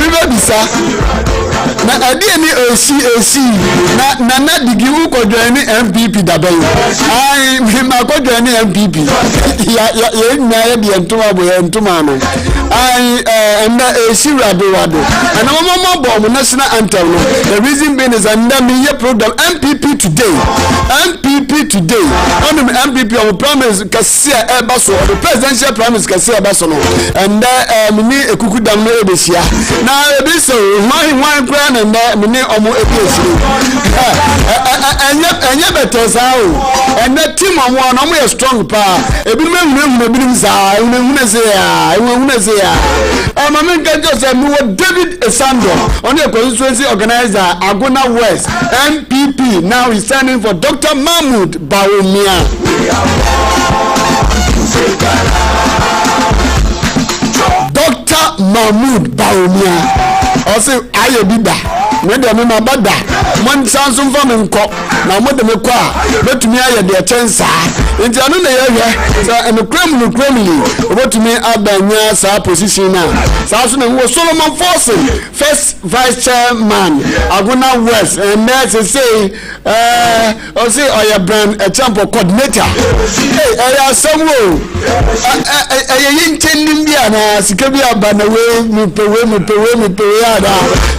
never be sa. Na adieni AC na digi u ko join MPP dabe. Ai ma ko join MPP. Ya nya de ntoma bo ya ntoma no. Ai na AC rado. And mama bo national anthem no. The reason being is and me ye program MPP Today. MPP Today. On the MPP on promise kasia eba so the presidential promise kasia eba so no. And me ekuku dam no ebesia. Na ebi so why plan and me omo ebesia. Enye better sa o. And the team omo no mo strong pa. Ebi me sa una say mama nkanjo say me David Esando on the constituency organizer Agona West MPP. Now he's standing for Dr. Mahmoud Bawumia. Dr. Mahmoud Bawumia. Also ayebida. Mwende me mabada. Mwan sansun fa me nko. Na mwende me kwa. Betumi aye de chensa. Nti anu na ye sa me kremli. Betumi abanya sa position na. Sa so na wo Solomon Forson, first vice chairman Aguna West, and next say oya brand a champion coordinator. Hey, aya somewhere. Yin tending bia na sikabi abana we me pewe ada.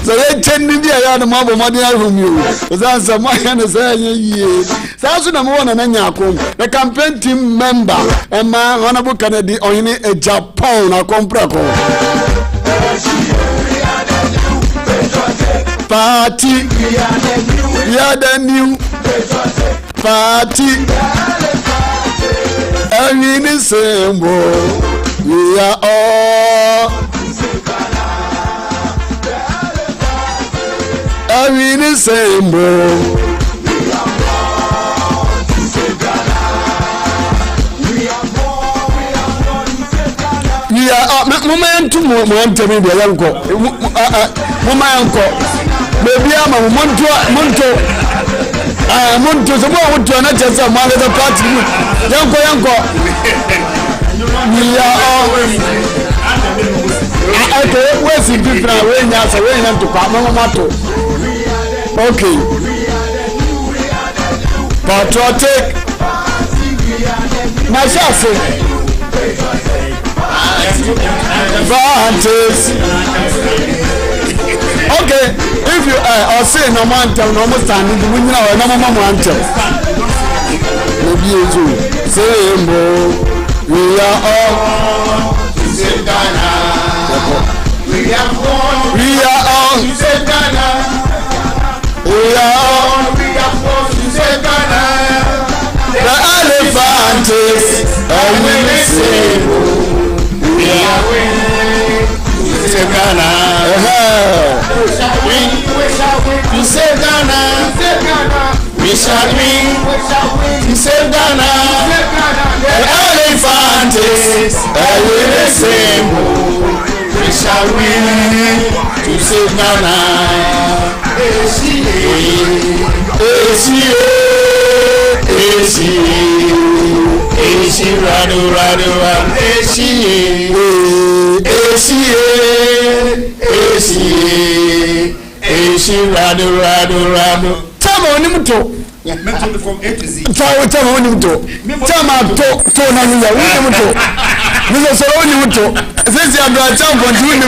So ye tending bia ya na mabo madina from you. So some man say ye. So na mo na nyako. The campaign team member and my honorable Kennedy oyini e Japan na comprako. Party, we are the new party. And in the same world, we are all. And in the same world, we are moment to moment to me, the uncle. Baby, I'm a monto. So what to another some other party? Yanko. We are all. Okay, where's the different way now? So we have to come on mato. Okay. Patriotic. My chassis. Okay, if you are saying no man tell no more standing, we know no more man tell. Maybe you say we are all to say Ghana. We are born to say Ghana. We are born to say Ghana. The elephant is and we say we are winning to say Ghana. We shall win to save Ghana. We shall win to save Ghana. The elephant is the same. We shall win to save Ghana. Rado. Tama onimuto. Mental from A to Z. Tama onimuto. Tama to na niya onimuto. Nizo so onimuto. Sisi abra champo ndini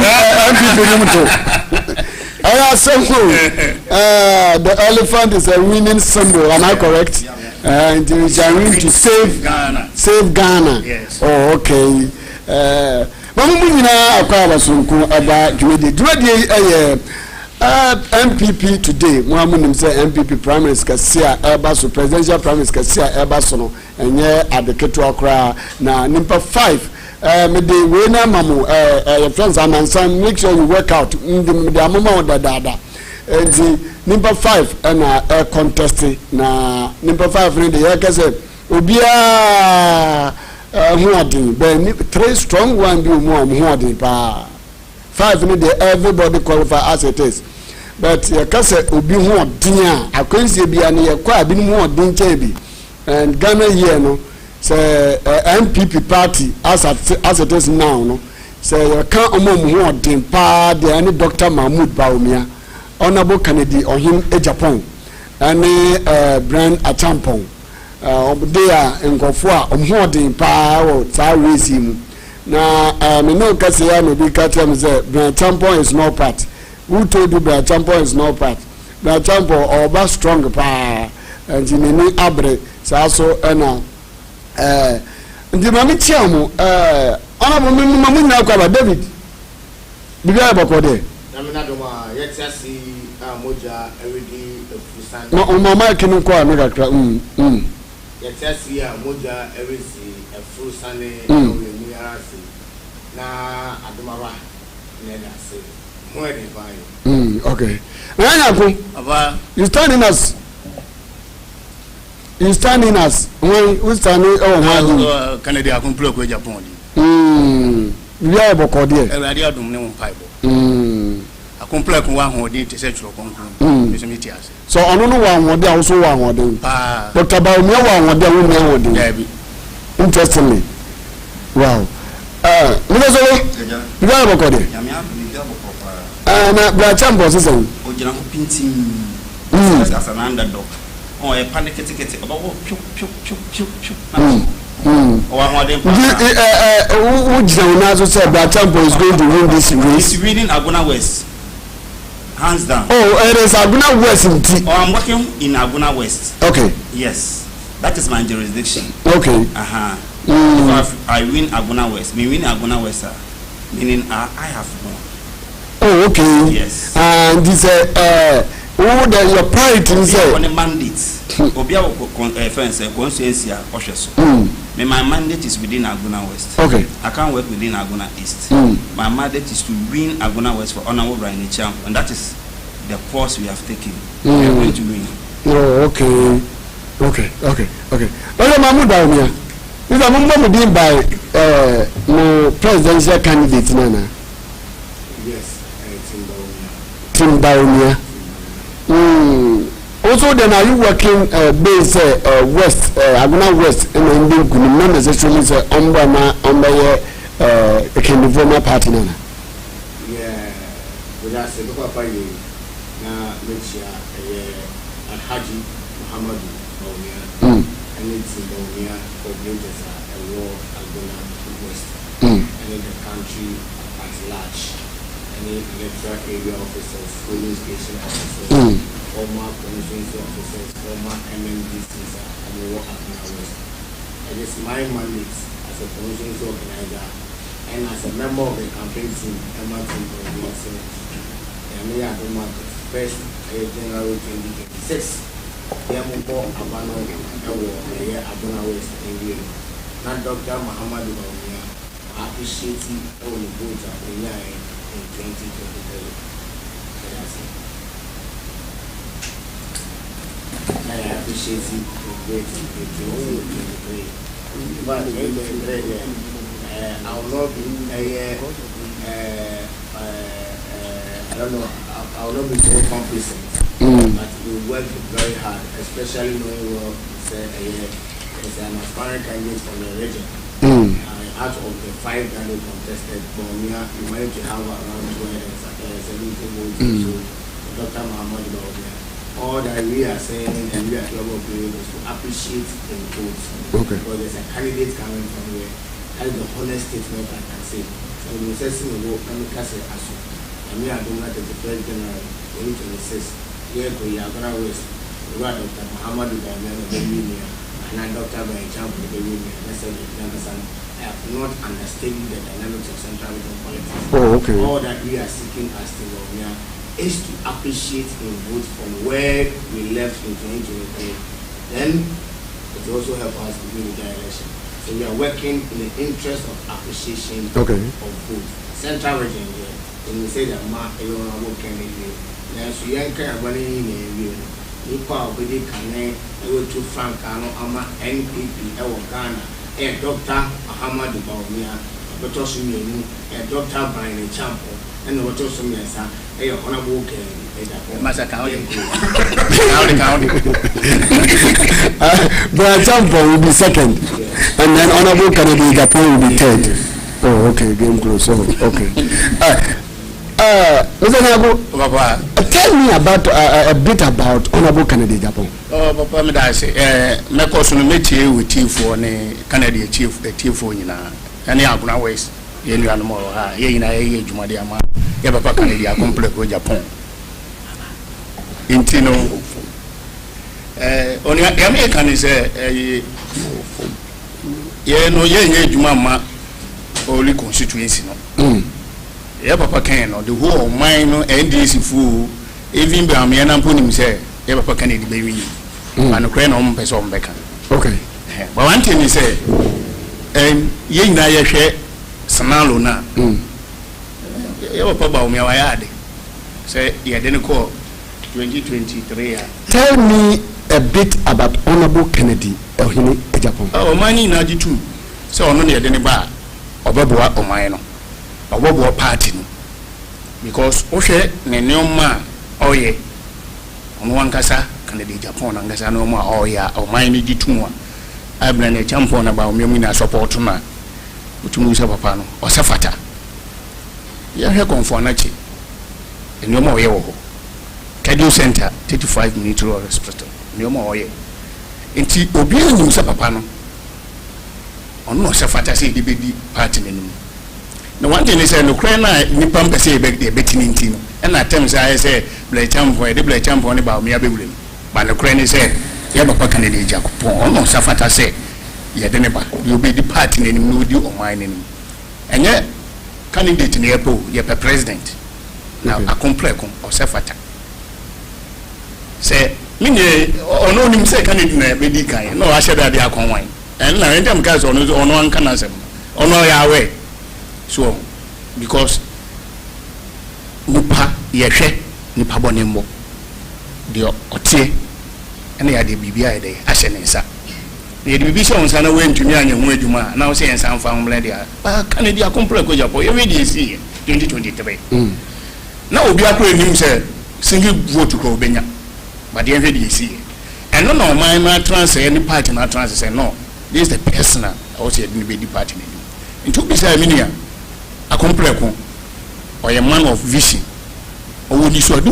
MPP onimuto. Aya simple. The elephant is a winning symbol. Am I correct? And it is going to save Ghana. Yes. Oh, okay. Mamu nyina akwa basunku aba dwede MPP Today. Muhammad say MPP primaries kasia ebaso presidential primaries kasia ebaso no enye adeketo akra na number 5 me dey we na mamu your friends and make sure you work out the amama odadada and number 5 na contest na number 5 ni dey kase obia huadin ben 3 strong one be huadin pa 5 ni dey everybody qualify as it is. But ya kase obi huadin a akwensie bia ne yakwa bi huadin chebi and Ghana here no say NPP party as it is now no say you can't omo den pa de any Dr. Mahmoud Bawumia honorable Kennedy Ohim Japan any Brand Achampong they are nkofo a omo den pa o ta wezi mu na me no kase ya no bi ka tell say Brand Achampong is no part. Who told you Brand Achampong is no part? Brand Achampong oba strong pa and ni abre so na ndi mami chiamu ona mami na kwa David bibia bakode na me na do ma yetiasi moja everyday fusan no mama kinu kwa no kakra yetiasi moja everyday fusan e we yarasi na adomara na da se mo e dey buy okay anya ko aba you standing us when we standing oh Canada complete ko Japan we are bakode e radio adum ne mo paibo complete ko wa hodi te se churo konkon so meti ase so ono no wa hodi a so wa hodi pa Dr. Bawumia wa hodi a wo me hodi dabi interestingly wow we are bakode na Brand Achampong season ojina ho pintin as an underdog oh e panic kete about Brand Achampong is going to win this race. He's winning Aguna West hands down. Oh, it is Aguna West in T. Oh, I'm working in Aguna West. Okay. Yes, that is my jurisdiction. Okay. If I win Aguna West, me win Aguna West, meaning I have won. Oh, okay. Yes. And this your priority is on a mandate. Obia fence constituency me my mandate is within Aguna West. Okay. I can't work within Aguna East. My mandate is to win Aguna West for honorable Brian Champ, and that is the course we have taken. We are going to win. Oh, okay. Okay, Mahmoud Bawumia. Is a member being by no presidential candidate nana. Yes, Tim Bawumia. Also, then are you working base west, Aguna West, and then not necessarily say a Kendiforma party nana? Yeah, but that's a local party. Now, next year, Haji Muhammadu Bawumia, and it's in Bawumia for builders a war Aguna West, and in the country at large, and in electoral area officers, polling station officers, former constituency officers, former MMDCs, and war Aguna West. It is my mandate as a constituency organizer and as a member of the campaign team, Team Bawumia, and me at the first January 2026. Yamuko Abano Aguna West in not Dr. Muhammadu Bawumia. I appreciate the vote in 2023. I appreciate the vote in 2023. But I will not be I don't know, I will not be so complacent. But we work very hard, especially knowing well it's an aspiring candidate from the region. Out of the 5 candidates contested, Bawumia, we managed to have around 70 votes. So Dr. Muhammadu Bawumia, all that we are saying and we are global is to appreciate the votes. Okay. Because there's a candidate coming from here. That is the honest statement I can say. So we say we and we are doing that at the 1st January 2026. Here to Aguna West, we got Dr. Muhammadu Bawumia, and Dr. Brian Champ with the women. I have not understood the dynamics of Central Region politics. Oh, okay. All that we are seeking as Bawumia is to appreciate and vote from where we left in 2023. Then it also help us to win the election. So we are working in the interest of appreciation of vote. Central Region here, when we say that everyone will candidate. Now, so young can run in the power with the Kane, to Frank Ama NPP, Ghana, and Dr. Muhammadu Bawumia, but also me, and Dr. Brian Champ, and what also me as a honorable Massacre. Brother Champo will be second, and then Honorable Kennedy Japan will be third. Oh, okay, game close. So, okay. Mr. Honorable, tell me about a bit about Honorable Kennedy Japan. Oh, Papa, me that say, me course no metie with chief for ne Kennedy chief for nyina. Ani aguna west. Ye nua no mo ha. Ye nyina ye dwuma de ama. Ye Papa Kennedy complex go Japan. Intino oni ya kan say ye no ye dwuma ma only constituency no. Yeah, Papa can no the whole mine no NDC fool even be am yana put him say yeah Papa can the baby and cry no person beka. Okay. But one thing is say ye na ye hwe sanalo na yeah Papa ba o me wa yade say ye dey call 2023. Tell me a bit about Honorable Kennedy Ohini Japan. Oh mani na jitu say ono na ye dey ba obeboa o mine no obobo party no because ohwe ne neoma oye ono wankasa Kennedy Japan angasa no ma oya o man ni gitumwa abna ne champion na ba o memu na support na utumu sa papa no o safata ya he konfo na chi neoma oye wo Kedu Center 35 minutes or hospital neoma oye enti obi anyum sa papa no ono safata say di bedi party nenum. No one thing is no cry na nipa mpese be betini ntino and at times I say play champion the play champion ba me abewulem but no cry ni say ya Papa Kennedy Jakopon no safata say ye de ne ba you be the party nenim no di o man nenim enye candidate ne epo ye pe president now a complex o safata say me ne ono nim say candidate na be di kan no a sheda de akonwan and na entem ka so ono anka na sem ono ya we. So, because nipa yehwe nipa bonembo de otie ene ya de bibia de ahye ne nsa de bibi so nsa na wentumi anya hu adwuma na wo se nsa mfa homle de ba Kennedy complex ko Japan ye di esi 2023 na obi akọ enim se single vote ko obenya but de hwe di esi and no man ma transfer any party na transfer say no this is the personal I was say the party into be say minia a complex or a man of vision or would you so do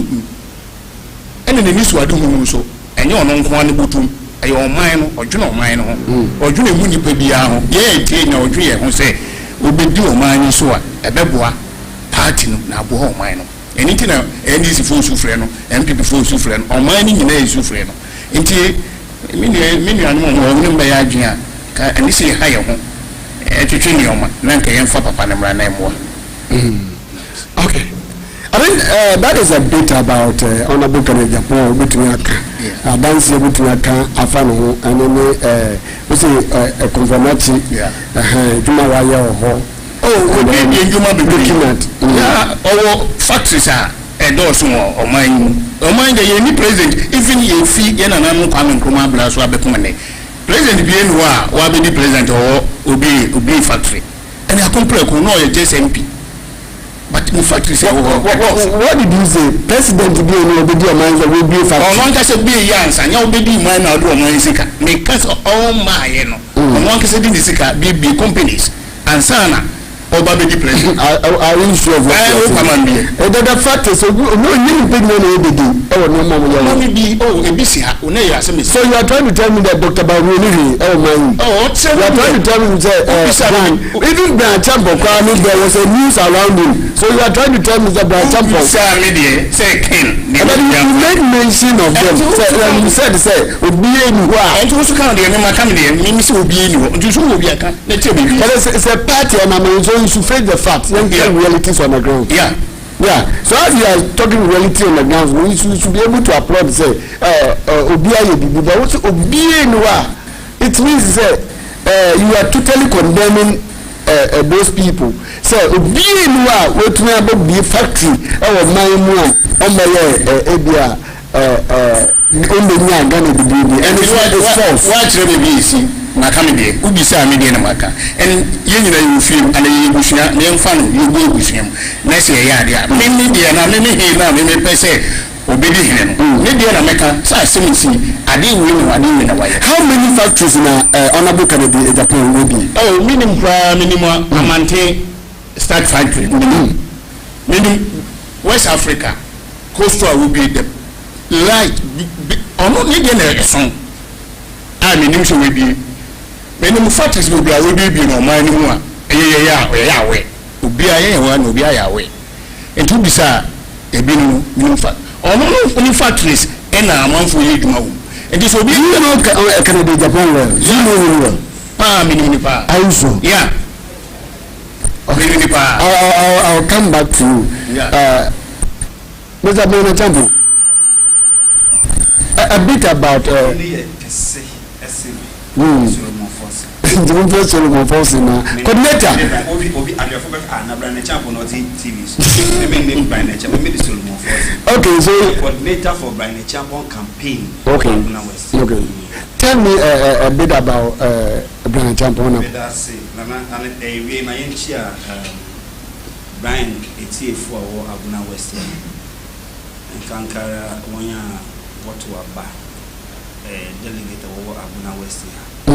and in the news were doing so and you're non one butum a your mind or juno mine or juno muni pebia yeah tain or dream who say will be do mine so a beboa party na bo mine anything and this full sufreno and people full sufreno or mining in a sufreno into many animal by Adrian and this is higher home. Okay. I think that is a bit about Honorable Kennedy Japan between dance between Afano and then we say a confirmatory Juma Waya or oh, Juma be document. Yeah, our factories are a dozen or mine the any president, even if he and an uncommon Kumabla so Abekumane. President bien wa be the president or obi factory and a complex no just MP but in factory say what did you say president be no be the man will be factory one can say be yans and you be the man na do man sika because all my no one can say the sika be companies and sana oba be the president I will sure of the fact is so no you big no be do no be ebisi ha una ya say so you are trying to tell me that Dr. Baruni man you are trying to tell me say even Brian Champo there was a news around him so you are trying to tell me that Brian Champo say Ken you made mention of them you said say obi enu ho a and also can dey me come dey me say obi enu you so obi aka na tell me it's a party and I'm you should face the facts and the realities on the ground. Yeah. So as you are talking reality on the ground, we should be able to applaud say Obiya but what Obiya it means you are totally condemning those people. So Obiya what we about the factory our mind on my and it's false. What really na kame de ubisa me de na maka and yenyina you feel and you bushia na emfa no you go bushia na se ya de me de na me he na me pese obedi hene no ne dia na meka sa semisi ade wi no ade wi na waye. How many factories na honorable Kennedy Japan will be? Oh, minimum amante start factory. Minimum West Africa coastal will be the right ono ne dia na eson a minimum so will be minimum factories will be no man ni mu a ya we obi aye wa no obi ayawe enti bisa ebi no minimum ono factories na amanfo ye dwuma wo enti so obi no Kennedy Japan well you know well pa minimum pa also yeah minimum pa I'll come back to you. Yeah. Mr. Bonachampo, a bit about Solomon Force na coordinator. Okay, so coordinator for Brian Champion campaign. Okay. Tell me a bit about Brian Champion. Brian eti for Abuna West. Kankara wanya watu waba delegate wo Abuna West ya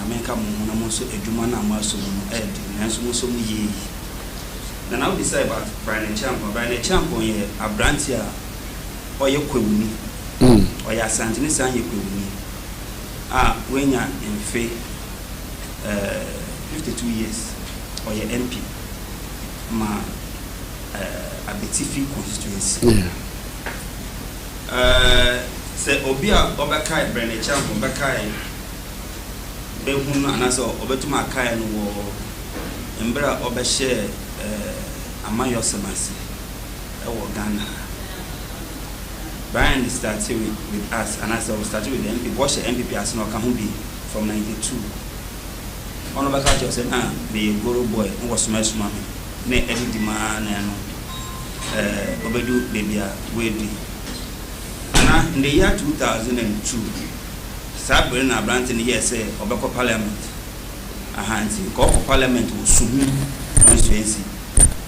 America mu na mo so edwuma na ma so mu nanso mo so mu yi na now decide about Brian Champion ye abrantia oye kwewuni oye asantini san ye kwewuni wenya enfe 52 years oye MP ma Abetifi constituency. Se obia obekai Brian Champion bekai behunu anaso obetuma kai no wo embra obehye amayo semase ewo Ghana. Brian started with us and as I started with the MP watch the MPP as no can be from 92. Ono baka cho say na be goro boy who was smash mama na any demand na no obedu baby wedi na in the year 2002 Sabre na Branton here say obeko parliament ahanti ko parliament usuhu constituency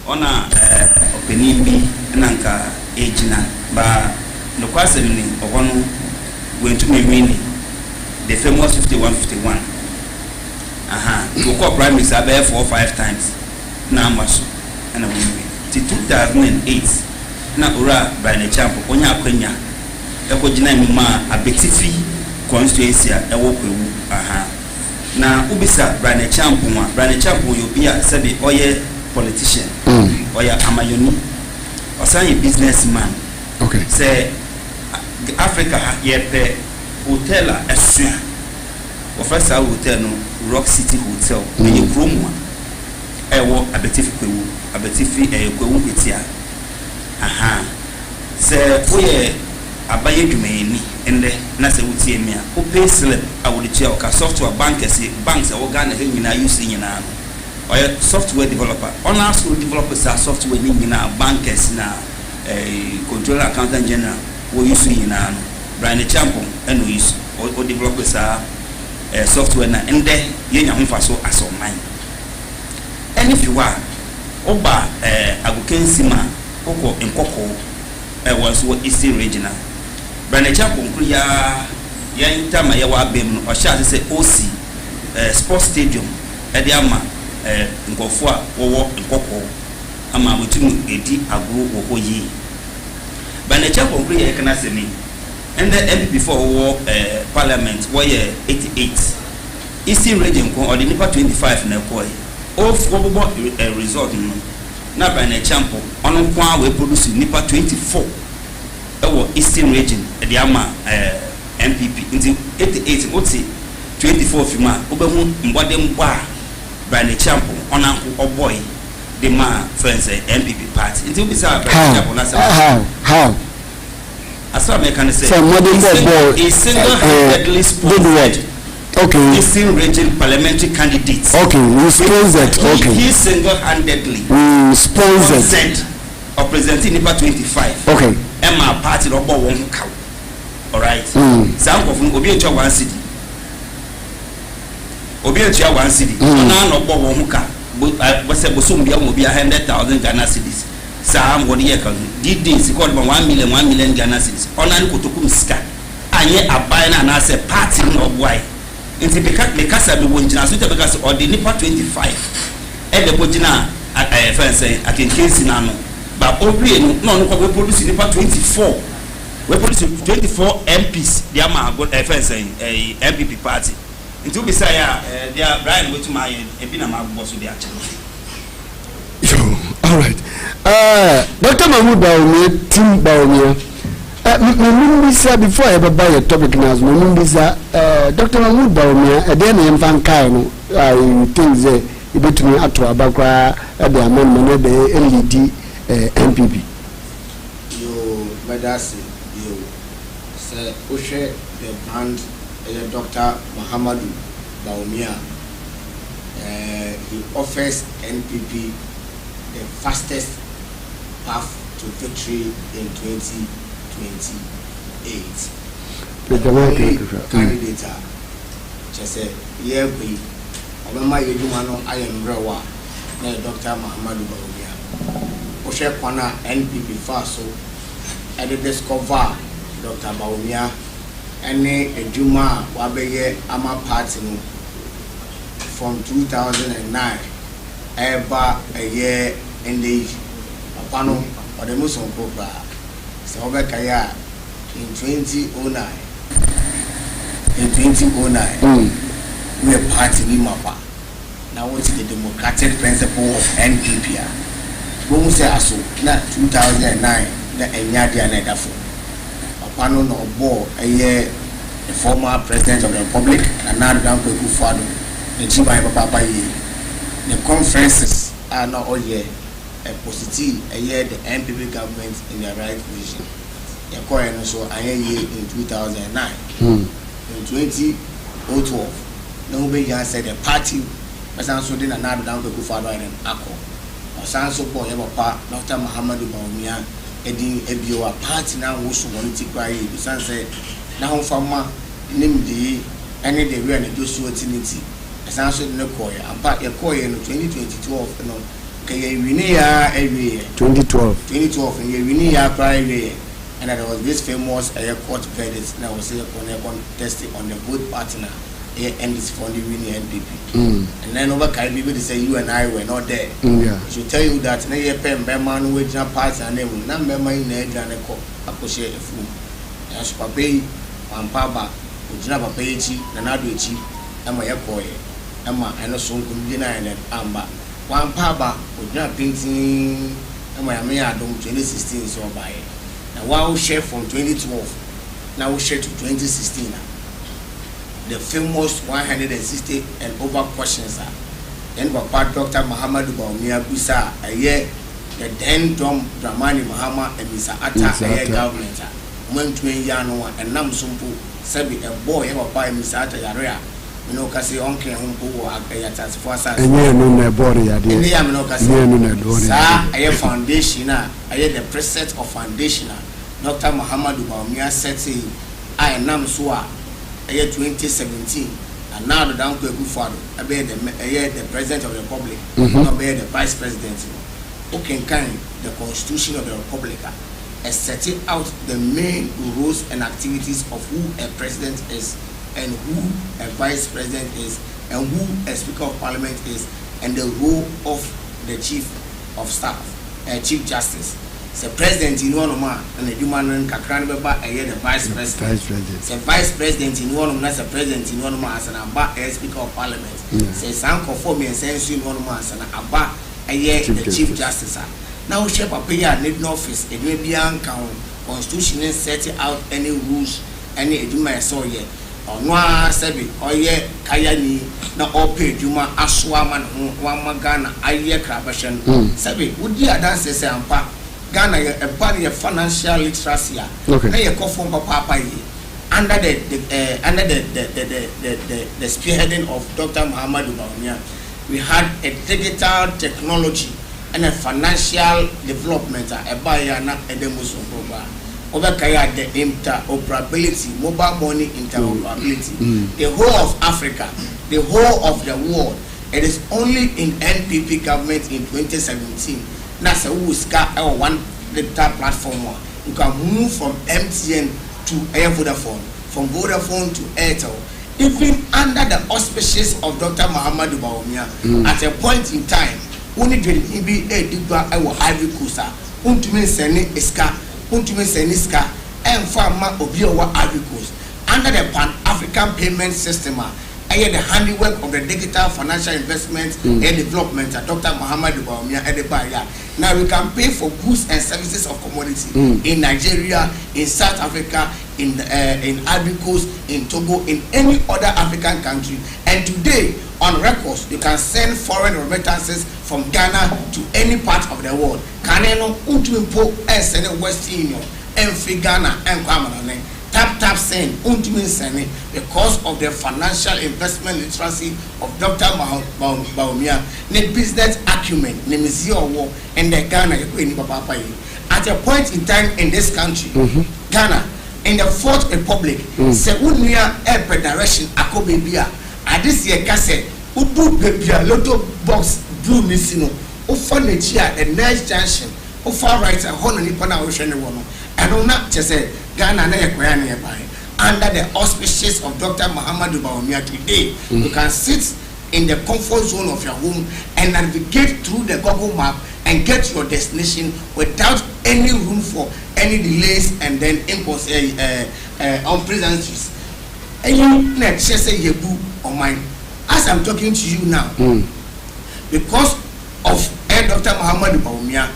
ona openimbi na nka ejina ba no kwase ni okono went to me the famous 51 go prime minister about 4 or 5 times na amaso na we till 2008 na ora Brian Champion onya akwanya ekogina mma Abetifi constituency ewo kwewu na ubisa Brian Champion yo bia sabi oye politician oye amayoni osan businessman. Okay. Say Africa yepe hotel esua offer hotel no Rock City Hotel enye promo ewo Abetifi kwewu Abetifi kwewu ketia say oye abaye dwumani ende na se wutie me a pay slip awodi chia ka software banks e Ghana he nyina use nyina no oye software developer on also developers are software nyina bankers na controller accountant general wo use nyina no Brian Champion eno use o developers are software na ende yenya homfa so asoman and if you are oba agokensima koko enkoko was what Eastern regional Brian Champion kuya ya intama ya wa bem no osha say OC sports stadium e ama nkofo a wo nkoko ama wetumu edi agro wo hoyi Brian Champion kuya kana semi and the MP before wo parliament wo ye 88 Eastern region ko or the Npp 25 na ko of wo result no na Brian Champion ono kwa we produce Npp 24 ewo Eastern region the ama MPP in 88 oti 24 fima obehu mbode mbwa Brian Champion onanko oboy the man friends MPP party until we say Brian Champion na say how as I can say so modern boy is single-handedly sponsored. Okay. Eastern region parliamentary candidates. Okay, we sponsored. Okay. He single-handedly sponsored or presenting Npp 25. Okay. Emma party no bo won ka. All right. Some of them obi etua 1 cedi. Obi etua 1 cedi. Na no bo won ka. But say bosum bia mo bia 100,000 Ghana cedis. saa mo de yeka these days called 1 million Ghana cedis ona ni kotokum sika anye abai na na say party no boy nti me kasa be wonjina so te be kasa o de nipa 25 e de bojina friends say akenkensi na no ba obie no ko produce nipa 24 we produce 24 MPs they are good friends say MPP party nti we say they are Brian wetu my e bi na ma boss so they are all right. Dr. Mahmoud Baumia, Tim Baumia. Before I ever buy a topic now, Dr. Mahmoud Baumia, a day name Van Kaino, I think they between Atwa Bakra at the amendment of the LED MPP. You, Madasi, you say, Ushe, the brand, Dr. Muhammad Baumia. He offers NPP the fastest path to victory in 2028. The only candidate, just say, yeah, we, Obama, you know, I am Rawa, Dr. Muhammad Baumia. Oshe Kwana NPP Faso, and discover Dr. Baumia, and a Juma Wabeye Ama Party from 2009. Ever a year in the Apano or the Muslim Cobra. So over Kaya in 2009. In 2009, we are party Limapa. Now what's the democratic principle of NPP? When say aso na 2009 na Enyadia na Dafo. Apano no bo a year the former president of the republic and now down to Kufado. The Chiba Papa ye. The conferences are not all year a positive a year the NPP government in the right vision. The coin so a year in 2009. In 2012, nobody said the party was also doing another down to Kufado and Akko. Or Sanso Boy Papa, Dr. Muhammad Baumia, Eddie Ebio, a party now was wanting to cry. The son said, now farmer, name the any day we are in those utility. Essentially, no coy, and part your coy in 2012, no, okay, we near every year. 2012, and we near Friday, and there was this famous court verdict, and I was saying contesting on the good partner, and it's for the winning NPP. And then over Kai people say you and I were not there. I should tell you that na pen Berman which na parts and name, na member in the Ghana court, I could share a fool. I should pay and Papa, which never pay cheap, and I do cheap, and my boy. Emma and a song could deny and Amba. One papa would not painting and my Amaya Dome 2016 so by it. Now, wow, share from 2012, now we share to 2016. The famous 160 and over questions are then Papa Dr. Muhammad Baumia Busa, a year, the then Dramani Muhammad and Mr. Atta, a year government. When 20 Yano and Nam Sumpu, Sabi, a boy ever buy Mr. Atta Yarea. No kasi onke humpu akayata sifasa enye no na body ya de enye am no kasi no na body sa aye foundation aye the preset of foundation Dr. Muhammad Baumia set I nam so aye 2017 and now the down to Kufado abe the president of the republic no be the vice president okay kind the constitution of the republic is setting out the main rules and activities of who a president is and who a vice president is, and who a speaker of parliament is, and the role of the chief of staff, chief justice. The president in one man, and the human kakran beba a the vice president. The vice president in one man, the president in one man, and a speaker of parliament. Say sanko for me and sense in one man, and a the chief justice. Now shape a payer need no office, it may be uncount constitution setting out any rules, any eduma so yet. Onwa sebi oye kayani na ope djuma aswa man wa Ghana aye krabashen sebi wudi adanse se ampa Ghana ye ebani ye financial literacy na ye kofon papa yi under the spearheading of Dr. Muhammad Baumia. We had a digital technology and a financial development a baya na edemuso program. Over Kaya, the interoperability, mobile money interoperability, the whole of Africa, the whole of the world. It is only in NPP government in 2017 na se wo sika e one digital platform you can move from MTN to Vodafone, from Vodafone to Airtel, even under the auspices of Dr. Muhammad Bawumia. At a point in time, only the be a digba I will Ivory Coast, untumi seni iska, and farmer Obiowa Ivory Coast under the Pan-African payment system. The handiwork of the digital financial investment and development at Dr. Muhammad Bawumia Edebaya. Now we can pay for goods and services of commodity in Nigeria, in South Africa, in Ivory Coast, in Togo, in any other African country. And today, on records, you can send foreign remittances from Ghana to any part of the world. Kaneno Untumpo and send West Union and free Ghana and Kwamanane. Tap send ultimate send because of the financial investment literacy of Dr. Bawumia, the business acumen, the museum war, and the Ghana. At a point in time in this country, Ghana, in the Fourth Republic, Sewunia Air direction Akobebia. At this year, Kase, Udu Bebia, Lotto Box, Blue Nisino, Ufanechia, the next junction, Ufa Rights, and Hononipana Ocean Wono. And on that, just say, Ghana nearby. Under the auspices of Dr. Muhammad Bawumia today, you can sit in the comfort zone of your home and navigate through the Google map and get your destination without any room for any delays and then unpleasantries. And next say yebu on mine. As I'm talking to you now, because of Dr. Muhammad Bawumia,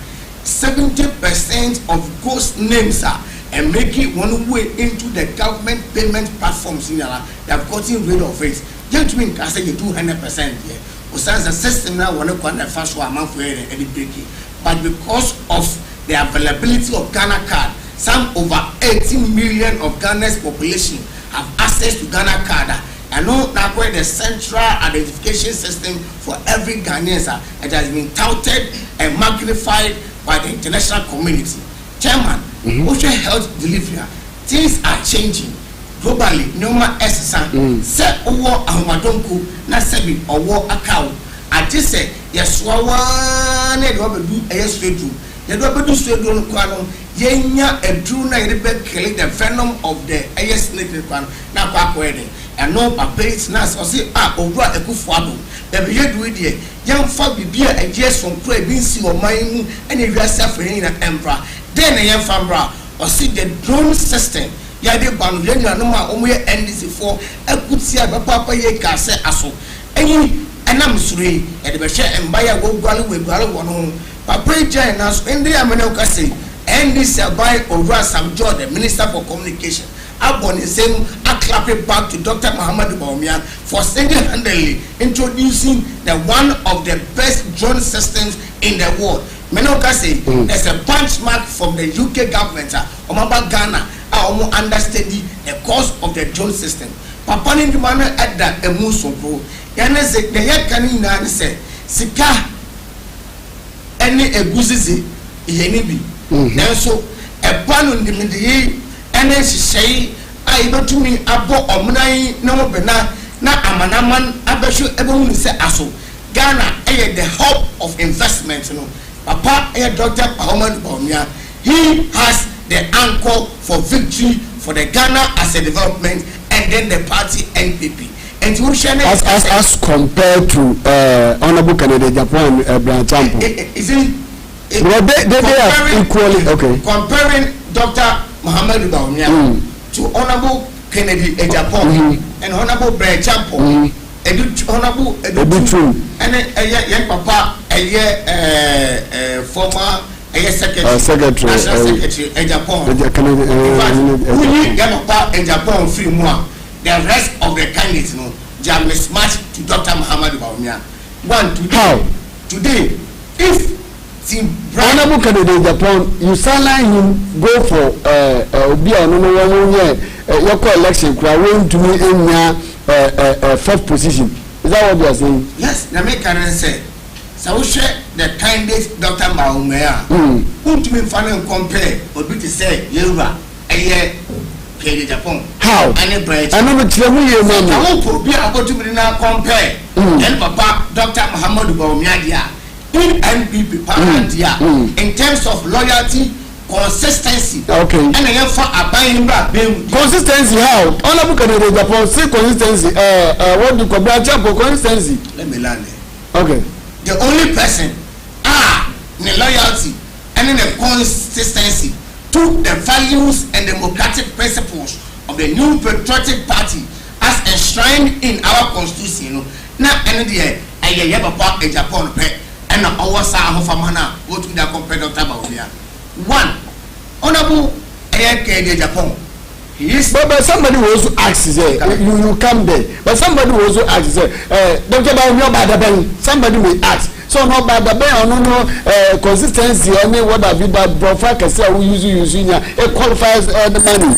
70% of ghost names are and make it one way into the government payment platforms in Yala. They have gotten rid of it. Gentlemen, I say you do 100% here. Besides the system now, one of the first one month for any breaking. But because of the availability of Ghana card, some over 18 million of Ghana's population have access to Ghana card. I know now where the central identification system for every Ghanaian it has been touted and magnified by the international community. Chairman, Ocean Health Delivery, things are changing globally. Noma Essan, say Owo Ahmadonku, Nasebi, Owo Akau. I just say, yes, one, and Robert do a straight room. The Robert do straight room, Yenya, a true night, killing the venom of the AS Naked one, now back wedding. And no papates, Nas, or say, over a good father. The beard with ye, young Fabi beer and yes from Cray, Vinci or mine, and if you are suffering an emperor. Then a young fambra or see the drone system. Yadi ban Noma only NDC for a good see a papa ye can say aso. Any and I'm sorry, and the share and buy a go galley with Gallo one home. Papa Jay us in the Amanoka say, and this by over some George, the Minister for Communication. Upon the same, I clap it back to Dr. Muhammad Bawumia for single-handedly introducing the one of the best drone systems in the world. Menoka say there's a benchmark from the UK government, Omaba Ghana, understudy the cost of the drone system. Papa ni dimana at that a musoko. Yana say the yakanina say Sika any a guzizi yenibi. Then so a pan on the midi and then she say I don't to me abo omnai no bena na amanaman abeshu ebon say aso. Ghana the hub of investment, you know. Papa Dr. Muhammad Bawumia, he has the anchor for victory for the Ghana as a development and then the party NPP. And as compared to Honorable Canada Japan branch example. They are equally okay. Comparing Dr. Muhammad Bawumia to Honorable Kennedy Japan and Honorable Brad Chapo. Honorable and young papa former secretary national secretary in Japan. Young papa in Japan free more. The rest of the candidates, no, they are mismatched to Dr. Muhammad Bawumia. One today. How? Today, if Honorable candidate Japan, you sound like him go for be on your election, going to me in fourth position. Is that what you are saying? Yes, the American said. So we share the candidate Dr. Bawumia. Who to me find compare or be to say Yoruba a year Kennedy Japan. How? Any branch. I know the Chilean I won't be able to now compare. Then Papa Dr. Muhammad Bawumia. in NPP Parliament in terms of loyalty, consistency. Okay. And I for abiding by consistency. How? Honorable candidate Japan say consistency. What do you call consistency? Let me learn it. Okay. The only person the loyalty and in the consistency to the values and democratic principles of the new patriotic party as enshrined in our constitution. Now, any day, I have a Japan pet and our son of Famana go to the competitor Tabaulia. One, honorable AFK Japan. But somebody will also ask, you come there. But somebody will also ask, Dr. Baumia, somebody will ask. So no bad or no consistency. I mean, what have you done? Profile can say we use it qualifies the money.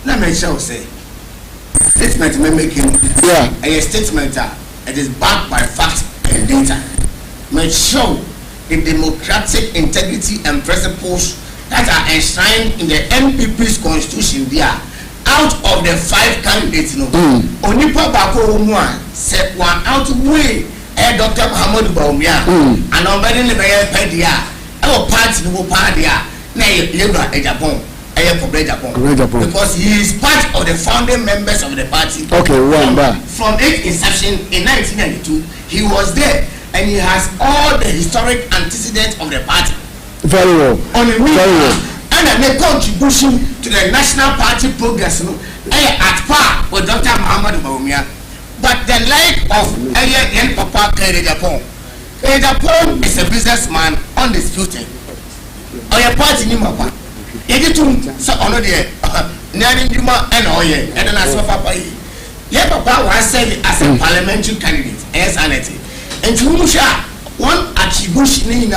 Let me say statement me making. Yeah. A statement it is backed by facts and data. May show the democratic integrity and principles that are enshrined in the NPP's constitution there. Out of the 5 candidates, only Papa one said one out way. Dr. Muhammad Baumia and nobody in the pedia. Our party no partia. Nay, Libra Japan. Japan. Because he is part of the founding members of the party. Okay, from its inception in 1992, he was there and he has all the historic antecedents of the party. Very well. On the way, and a contribution to the national party progress at par with Dr. Muhammad Baumia. But the like of Young Papa Japan. Japan is a businessman undisputed. Or your party in Mapa. You get to so on the Nanima and Oye, and then as Papa. Yeah, Papa was said as a parliamentary candidate, as anity. And Chumusha, one attribution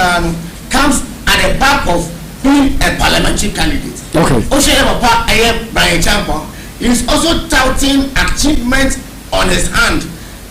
comes at the back of being a parliamentary candidate. Okay. Osha Papa, I am Brian Champa. He is also touting achievements on his hand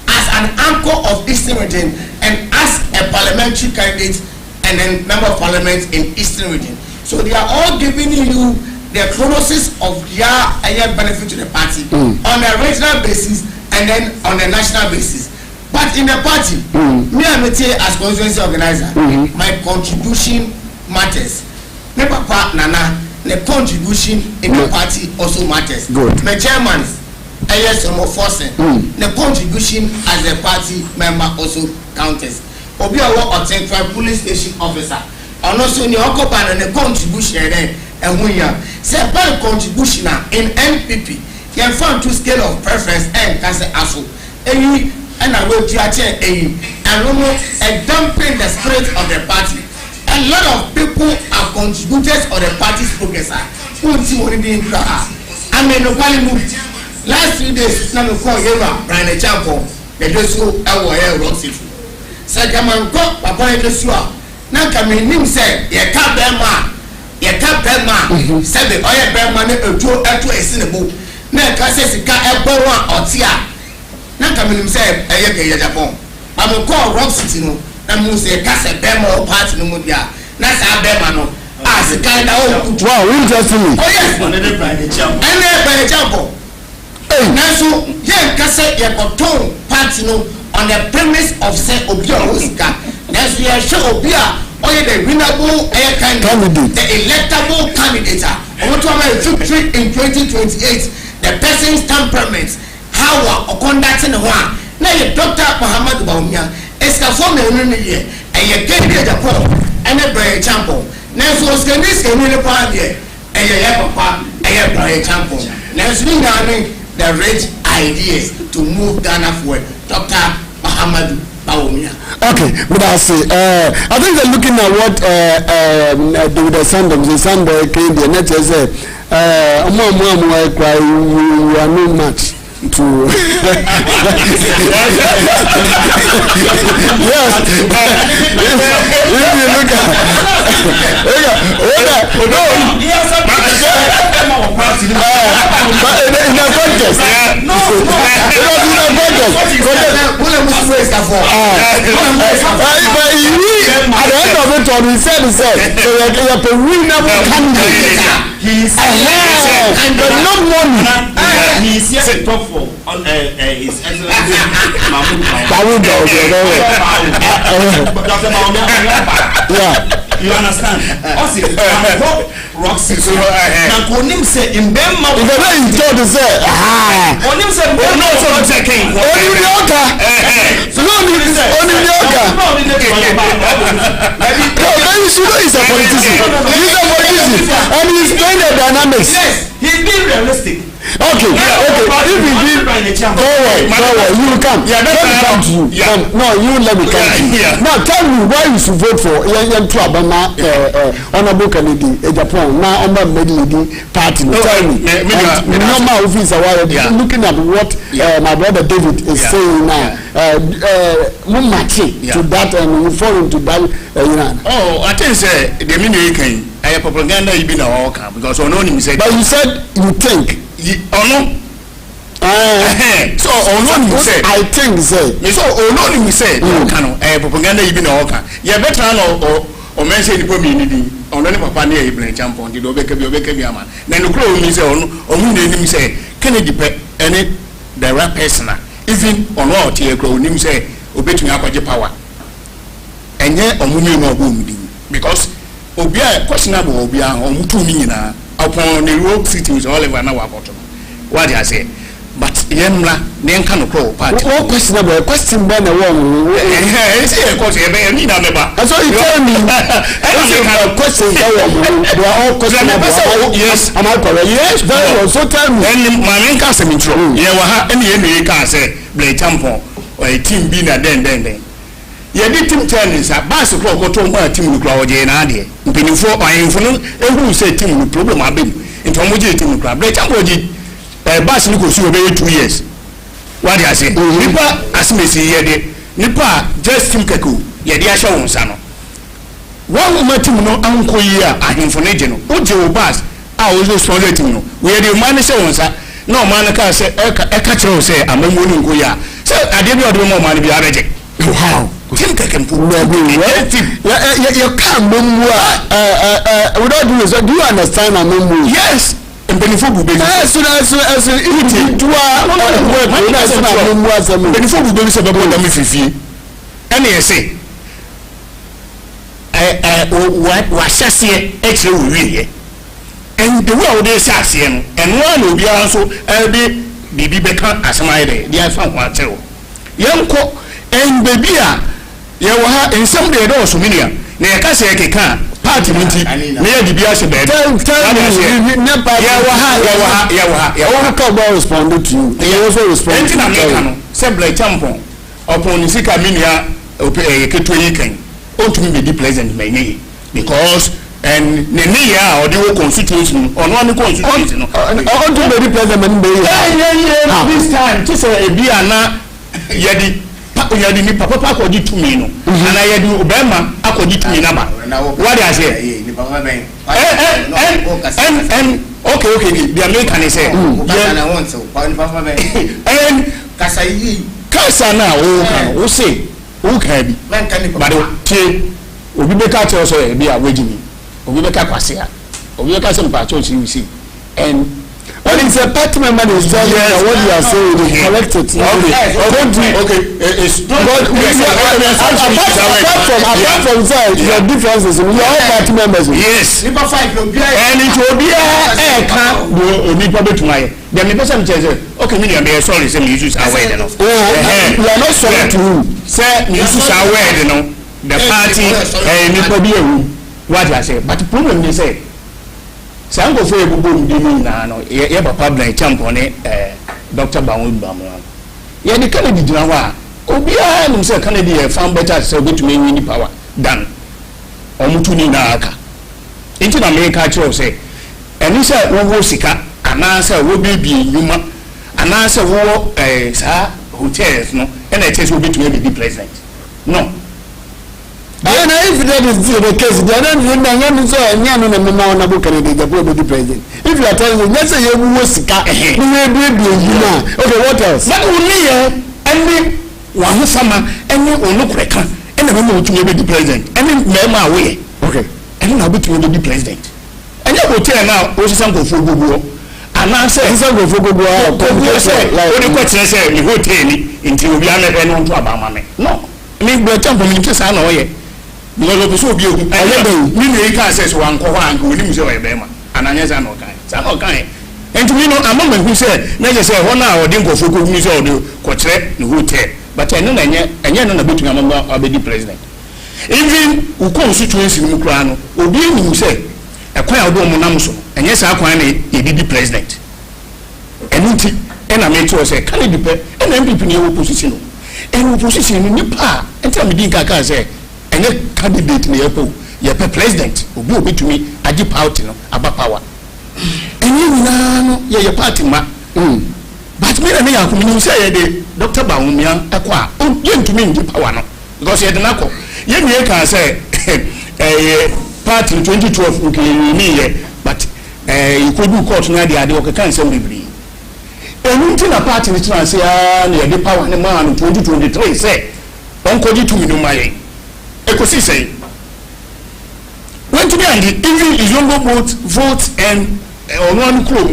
as an anchor of Eastern Region and as a parliamentary candidate and then member of parliament in Eastern Region. So they are all giving you the chronosis of their benefit to the party on a regional basis and then on a national basis. But in the party, me and Mete as constituency organizer, my contribution matters. My papa Nana, the contribution in the party also matters. Good. My chairman, forcing the contribution as a party member also counts. Obi awo Otenkwa police station officer. And also the occupant and the contribution and we are say by contribution in NPP. You found to scale of preference and can say aso. And I will judge and dumping the spirit of the party. A lot of people are contributors of the party's progress. I mean, no move. Last 3 days, now before you are Brian Champo, the Joshua Away Roxy. Sakaman got Papa Joshua. Now come in him say, ye cap Bema, said the oil Bema to a cinema. Now Cassis got a boa or tia. Now come in him say, a Japan. I will call Roxy, and will say Casa Bema or party no more. That's our Bema. As a kind of wow, interesting. Oh, yes, and then Brian Champo. Now, so yeah, Cassa Yakoton party on the premise of say Obia Oscar. Now, so you show Obia or the winnable air candidate, the electable candidate. I want to have a victory in 2028. The person's temperament, how or conducting one. Now, you Dr. Muhammad Baumia is a former year and you get Japan and a Brian Champo. Now, so this can be the party and you have Papa and you have Brian Champo. Now, so you the rich ideas to move Ghana forward. Dr. Muhammad Baumia. Okay, but I say, I think they're looking at what the Sunday came the net say, you are no match to yes. If you look at in the contest, but at the end of it all, he said, so you're a winnable candidate. But not money. He's here to talk for His Excellency Mahmoud Dr. Yeah. You understand? Also, Roxy. Now, Konim said in Bemma. If I ain't told to say, Konim said, no, so checking. Only the Oka. So, only the Oka. No, you should know he's a politician. He's a politician. And he's playing the dynamics. Yes, he's being realistic. Okay. If we give, forward, you will come. Yeah, let me come to you. No, you let me come to you. Now tell me why you should vote for Obama, Honorable Kennedy, Japan, now Honorable Lady Party. Tell me. Normal officer, looking at what my brother David is saying now, to that and you fall into that. Oh, I think the minute I propaganda you been all camp because anonymous said. But you said you think. So anonymous said. I think say. So anonymous said. Propaganda you been all camp. Yeah, better or mention the community. Only papa near you play champ on the Obeka man. Then the crow me say on say Kennedy any the rap person even on what here crow him say obetu akwaje power. Enye omuni no boom because obia questionable obia omutu mi nyina upon the road cities all over na wakoto what I say but yemla ne nka no crow party what questionable question be na won say question be ni na meba so you tell me question they are all questionable yes am I correct yes very well so tell me then my nka say intro ye wa ha ene ka say play champion or a team be na den yedi team tennis a bass kro ko to ma team no kra oje na ade mpinifo ayenfo no ehu say team no problem abem nto mo je team kra break am oje bass ni ko su obe 2 years what dey say nipa asimesi yede nipa just team keko yede a show wonsa no one ma team no anko yi a ayenfo no je no oje o bass a o sponsor team no we dey man show wonsa no man ka say e ka kire say amamo ni nko ya say ade bi odo mo man bi abeje wow team can put you can't without doing so. Do you understand a memu? Yes. And benefit will be yes, it benefit will be said about them if you and you say what shall say actually really and the world is asking and one will be also the baby become as my day they are found one tell young cook and baby ye wa ha ensem de do so minia na ye ka se ke kan party minti na ye bibia se be tell me never ye wa ha all come respond to you they also respond to you se blay champion upon sika minia keto yi kan o tumi be di president me nye because and ne ya or the constitution on one constitution no on to be the president me yeah this time to say e bia na ye di yadi ni papa akodi tumi no ana yadi obema akodi tumi na ba what dey say ni papa ben and okay the American say na want so papa ben and kasa na o say o kan bi but tie obi be ka tell so e bi a wagimi obi be ka kwase a obi be ka say mpa church you see and when it's a party member is telling you what you are saying you correct it okay it's but apart from that your differences you are all party members yes and it will be a can do nipa betumaye dem me person say okay me dey sorry say me use our word no you are not sorry to who say me use our word no the party nipa bi ewu what I say but the problem is say sango for ebubo ndimi na no ye papa blan champion Dr. Mahmoud Bawumia ye di Kennedy dina wa obi a nim say Kennedy e fan better say obetumi win power than omutu ni na aka into America cho say eni say wo sika ana say wo bibie nyuma ana say wo sa hotels no and it says obetumi be president no. And if that is the case, then you so and no Honorable Kennedy the president. If you are telling me, let's say you will sika, you will be okay, what else? But only any one summer, any look like and the moment to be the president, any member away. Okay. And now be to be the president. And you will tell now, what is some for Google. anase nsa go fogo go a ko say odi ko kire say ni hotel ni nti obi amebe no nto abama me no me bro champo me nti sa na oye because obi so obi ogu me me ka say so wan ko ho anka oni se oye be ma ananya sa na okan enti me no amama hu say na je say ho na odi nkofo ko hu say odi ko kire ni hotel but eno na enye no na betumi amama abedi president even ukon situation mu kura no obi hu say ekwan odo mu nam so enye sa kwan na yedidi president enuti ena me to say kan dipe ena MPP ni opposition no opposition ni pa enta me din kaka say enye candidate na yepo president obi obetumi agi party no aba power enye nyina no ye party ma but me na me yakumi ni say ye de Dr. Bawumia ekwa o ye ntumi ngi power no because ye de nako ye nie kan say party 2012 nke ni ye but ikodu court na dia de o kan say bibiri enunti na party ni tran say na ye de power ne ma no 2023 say on koji to no maye ekosi say when to be and even is younger vote and one club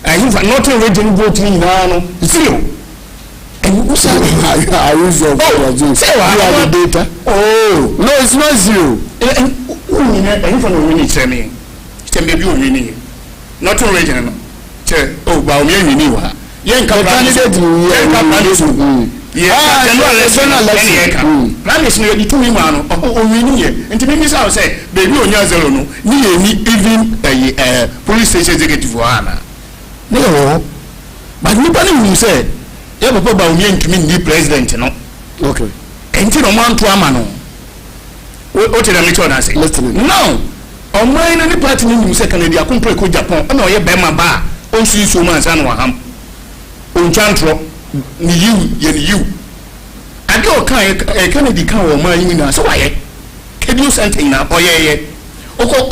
I think not a region voting no zero and you say I use your data. Oh no, it's not zero. And from the winning semi maybe winning not a region no oh ba me winning wa yen ka candidate Promise me you tumi ma no o winning ye nti me say say baby onya zero no ni even police station executive wa na no but nobody will say yeah papa ba omi ntumi ndi president no okay enti no man to ama no o tell me to say no o man no ni party ni nim say Canada akompre ko Japan na o ye be ma ba o nsu so man sa no waham o ntwantro ni you ade o kan Canada kan o man ni na so waye kedu something na o ye o ko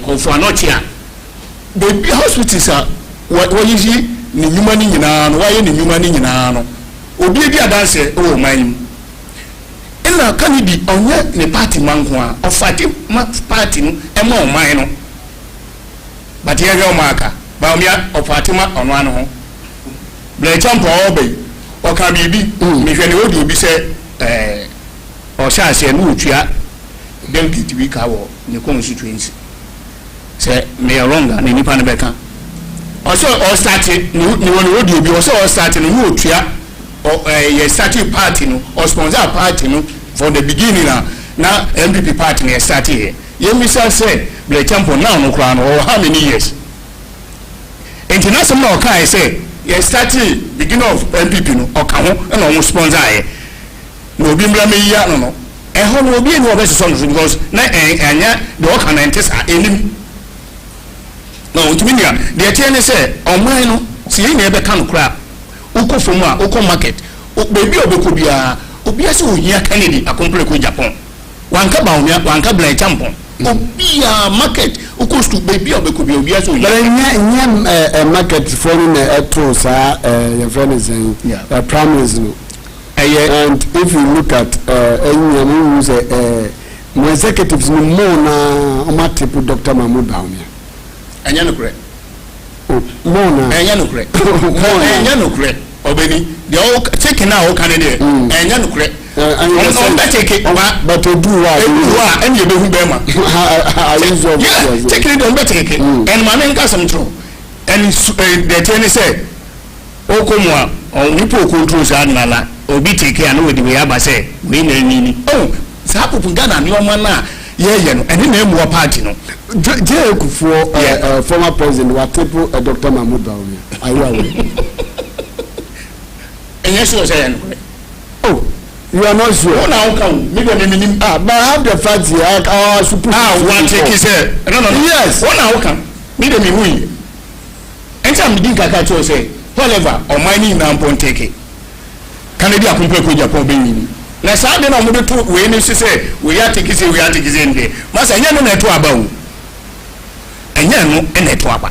ko for anochia the hospitals are what you ni nyuma ni nyina no waye ni nyuma ni nyina no obi bi adanse o man ina kanidi onye ne party manko a ofati party no e ma o man no but ye ga o maka ba o mia ofati ma ono ano ho ble champo obey o ka bibi mi hwe ne odi obi se o sha se no otua delegate bi ka wo ne constituency se me wronga ne nipa ne beka also all started ni won road obi also all started no otua ye started party no or sponsor party no from the beginning na MPP party no started here ye misa say ble champion now no kra no how many years international no kai say ye started beginning of MPP no oka ho na o sponsor here no obi mra me ya no ho no obi no be so no because na anya the work and entes are enim no ntumi nia de tie ne se oman no si yin ebe kan kra uko from a uko market bebi obeko bia obi ase ohia Kennedy akompre ko Japan wanka ba omia wanka bla champon obi a market uko stu bebi obeko bia obi ase ohia nya market for na etro sa your friend is primaries no and if you look at any use my executives no more na omatipu Dr. Mahmoud Bawumia anya no kure mona anya no kure anya no kure obeni the all taking now candidate enya no kure on that take but to do what and you be hu be ma take it on better take and my name ka some true and the ten say okomwa on people control sa nala obi take and we dey aba say we na ni oh sa popu Ghana ni o ma na ye no and na emu party no J for former president Watipu Dr. Mahmoud Bawumia are you aware? And yes you say oh you are not sure oh now come maybe but I have the facts here our supreme one take is no yes oh now come me dem hu enter me din kaka cho say whatever o mining na mpon take Canada akumpe ko Japan be ni na sa de na mo de to we ni say we are take say nde masa enya no na to aba wo enya no na to aba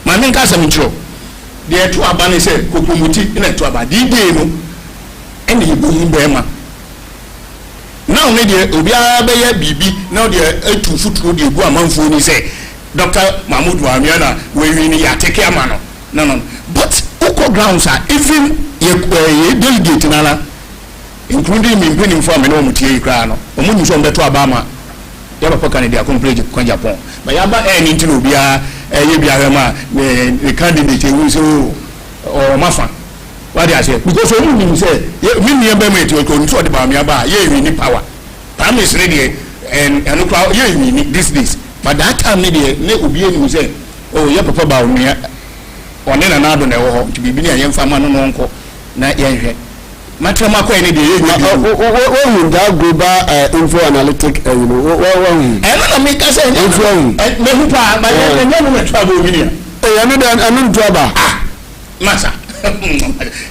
ma me nka sam tro de to aba ni say kokomuti na to aba di de no ene ye bohun be ma now ne de obi a be ya bibi now de atu futuro de gu amanfo ni say Dr. Mahmoud Wamiana we win ya take amano no but oko grounds are even ye delegate nana including me pinning for me no mutie kra no omu so mbeto abama ya papa Canada complete kwa Japan but ya ba any ntino bia ye bia ma the candidate who so or mafa what they say because omu nim say me nia be me to ko nso de ba me aba ye win power promise ready and ye win this but that time ne obi enu say oh ye papa ba onua one na na do na wo to bibi na ye mfa ma no nko na ye hwe matrama ko ne de ye wo that global info analytic you know wo na me ka say info me hu pa ba ye no me twa ba obi ni ya no da anu twa ba masa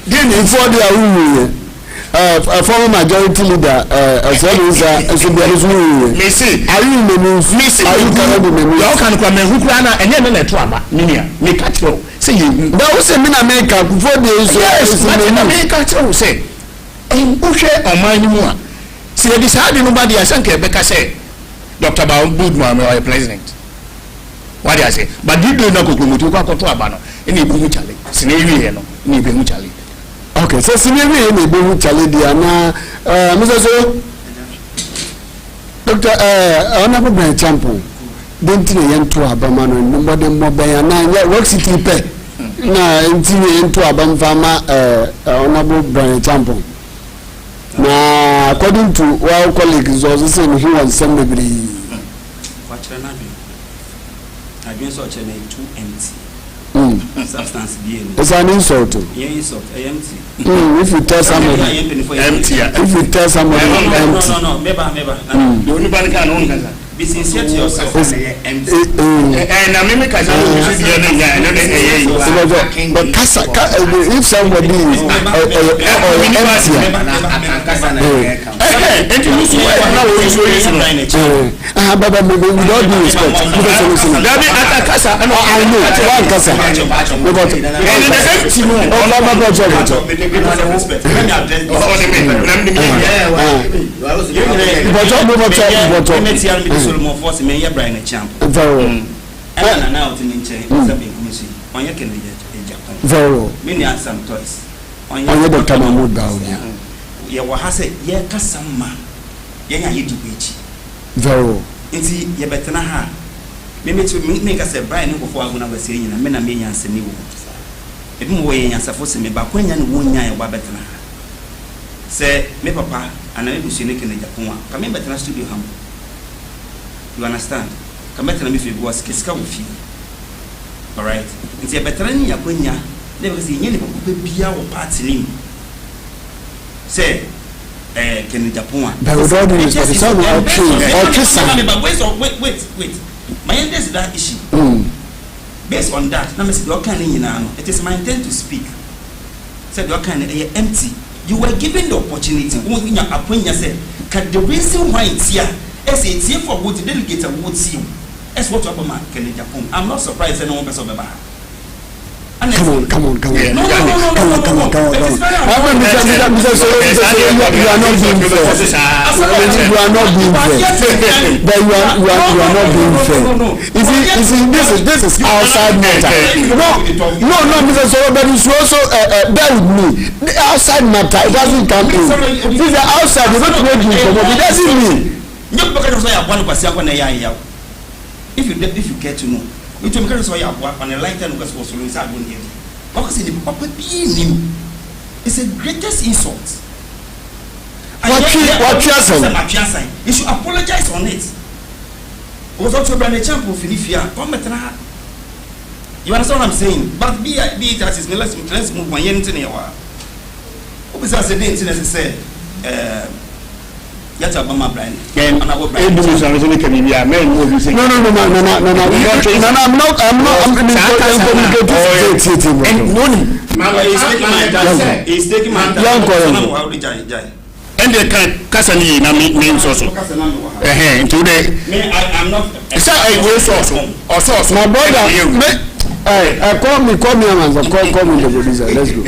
then info dia wu a former majority leader me see are you in the news are you carrying the news you can come who kra na enye na to aba ninia me catch you say you da wo say me na America before the so yes na me catch you say en uhwe oman ni mu a se dey decide no ba dey asanka be ka say Dr. Mahmoud Mohammed or president what dey say but did do na kokromoto kwa to aba no ene ebu hu chale se na ewie no ene ebu hu chale. Okay, so senior we be who challenge dia na Mr. So Dr. Honorable Brian Champo didn't know yen to abama no nobody more by na work city pe na ntini yen to abam fama Honorable Brian Champo na according to our colleagues also saying he was some degree I been such a too empty substance being it's an insult. Yeah, insult empty. If you tell somebody empty if you tell somebody empty no never the only bad can on kaza be sincere to yourself empty na me ka say you should be on ya but kasa if somebody is empty baba we don't do respect because that be kasa I know one kasa because empty no all of my job Solomon force me ya Brian Champ. Very well. And now to mention something commission. On your can Japan. Very well. Many are some toys. On your Dr. Mahmoud down. Ya wa hase ya kasama. Ya yi di wechi. Very well. Nti ya betena ha. Me to me ka say Brian go for aguna wase nyina me na me nyanse ni wo. Ebi mo ye nyansa fo se me ba kwanya ne wo nyan ya wa betena ha. Say me papa ana me busu ne kene Japan wa. Ka me betena studio ham. You understand? Kameta na me fi was kiska wo fi. All right. Nti e betara ni yakwanya, na be say nyene papa bia wo party nim. Say Ken Japan. But we don't do this for the sound of wait. My end is that issue. Based on that, na me say the okan ni nyina no. It is my intent to speak. Said the okan empty. You were given the opportunity. Won nya akwanya say, can the reason why it's here as a team for what the delegate would see you. As what Obama can Japan. I'm not surprised that no one person ever. Come on. No. You are not being fair. You are not being fair. But you are not being fair. You see, this is outside matter. No, Mr. Soro, but you should also bear with me. The outside matter, it doesn't come in. This is outside. You don't make me come up. It doesn't mean. If you get to know. We to make so ya on a lighter no because so inside one here. Because the papa being him is a greatest insult. What you saying? You should apologize on it. Was also brand a champ of Philipia. You understand what I'm saying? But be it as is let's move my yen to near. What was I saying necessary? Yet Obama Brian. No. I'm He's taking my time. And they can Cassani names also. Today. I'm not. It's a way source or source. My brother, call me, call me the producer. Let's go.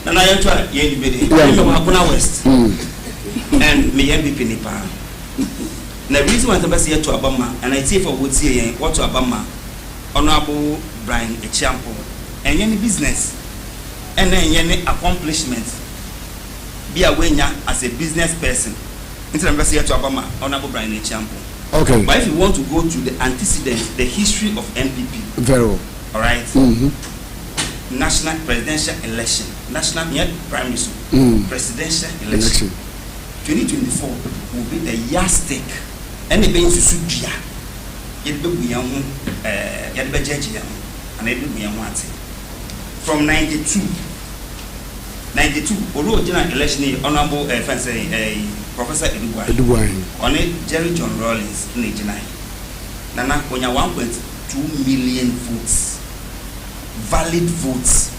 And I am trying to West and me Npp Nipa. the reason why I'm saying to Abama, and I say for what say what to Abama, Honorable Brian Echampo, and any business, and then any accomplishment, be a winner as a business person. Instead of saying to Abama, Honorable Brian Echampo. Okay. But if you want to go to the antecedents, the history of NPP, very well. all right. National presidential election, national primary school, presidential election. 2024 will be the yardstick. And the being to Sudia, it will be young, and it will be young. From 92, original election, Honorable Professor Edubuahin, on it, Jerry John Rawlings, in 89. Nana, when you 1.2 million votes, valid votes,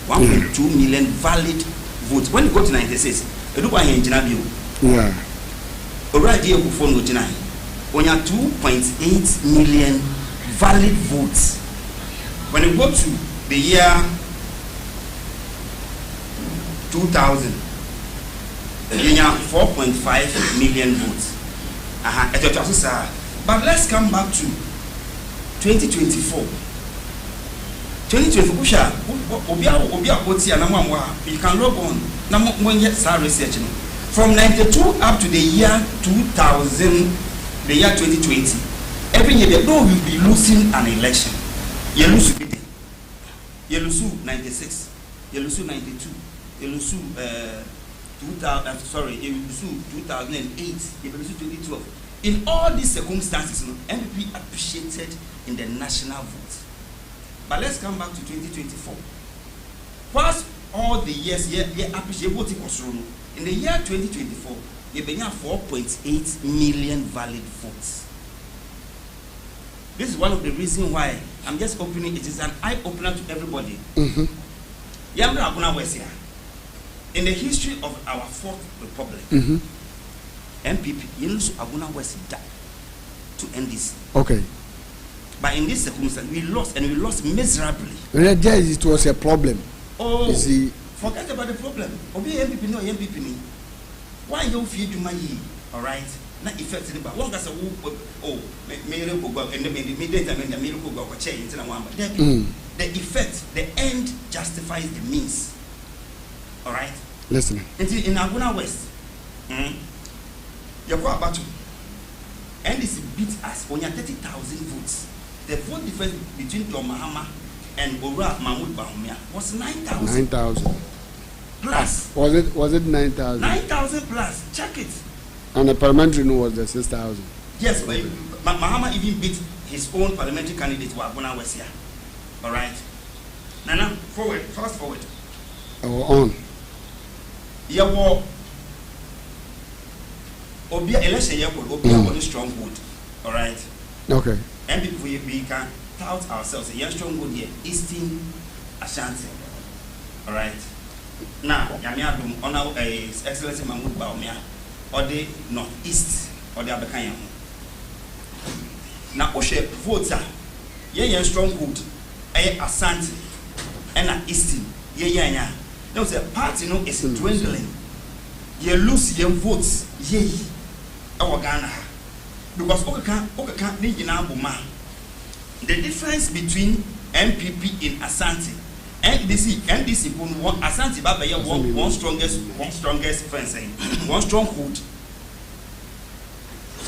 1.2 million valid votes. When you go to 96, Edubuahin, Jinabio. Yeah. Already, you phone with Jinai. When you have 2.8 million valid votes, when you go to the year 2000, you have 4.5 million votes. But let's come back to 2024. 2024, you can log on. Research. From 92 up to the year 2000, the year 2020, every year they know we'll be losing an election. You lose 90. You lose 96. You lose 92. You lose 2000. Sorry, you lose 2008. You lose 2012. In all these circumstances, NPP appreciated in the national vote. But let's come back to 2024. Whilst all the years, appreciate voting was wrong. In the year 2024, you have 4.8 million valid votes. This is one of the reasons why I'm just opening. It is an eye opener to everybody. In the history of our fourth republic, NPP, Aguna West died to NDC. Okay. But in this circumstance, we lost, and we lost miserably. It was a problem. Oh, forget about the problem. Obi NPP no NPP ni. Why you feel you money? All right. Not effective, but one gets a the effect, the end justifies the means. All right. Listen. In Aguna West, you go about to NDC beat us when you 30,000 votes. The vote difference between John Mahama and Ora Mahmoud Bahumia was 9,000. 9,000 plus. Was it 9,000? 9,000 plus. Check it. And the parliamentary no was the 6,000. Yes, but Mahama even beat his own parliamentary candidate who Aguna West here. All right. Now, forward, fast forward. On. Yeah, well, Obia election year will be a stronghold. All right. Okay. And we can tout ourselves a young stronghold here, Eastern Ashanti. All right. Now, Yamia Dum, Honor His Excellency Mahmoud Baumia, or the Northeast, or the Abekanyam. Now, Oshe voter, young stronghold, Ashanti, and Eastern, yeah. Now, the party no is dwindling. You lose your votes, our Ghana. Because the difference between MPP in Ashanti and NDC won Ashanti Babaya one strongest fencing, one stronghold.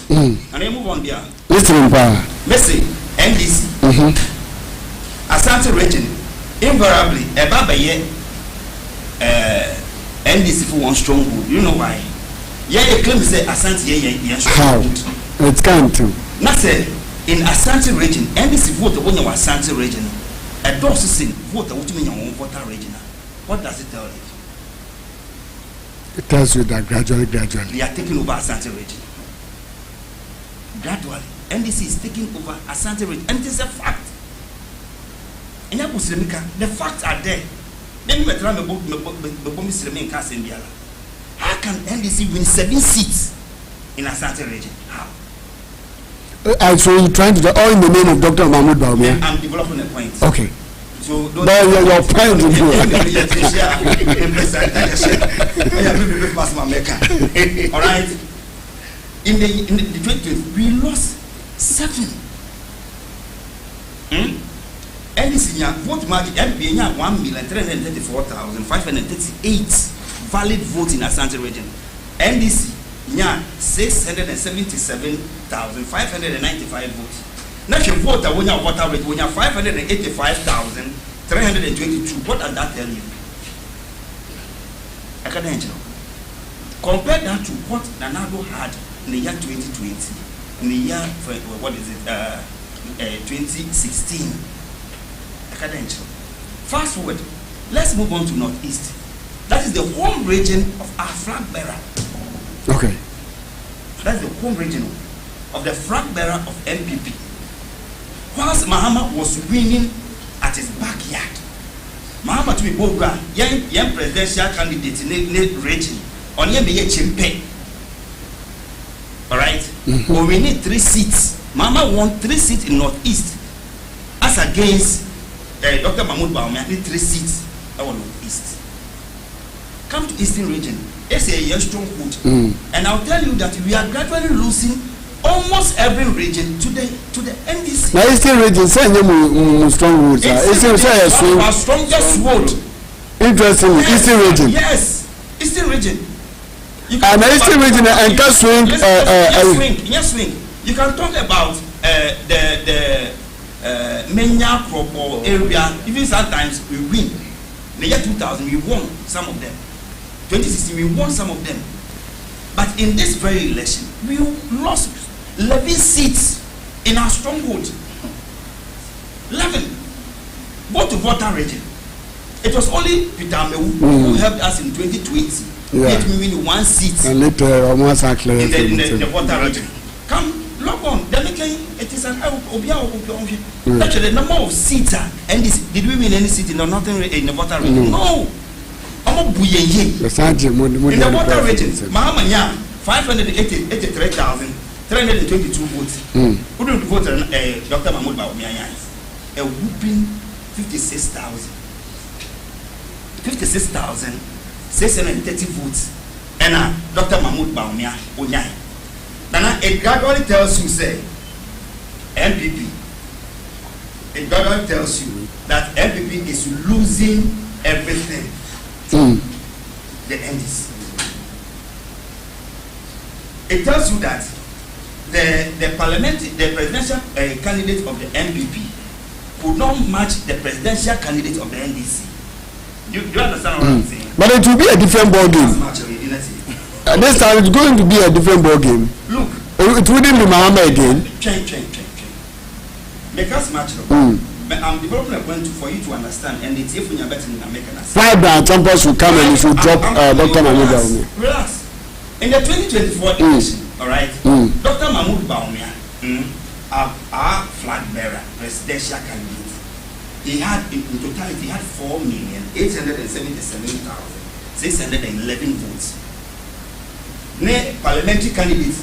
And then move on there. Let's say NDC Ashanti region invariably Babaya NDC for one stronghold. You know why? Yeah, you claim to say Ashanti stronghold. It's come to. Not say in Ashanti region, NDC vote when you are Ashanti region. A dozen vote what you mean your own voter region. What does it tell you? It tells you that gradually. They are taking over Ashanti region. Gradually. NDC is taking over Ashanti region. And it is a fact. And the facts are there. Then we try how can NDC win 7 seats in Ashanti region? How? So you're trying to do all in the name of Dr. Mahmoud Baumia? I'm developing a point. Okay. So don't your point to do. All right. in the 2020 we lost 7. And this year vote market MPP 1,334,538 valid votes in Asante region. NDC 677,595 votes. National voter when you voter rate when you 585,322. What does that tell you? I can't answer. Compare that to what Nanado had in the year 2020, in the year 2016. I can't answer. Fast forward, let's move on to Northeast. That is the home region of our flag bearer. Okay. That's the home region of the flag bearer of NPP. Whilst Mahama was winning at his backyard, Mahama to be Boga, young presidential candidate in the region, on your chimpe. Alright? But we need 3 seats. Mahama won 3 seats in Northeast as against Dr. Mahmoud Bawumia need 3 seats in Northeast. Come to Eastern region. It's a year stronghold. And I'll tell you that we are gradually losing almost every region to the NDC. Now Eastern region say stronghold. Eastern say our strongest vote. Interesting. Yes. Eastern region. Yes. Eastern region. And Eastern region and can swing. Yes, swing. You can talk about the Menya Kropo area. Even sometimes we win. In the year 2000 we won some of them. 2016 we won some of them. But in this very election we lost 11 seats in our stronghold. 11. Go to voter region. It was only Peter Amewu who helped us in 2020. Let me win 1 seat. And later almost in the voter region. Come log on. Then again, it is an actually the number of seats and this, did we win any seat in the northern in the voter region? No. In the water region, Mahamanya 583,322 votes. Who don't vote Dr. Mahmoud Bawumia? A whooping 56,630 votes. And Dr. Mahmoud Bawumia Onyai. Now it gradually tells you, say, MPP. It gradually tells you that MPP is losing everything. The NDC. It tells you that the presidential candidate of the NPP could not match the presidential candidate of the NDC. Do you understand what I'm saying? But it will be a different ball game. This time it's going to be a different ball game. Look, it wouldn't be Mahama again. Change. Make us match. But I'm developing a point for you to understand, and it's if we are better in American. Why the campus will come and you should drop Dr. Mahmoud Bawumia? Relax. In the 2024 election, all right, Dr. Mahmoud Bawumia, our flag bearer, presidential candidate, he had in totality he had 4,877,611 votes. Ne parliamentary candidates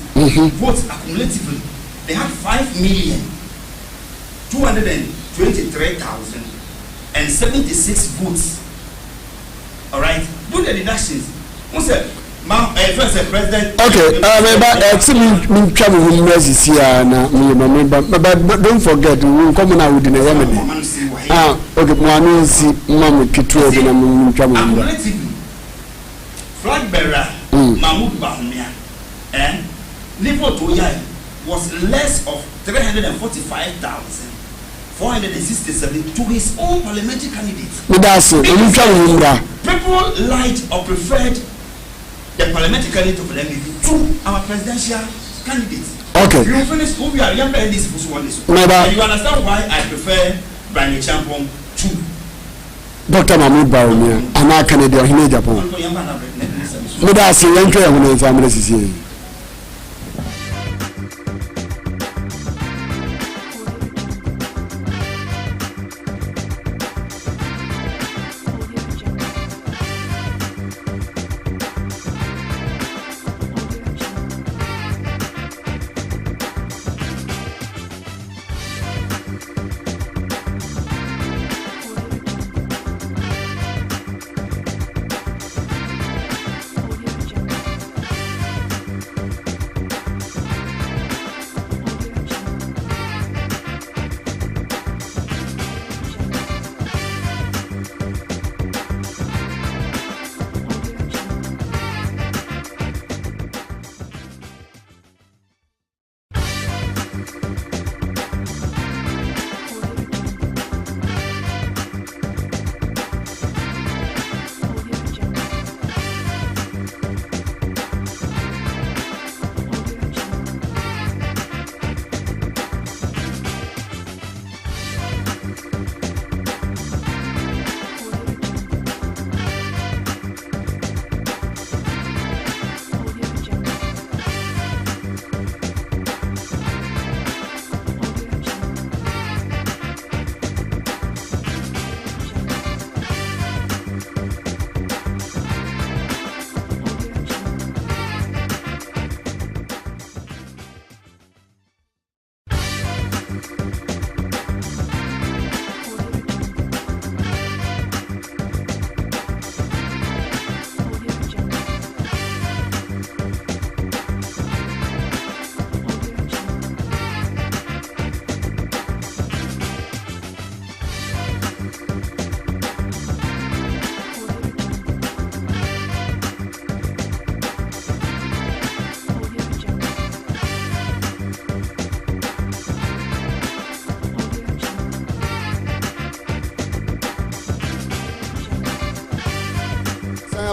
votes accumulatively, they had 5,223,076 votes. All right, do the deductions. What's that? First president. Okay, but don't forget, we will come out with a remedy. Okay, flag bearer Mahmoud Bawumia was less of 345,467 to his own parliamentary candidate. People liked or preferred the parliamentary candidate of the MPP to our presidential candidate. Okay. You finish who we are young and this is one. And you understand why I prefer Brian Champon to Dr. Mahmoud Bawumia and our Canadian in Japan.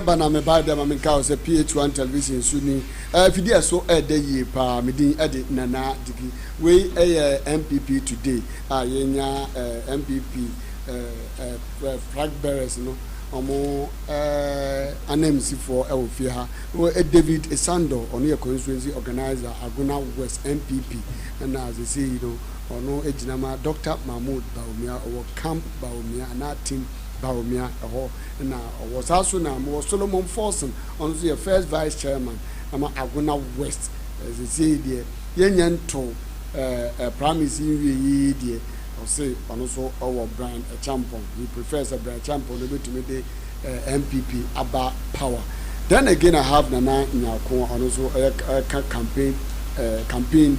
bana me ba da ma me ka o se PH1 television so ni fidi so e da yi pa me din e de nana digi we Npp Today yenya Npp flag bearers no omo anemsi for e ha David Esando ono ye constituency organizer Aguna West Npp and as I say you know ono ejinama Dr. Mahmoud Baumia or Camp Baumia and team Baumia na was also na Solomon Forson on the first vice chairman ama Aguna West as I say there yenyan to promise yi there or say also our Brian a champion he prefers a Brian champion to make the Npp about power. Then again I have Nana Nyako and also a campaign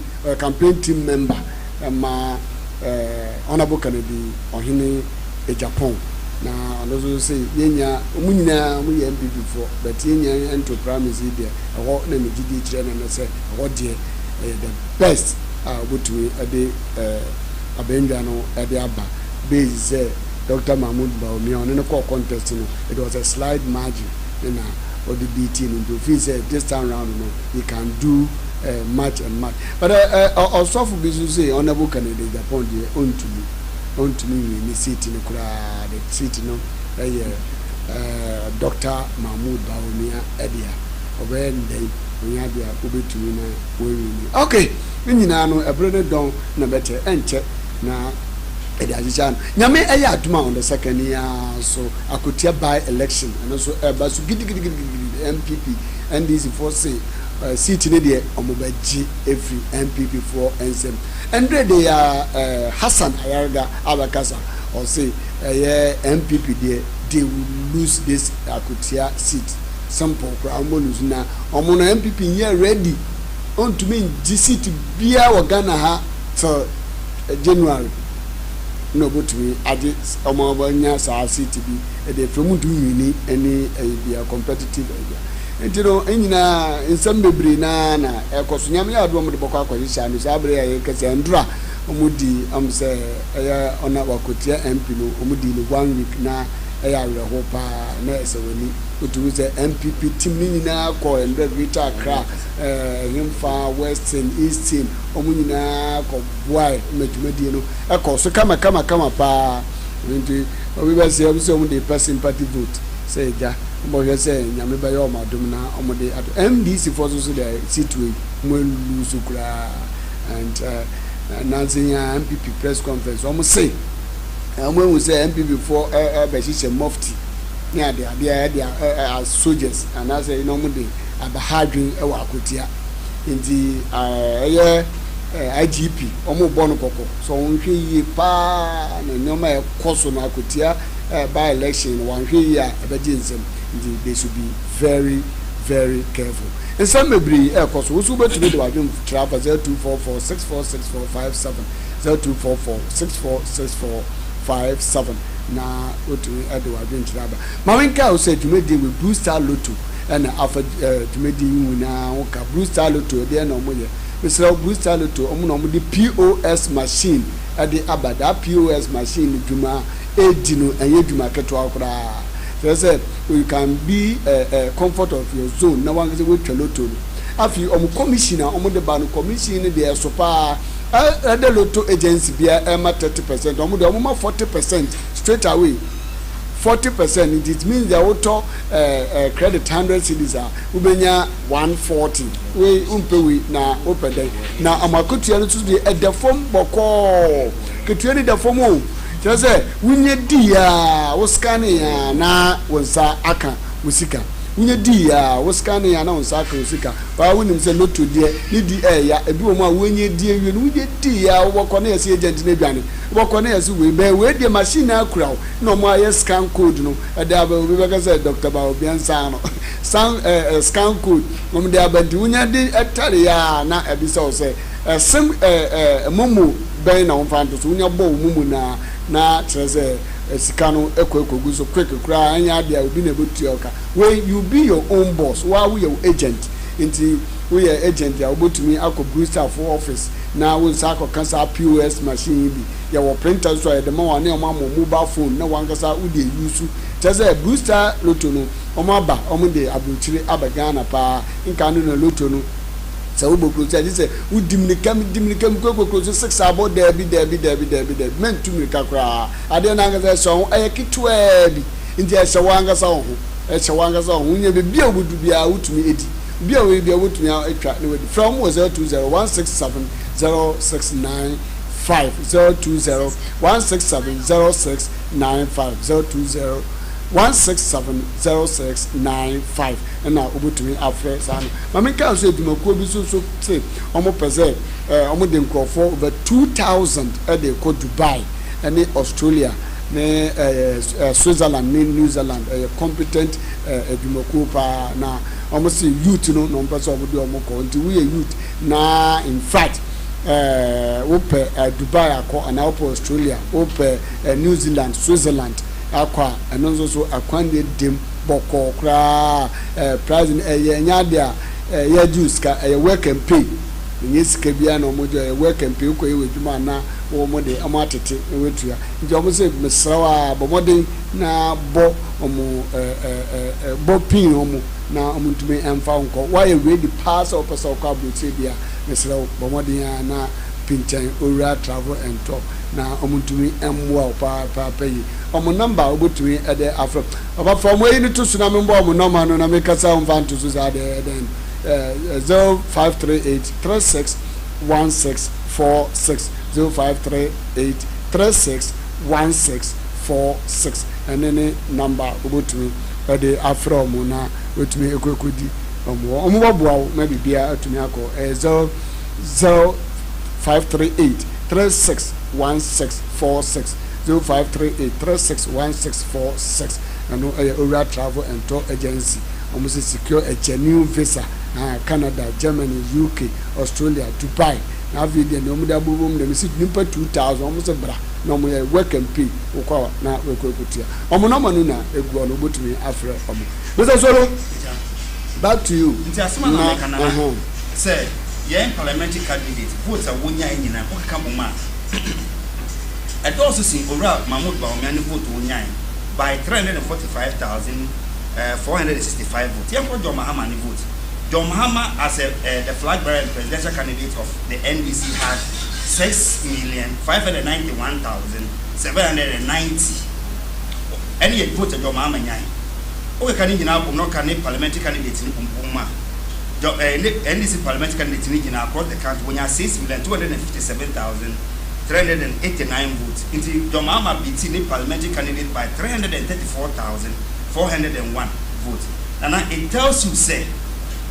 team member ma honorable Kennedy Ohini Japan na also say yenya umunyina mu Npp for but yenya ento promise there ho na me gidi kire na say ho de the best butumi ade abenga no ade aba base Dr. Mahmoud Baumia on the contest no it was a slight margin na or the BT into feel say this time round no he can do much and much but also for business say honorable Kennedy Japan the on to me ni seat no kura the seat no Dr. Mahmoud Baumia edia oben dey onya dia obetumi na we okay me nyina no ebrede don na better enche na Edijan. Nyame eya aduma on the second year so akotia by election and also basu gidi MPP and this for say seat in there omobaji every MPP for NSM and they are Hassan Ayarga Abakasa or say MPP there they will lose this akotia seat sample crowd na omono MPP here ready on to mean GC to be our Ghana ha till January no but me ade omobanya sa city bi e from do uni any be a competitive area no enyina nsam bebre na ekoso nyame ya do mo de bokọ akwahia no sa abre ya kese ndura omudi am say eya ona wakotia MP no omudi no 1 week na eya reho pa na esewani otu say MPP team ni na ko endre Greater Accra himfa Western Eastern omunyina ko boy medumadi no ekoso kama pa nti obi be say obi dey person party vote say ja mo ye say nyame ba yo madum na omode MDC for so dey situate mo lose kura and Nansinya MPP press conference almost say we say MPP for Beshisha Mufti near the soldiers and I say no money at the harding Wakutia in the IGP Omo Bonokoko so we pa no my course on Akutia by election 1 year they should be very careful. And some may be course we should be to the travel 0244 646457 0244 na otu Edward Ntraba Mawenka o said to me deal with Blue Star Lotto and after to me deal na oka Blue Star Lotto there no mo ye Mr. Blue Star Lotto omo no mo the POS machine at the abada POS machine djuma edino enye djuma keto akura so say you can be comfort of your zone na wan say we Lotto afi omo commissioner omo de ba no commission dey so pa the Lotto agency be 30%, almost 40% straight away. 40%, it means the auto credit 100 cedis ubenya 140. We umpewi na open day. Na amakutu ya lutu di the form boko. Ketueni the form o. Just say winye dia woskani ya na wonsa aka musika. Unye di ya woskane ya na onsaka usika ba wonim se Lotto die ni di ya ebi wo ma wonye di ewie no unye di ya wo kɔ na yesi agent na biane wo kɔ na yesi we di machine akura no mo aye scan code no da ba obi ba ka say Dr. Baobiansa no scan code mo de abandi unye di etare ya na ebisa o say sim momo ben na onfanto so unye bo momo na treze sikano ekogu so quick kura anya dia obi na betu oka when you be your own boss why we your agent inti we your agent ya obotumi akọ Brewster for office na wo nsa akɔka POS machine bi yɛwɔ printer so a yɛde ma wɔn ne wɔn mobile phone na wɔn ankasa wode use kyerɛ sɛ booster lotto no wɔn aba wɔn de aburokyire aba Ghana paa nka no na lotto no sɛ wo bokuro sɛ sɛ wo dimnikam kokoro so 6 abo dabi men tumika koraa ade na ankasa so ɛyɛ kitwaa bi nti ɛhyɛ wɔn ankasa wɔn ho nye be a would be out to me 80 be a be able to attract from 02016706950 02016700695 and now over to me after San. Mamma can say to my Kobe so say almost per se almost them call for over 2,000 at the Cote Dubai and Australia. Switzerland, New Zealand, competent edumoko pa na almost youth no person would do omoko until we youth na in fact ope Dubai akọ and ope Australia ope New Zealand, Switzerland akwa and also akwande dem boko kra prize nya dia ya juice ka work and pay yes kebia no mojo work and pay ko eweduma na wo mo de amatete wetua nti omo se mesrawa bomodin na bo omo bo pin omo na omo ntumi emfa nko why ready pass or person ko abrote bia mesrawa bomodin na pinchen ora travel and talk na omo ntumi emwa pa yi omo number obotumi e de afro oba from we ni to suna membo omo number no na me kasa mfa nto so za de den 0538361646 0538361646 and any number obotumi e de afro mo na wetumi ekokodi omo bobo maybe bia atumi akọ 0538361646 0538361646 and Ora Travel and Tour Agency almost secure a genuine visa Canada, Germany, UK, Australia, Dubai. Now video no muda boom dem sit nimpa 2000 almost a bra no mo work and pay okwa na we ko kutia omo no manu na egu no botumi afre omo Mr. Solo back to you nti asema na make na say ye parliamentary candidate vote a wonya nyina ko ka boma e do so sin Ora Mahmoud Bawumia ne vote wonya by 345,465 votes ye ko John Mahama ne vote John Mahama, as the flag bearer and presidential candidate of the NDC, had 6,591,790. Any vote John Mahama nyai. Okay, can you now not parliamentary candidate in Umpuma? NDC parliamentary candidate in across the country when you 6,257,389 votes. Into John Mahama beat the parliamentary candidate by 334,401 votes. And it tells you, say,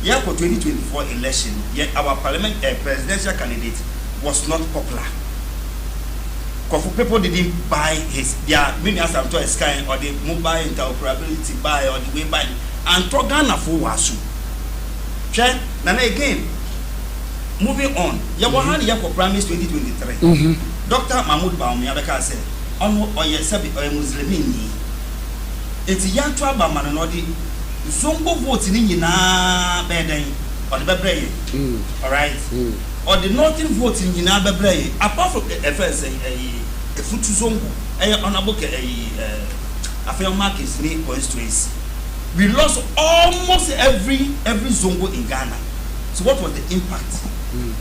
yeah, for 2024 election, yet our parliament presidential candidate was not popular. Because people didn't buy their ministers of toy sky or the mobile interoperability buy or the way buy and to Ghana for wasu. Check. Now again, moving on. Yawahani yako promise 2023. Dr. Mahmoud Bawumia beka said, "Ono oyesabi Muslimini." It's yantwa ba manodi. Zongo vote ni nyina beden or the bebre all right or the northern vote ni nyina bebre apart from the first futu zongo honorable affair markets ni constituency we lost almost every zongo in Ghana. So what was the impact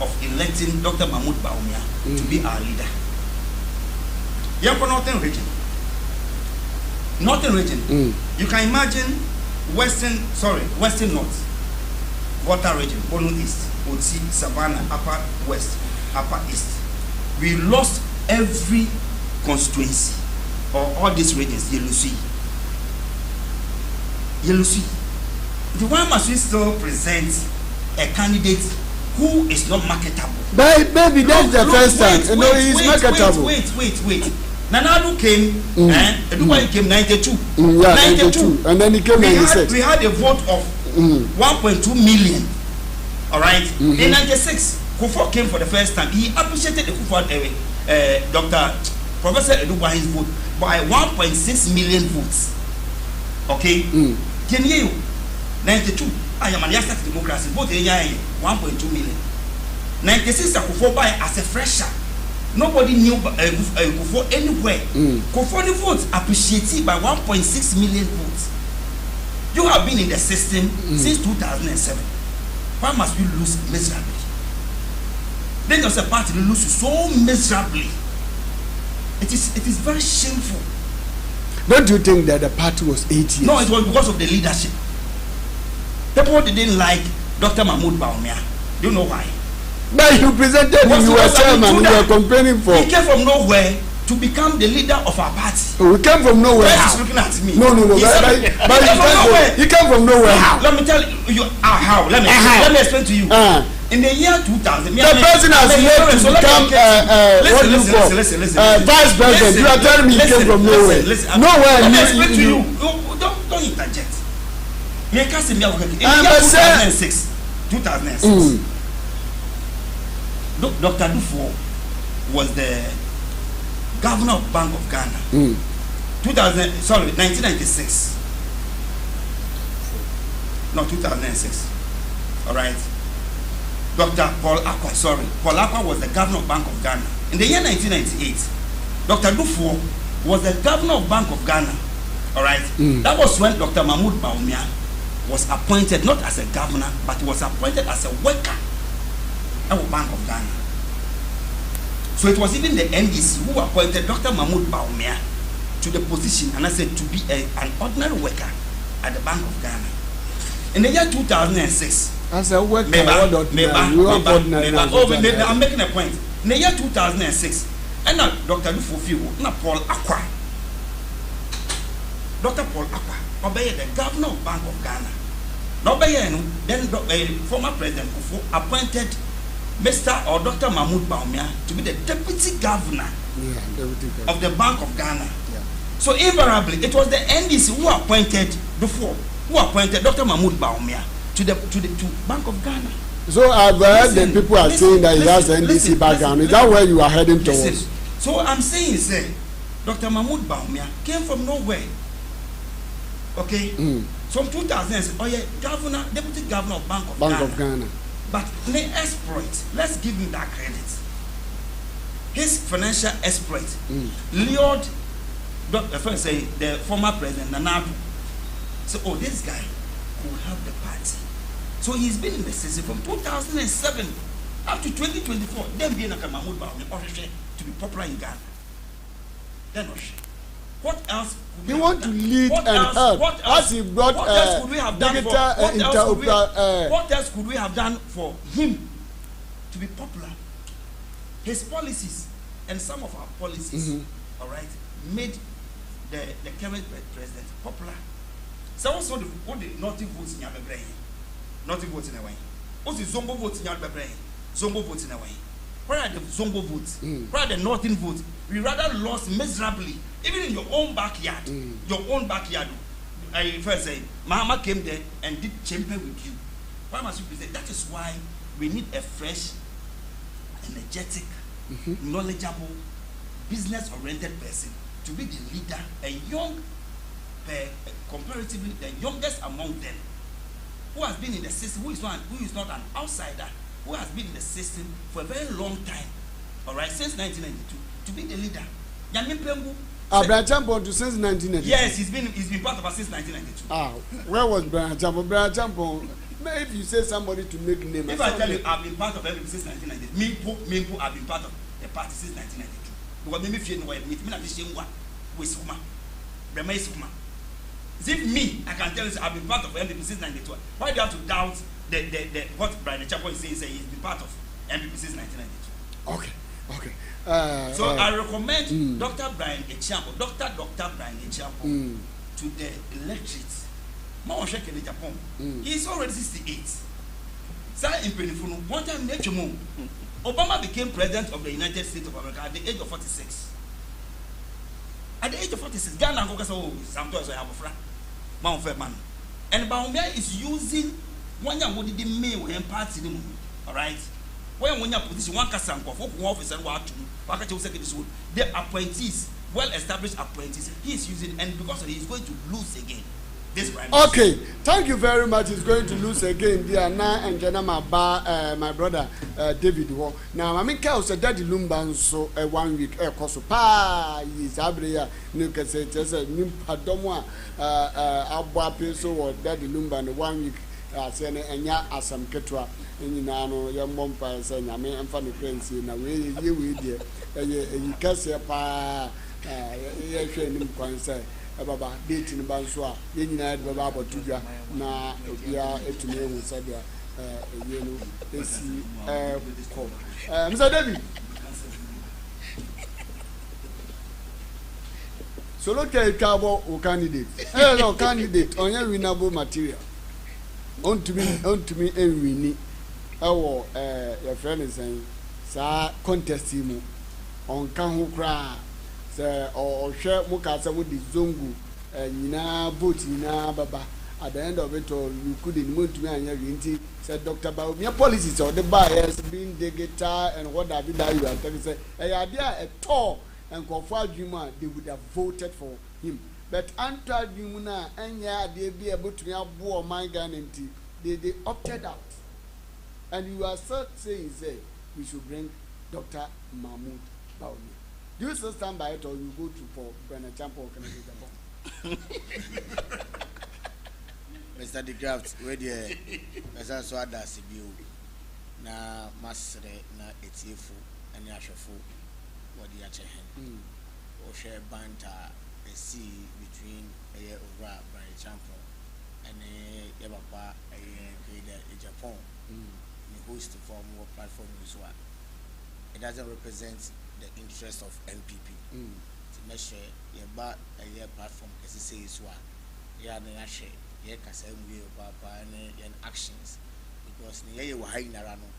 of electing Dr. Mahmoud Bawumia to be our leader? Yeah, for northern region you can imagine Western North, Water region, Bono East, Otsi, Savannah, Upper West, Upper East. We lost every constituency or all these regions. Yellow Sea. Why must we still present a candidate who is not marketable? Baby, that's the first time. No, he's marketable. Wait. Nanadu came, Dubai came 92. 92. And then he came 96. We had a vote of 1.2 million. All right. In 96, Kufuor came for the first time. He appreciated the Kufuor, Dr. Professor Edubai's vote by 1.6 million votes. Okay. Can you 92? I am an democracy. Vote 1.2 million. 96 Akufo by as a fresher. Nobody knew Akufo anywhere. Akufo the votes appreciated by 1.6 million votes. You have been in the system since 2007. Why must we lose miserably? Then there's a party that loses so miserably. It is very shameful. Don't you think that the party was 8 years? No, it was because of the leadership. People didn't like Dr. Mahmoud Bawumia. Do you know why? But you presented him, you were chairman, you were complaining for. He came from nowhere to become the leader of our party. We came from nowhere. He's looking at me. No. He came from nowhere. How? Let me tell you how. Let me explain to you. In the year 2000, the person has led to become vice president. You are telling me he came from nowhere. Nowhere. Let me explain to you. Don't interject. In the year 2006, Dr. Dufo was the governor of Bank of Ghana. 1996. No, 2006. All right. Dr. Paul Akwa was the governor of Bank of Ghana. In the year 1998, Dr. Dufo was the governor of Bank of Ghana. All right. That was when Dr. Mahmoud Bawumia was appointed not as a governor, but he was appointed as a worker at the Bank of Ghana. So it was even the NDC who appointed Dr. Mahmoud Bawumia to the position, and I said to be an ordinary worker at the Bank of Ghana. In the year 2006, as a worker, I'm making a point. In the year 2006, and now Dr. Dufo and Paul Akwa. Dr. Paul Akwa, obey the governor of Bank of Ghana. Then former President Kufo appointed Mr. or Dr. Mahmoud Bawumia to be the deputy governor of the Bank of Ghana. Yeah. So invariably, it was the NDC who appointed Dr. Mahmoud Bawumia to Bank of Ghana. So I've heard that people are saying that he has an NDC background. Is that where you are heading towards? So I'm saying, Dr. Mahmoud Bawumia came from nowhere. Okay? So from 2000, deputy governor of Bank of Ghana. But let's give him that credit. His financial exploit lured the former president Nana. So, this guy could help the party. So he's been in the system from 2007 up to 2024. Then being like Mahmoud Bawumia to be popular in Ghana. Then what else? He want to lead and help. As he brought what else could we have done what else could we have done for him to be popular? His policies and some of our policies, all right, made the current president popular. So also what the Northern votes in your brain, Northern votes in a way. What's the Zongo votes in your brain? Zongo votes in a way. Where are the Zongo votes? Where are the Northern votes? We rather lost miserably, even in your own backyard. Your own backyard. I first say, Mahama came there and did champion with you. Why must you present? That is why we need a fresh, energetic, knowledgeable, business-oriented person to be the leader, a young, comparatively the youngest among them, who has been in the system, who is not an outsider, who has been in the system for a very long time, all right, since 1992, to be the leader. Brian Champon since 1992. Yes, he's been part of us since 1992. Where was Brian Champon? Brian Champon. If you say somebody to make name, if I tell you I've been part of NPP since 1992, me I've been part of the party since 1992. Because me feel no way me na shame wa with Suma. Brema Suma. If me, I can tell you I've been part of NPP since 1992. Why do you have to doubt the what Brian Champon is saying? He's been part of NPP since 1992. Okay. So I recommend Dr. Brian Echampo, Dr. Brian Echampo to the electorate. In Japan. He is already 68. One time Obama became president of the United States of America at the age of 46. At the age of 46, Ghana and sometimes I have a friend. Man. And Bawumia is using one year what did the mail and party. Alright? When you position one office and the appointees, well established appointees, he is using, and because he is going to lose again. this prime minister. Okay, thank you very much. He's going to lose again. Dear Na and Jenama my brother David War. Now, I mean, Kel said Daddy Lumban so 1 week air cost is Abria, Nuka said, just a new Padomwa, Abwa so or Daddy Lumban 1 week. Sene enya asam ketwa nyina no ye mbompa se nyame emfa ne kwensi na we ye die eyi kase pa ye hwe nim kwanse baba date ni banso a ye nyina de baba abotudwa na obia etumi ehu se de ye no esi ko Mr. David solo ke kabo o candidate no candidate onye winnable material on to me enwini ewo your friend is saying sa contest mu on kan ho kra se o hwe mu ka se mu di zongu nyina vote nyina baba at the end of it all you couldn't move to me and you said Dr. Bao your policies or the bias being the guitar and what have you that you are telling say idea at all and confirm they would have voted for him. But Antoine Dumuna and they be able to have war my guarantee. They opted out. And you are still saying we should bring Dr. Mahmoud Baumi. Do you still stand by it or you go to for Bernard Champo or can I get the bomb? Mr. De Graft, where the Mr. Swada Sibiu na Masre na Etiefu and Yashafu what the Yachahen or share banter. A sea between a year of rap by Champo and a Yababa a Japan in host to form what platform is what it doesn't represent the interest of NPP to measure Yaba a year platform as it says what Yana share Yakasem Papa and actions because Nia Wahainarano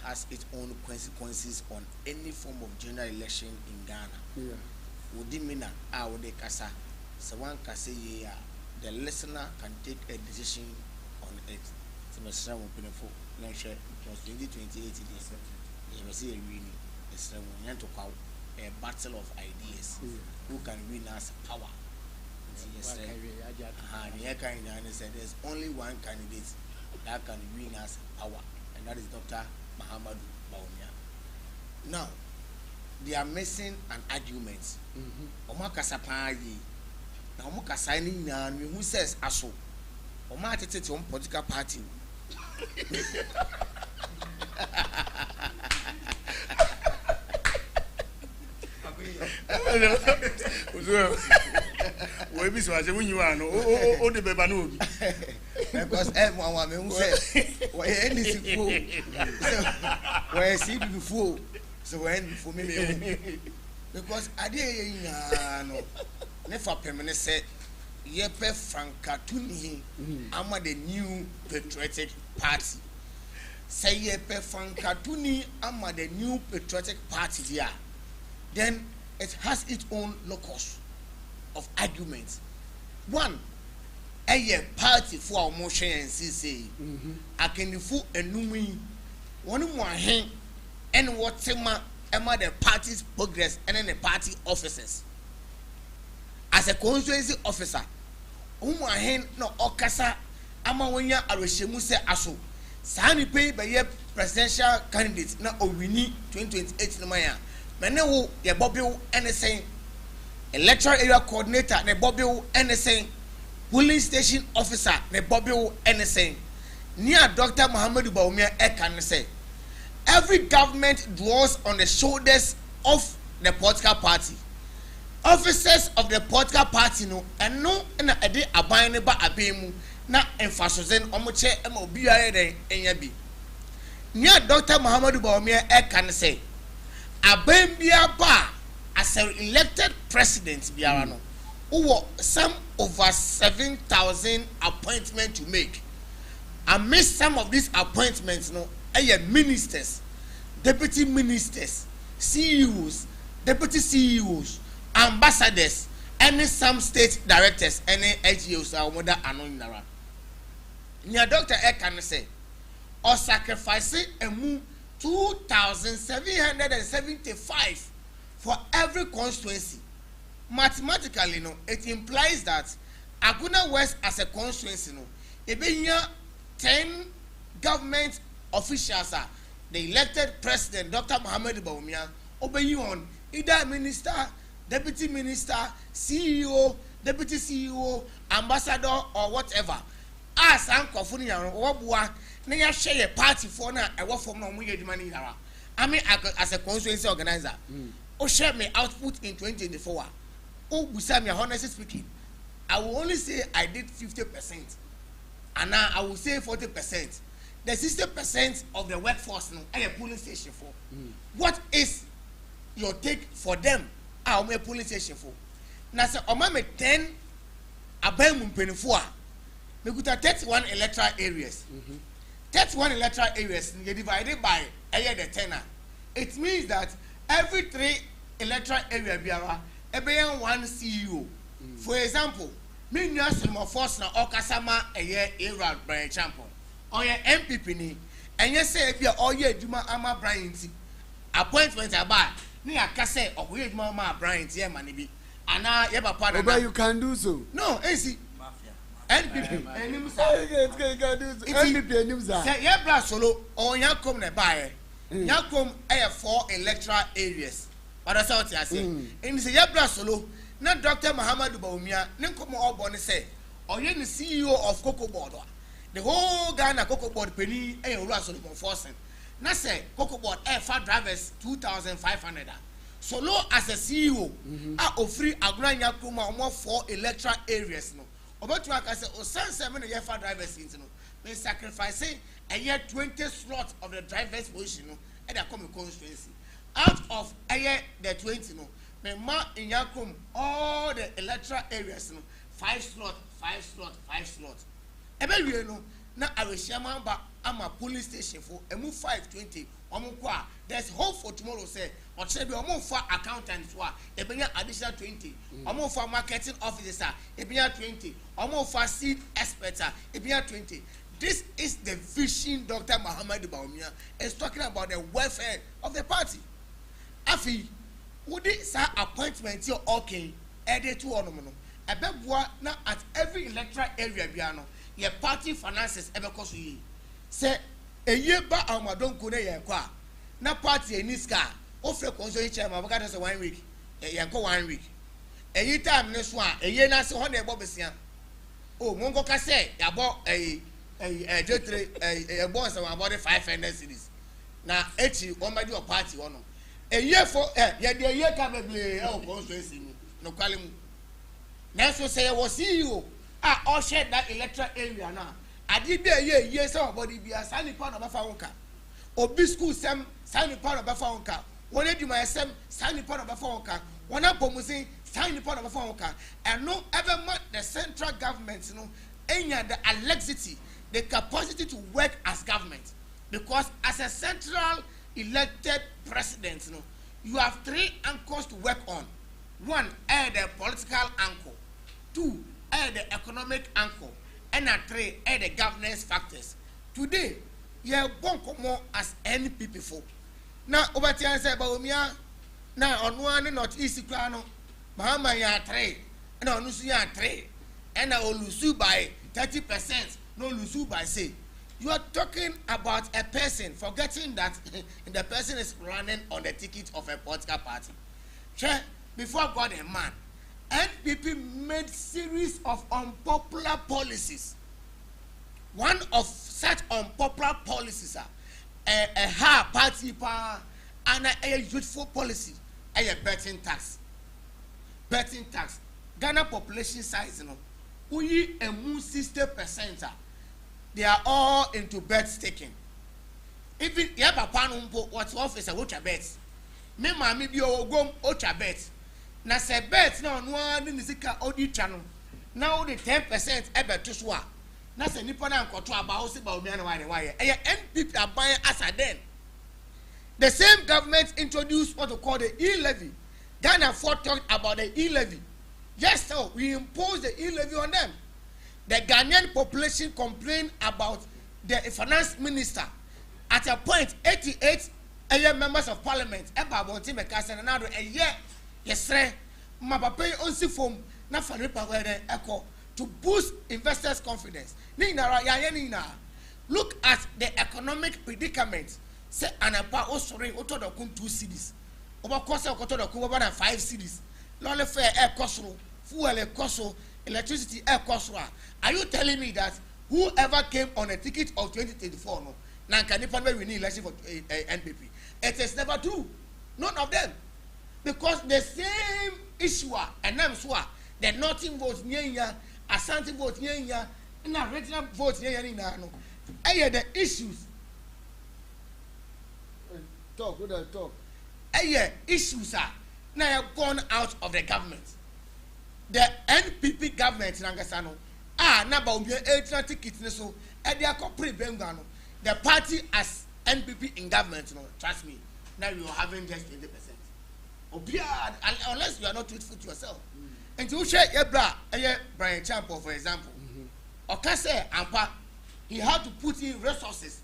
has its own consequences on any form of general election in Ghana. Yeah. Udimina awode kasa so one kase ye the listener can take a decision on it so me sra won pinfo na hwe because 2028 this you may see a winning the sra won to call a battle of ideas who can win us power yes said there's only one candidate that can win us power and that is Dr. Muhammad Baumia. Now they are missing an argument. Oma kasapa yi. Na omo kasa ni na who says aso. Oma atete on political party. We be so as when you are no o de beba no obi. Because one me who say why any sifu. Why see before so when for me because I did no never permanent said Yepe Frankatuni ama the new patriotic party. Say Yepe Frankatuni ama the new patriotic party there. Then it has its own locus of arguments. One, a party for our motion and CC. I can fool a new one more hand. And what the party's progress and then the party officers. As a constituency officer, no okasa ama wonya areshemu se aso. Sani pay by your presidential candidate na owini 2028 no maya. Mene wo ye bobiu anything. Electoral area coordinator ne bobiu anything. Polling station officer ne bobiu anything. Near Dr. Muhammad Baumia can say. Every government draws on the shoulders of the political party. Officers of the political party no and no na ede aban ne ba abemu na emphasize omoche ema obiare den enyabi. Nia Dr. Muhammad Baumia can say aban bia ba as an elected president biara no who some over 7,000 appointments to make. Amidst some of these appointments no ministers, deputy ministers, CEOs, deputy CEOs, ambassadors, any some state directors, any NGOs are more than anonymous. Nia Dr. Ekan say, or sacrificing a move 2,775 for every constituency. Mathematically, no, it implies that Aguna West as a constituency, no, here 10 government officials are the elected president, Dr. Mohammed Bawumia, obey on either minister, deputy minister, CEO, deputy CEO, ambassador, or whatever. As Uncle Funia, Wabua, Naya share a party for now, I work from no money. I mean, as a constituency organizer, share my output in 2024. Busami, honestly speaking, I will only say I did 50%, and now I will say 40%. The 60% of the workforce now, I a polling station for. What is your take for them? I am a polling station for. Now, say, me 10 abandoned penifua. We could have 31 electoral areas. 31 electoral areas, you divided by the tenor. It means that every 3 electoral area, there one CEO. For example, me know some of us now Okasama a year era Brian Champion. Or your MPP ni, and you say if you all year Juma Ama Brian appointment about near Kase or we Mama Brian Tia Manibi. And now you have a partner. But you can do so. No, easy. NPP, NPP, say yeah, solo or Yakom ne buy. Yakom air 4 electoral areas. But that's what I say. And say yeah, solo. Not Dr. Muhammad Bawumia. Ninkomo Oboni say, or you the CEO of Cocoa Board. The whole Ghana Cocoa Board penny a russell enforcing. Now say Cocoa Board air 5 drivers 2,500. So low as a CEO, I offer Agrania Kuma more 4 electoral areas. No, about to I say, oh, 7 year 5 drivers in no, they sacrificing a year 20 slots of the drivers position at the common constituency. Out of a year the 20 no, me ma in Yakum all the electoral areas no, 5 slots. Ebe no na Arishama ba ama police station for emu 520 omo kwa there's hope for tomorrow say or say be omo for accountants wa ebenya additional 20 omo for marketing officer ebenya 20 omo for seed expert ebenya 20. This is the vision Dr. Muhammad Bawumia is talking about the welfare of the party. Afi would this appointment here okay added to onomo no ebeboa na at every electoral area biano your party finances ebe koso yi say eye ba amadon ko na ye kwa na party eniska ofre konso yi chairman baka say 1 week ye ko 1 week eyi time ne so a eye na se ho na ebo besia o monko ka say ya bo jetre ebo se wa about 500 cities na echi o ma di o party wono eye for ye de eye ka beble o konso esi no kwale mu na so say was CEO all share that electoral area now. I did be a year, somebody be a signing part of a founka. Obi school sem signing part of a founka. One of you my sem signing part of a founka. One up promising signing part of a founka. And no ever much the central government, any the electricity, the capacity to work as government. Because as a central elected president, you have 3 anchors to work on. 1, the political anchor. 2, the economic anchor, and 3 the governance factors. Today, you are more as NPP folk. Now, over here, say Bawumia. Now, on one not easy plano, Mahama ya 3, and on Lucy ya 3, and I will lose by 30%, no lose by say. You are talking about a person, forgetting that the person is running on the ticket of a political party. Before God and man, NPP made series of unpopular policies. One of such unpopular policies are a high party power and a youthful policy, a betting tax. Betting tax. Ghana population size, we a 60%. They are all into bet staking. Even Papa what's office a watcher bet. Me mami bi o gom ocha bet. Na se bet na no anu ni sika odi twa no na o de 10% ebe to so a na se nipa na nkoto aba o se ba omi na why NPP aban as then the same government introduced what we call the e-levy. Ghana fought talked about the e-levy. Yes, so we imposed the e-levy on them. The Ghanaian population complained about the finance minister. At a point 88 members of parliament eba bonti mekasa na now a year. Yes, sir. My papa only form na fanipa where echo to boost investors' confidence. Look at the economic predicament. Say anapa osore oto da kun 2 cities. Oba kosa okoto da kun over than 5 cities. Lole fair air kosro, fuel kosro, electricity air kosro. Are you telling me that whoever came on a ticket of 2024 no, now can we need election for NPP? It is never true. None of them. Because the same issue and them the Northern votes near Asante votes near and the regional votes near no. The issues. Talk, what I talk. Issues are now gone out of the government. The NPP government in Angasano now about 8 tickets so and they are corporate Bengano. The party as NPP in government, no, trust me, now you are having just 20%. Unless you are not truthful to yourself. And you share your Brian Champo, for example, or can say Ampa, he had to put in resources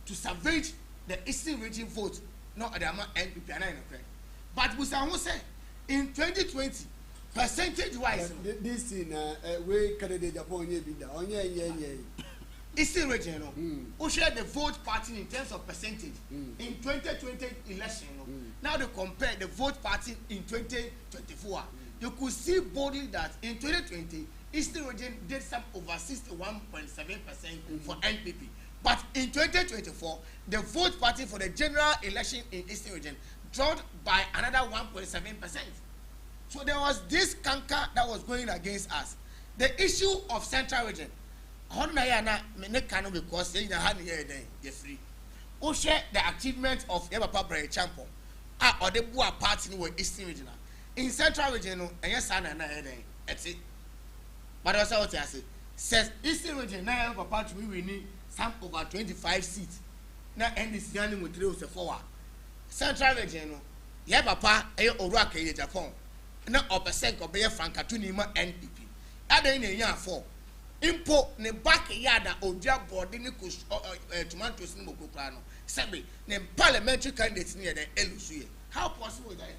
to salvage the Eastern region vote, not at the NPP and but Musa say in 2020, percentage wise, this in way candidate Japan Eastern region, who share the vote party in terms of percentage in 2020 election. Now they compare the vote party in 2024. You could see boldly that in 2020, Eastern region did some over 61.7% for NPP. But in 2024, the vote party for the general election in Eastern region dropped by another 1.7%. So there was this canker that was going against us. The issue of central region. Because they had free. Who share the achievement of Papa Brian Champo or the Bua party in Eastern region. In central region, and yes, that's it. But also what I say says Eastern region now Papa we need some over 25 seats. Now end this year with 3 4. Central region, yeah, Papa, Oraka in Japan. Now, or percent of Bear Francatunima NPP. Other in a year 4. Impo ne backyard odia board ni tomatoes ni mokoplano. Sabi ne parliamentary candidates near the Elusuye. How possible is that?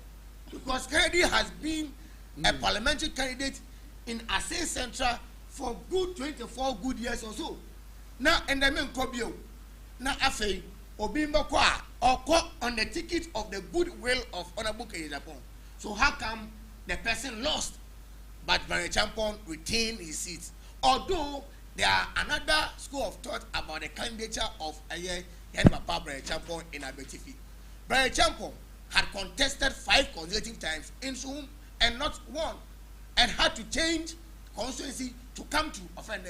Because Kennedy has been a parliamentary candidate in Asen Central for good 24 good years or so. Now, and the men Kobio. Now, after Obimba Kwa or on the ticket of the goodwill of Honorable Kennedy Japan. So, how come the person lost, but Barry Champon retained his seat? Although there are another school of thought about the candidature of Papa Barry Champon in Abetifi. Barry Champon had contested 5 consecutive times in Zoom and not won, and had to change constituency to come to offend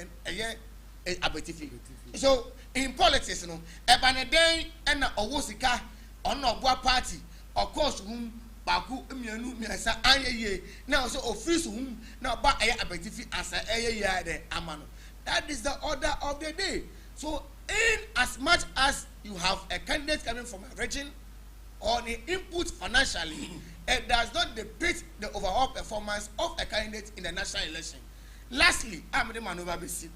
Abetifi. So in politics, you know, Ebaneden and Owosika on no party, of course, whom Baku Mianu Miasa Aye now so office whom now ba Abetifi as a Amano. That is the order of the day. So in as much as you have a candidate coming from a region or the input financially, it does not depict the overall performance of a candidate in the national election. Lastly, I'm the man over the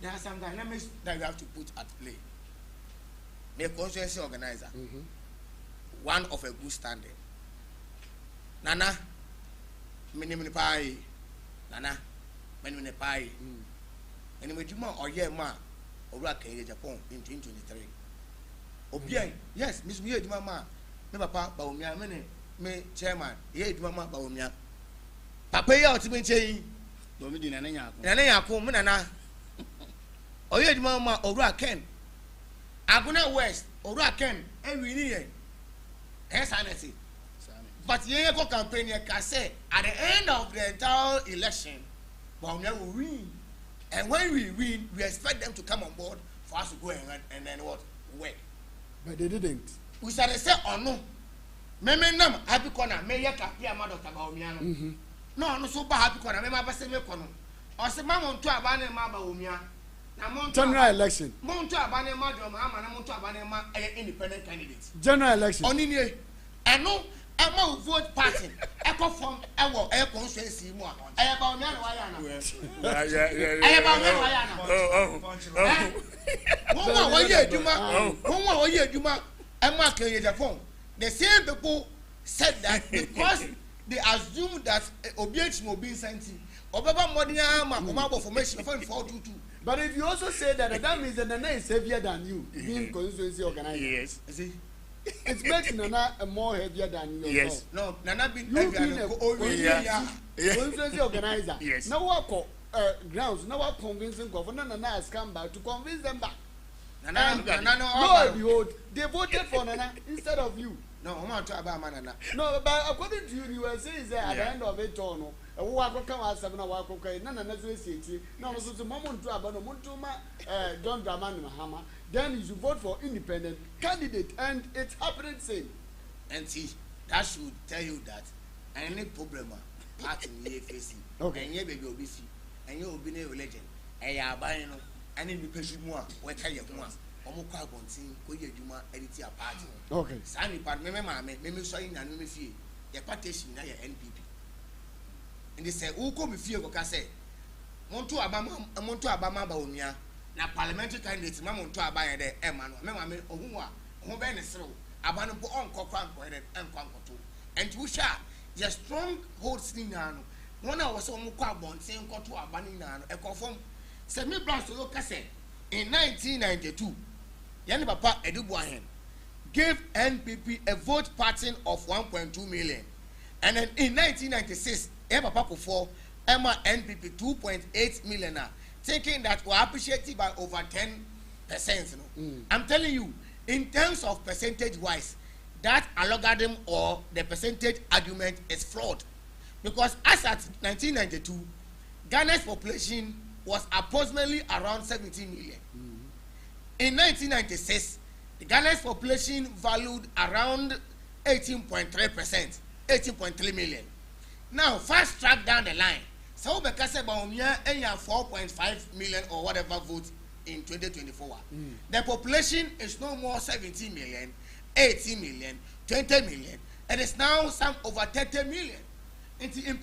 there are some dynamics that you have to put at play. The constituency organizer, one of a good standing. Nana, minimum pie, Nana, minimum pie, and with Juma or Yema or Raka in Japan in 2023. Obiang, yes, Miss Mia Mama, me Papa Baumia, me chairman, ye Mama Baumia. Papa, you are to me, Dominic Nana, Nana. Oye Mama Ora Ken Aguna West Ora Ken every year. Sanity. But ye go campaign can say at the end of the entire election, but we will win. And when we win, we expect them to come on board for us to go and then what? Work. But they didn't. We shall say or no. Meme nam happy corner, may ya capia mother Tabaomiano. No, no so bad happy corner, me mama say me corner. Or say mamma to abandon Maba Umia. General election. Monto abane madam ama na monto abane ma independent candidates. General election. Onini eno e ma vote party e ko form e wo e constituency mu a e ba onya na waya na. E ba onya na waya na. Won wa ye aduma e ma Kenya Japan. The same people said that because they assumed that obiech mo be senti Obaba Modia, Mamma formation for 422. But if you also say that means that Nana is heavier than you, being constituency organizer. Yes. See? It makes Nana more heavier than you. Yes. No, Nana being You being a constituency organizer. Yes. Now what grounds, now what convincing governor Nana has come back to convince them back. Nana, no, behold, they voted for Nana instead of you. No, I'm not talking about Nana. No, but according to you, you were saying that at the end of it, no. Wako kama 7 wako kai nana nazo esi na no so mama ntu abano muntuma John Dramani Mahama, then you should vote for independent candidate, and it's happening same. And see, that should tell you that any problem part in the facing. Okay. And you baby obisi and you will be a religion. And you are buying and in the person more where can you want almost quite one thing go you juma edit your party. Okay. Sami part me showing and me fee the partition na your NPP. And they say, who come with you? Because say, Monto Abama Baumia, now parliamentary candidates, Mamonto Abaya, Emmanuel, Mamma, who Venice, Abano on Cocan, and Concoto. And you shall, your strong hold Stinano. One hour was on Mukabon, saying Coto Abanina, a conform semi branch to look in 1992. Yan Papa Edubuahen gave NPP a vote pattern of 1.2 million. And then in 1996, Papa for Emma NPP 2.8 million, thinking that we're appreciated by over 10%. I'm telling you, in terms of percentage wise, that algorithm or the percentage argument is flawed. Because as at 1992, Ghana's population was approximately around 17 million. In 1996, the Ghana's population valued around 18.3%, 18.3 million. Now, fast track down the line. So, because about 4.5 million or whatever votes in 2024. The population is no more 17 million, 18 million, 20 million, and it's now some over 30 million. In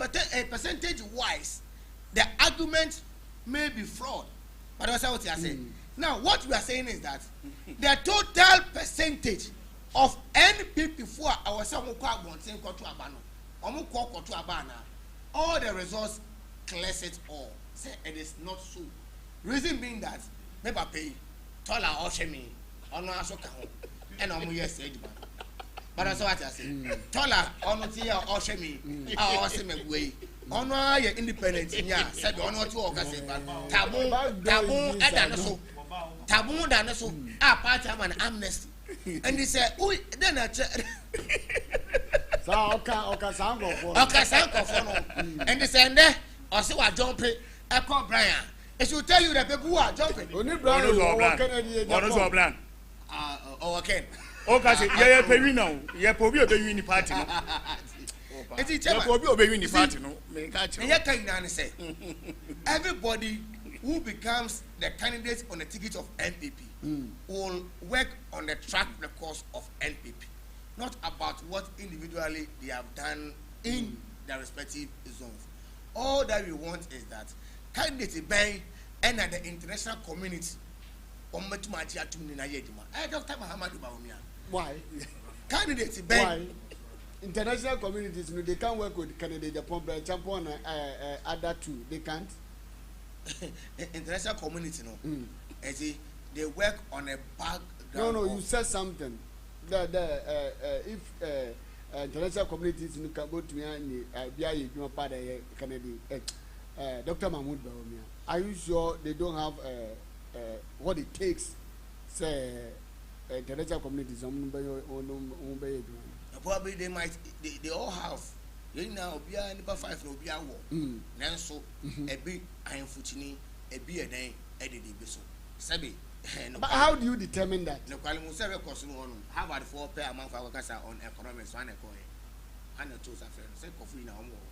percentage wise, the argument may be flawed, but that's what you are saying. Now, what we are saying is that the total percentage of NPP for our all the results clears it all. Say it is not so. Reason being that maybe pay taller or shemi or no asoka and yes but that's what I say. Taller or not here or shemi or same way. On your independent yeah said on what you are saying taboo so part of an amnesty and they say oh then Okay, and they say there or see what jumping echo Brian. It should tell you that people who are jumping. Only Brian or Brian. Okay. Okay, yeah, pay now. Yeah, probably a baby party. Everybody who becomes the candidate on the ticket of NPP will work on the track record of NPP, not about what individually they have done in their respective zones. All that we want is that candidates by and the international community. Dr. Muhammadu Bawumia. Why? Candidates Why? International communities, they can't work with Canada, Japan, Japan, other two. They can't. International community, no. They work on a background. No, you said something. If international communities can go to me and be a part of Canada, Dr. Mahmoud Bawumia, are you sure they don't have what it takes? Say international communities, probably they might. They all have. You know, be a number 5 no be a war. Nanso, a bit I am futini, a be a day, a day beso. Sabi. But how do you determine that? No, Kalimusere Kosun on how about 4 pair among our casa on economics, one a coin, and a 2 friends, say coffee now more.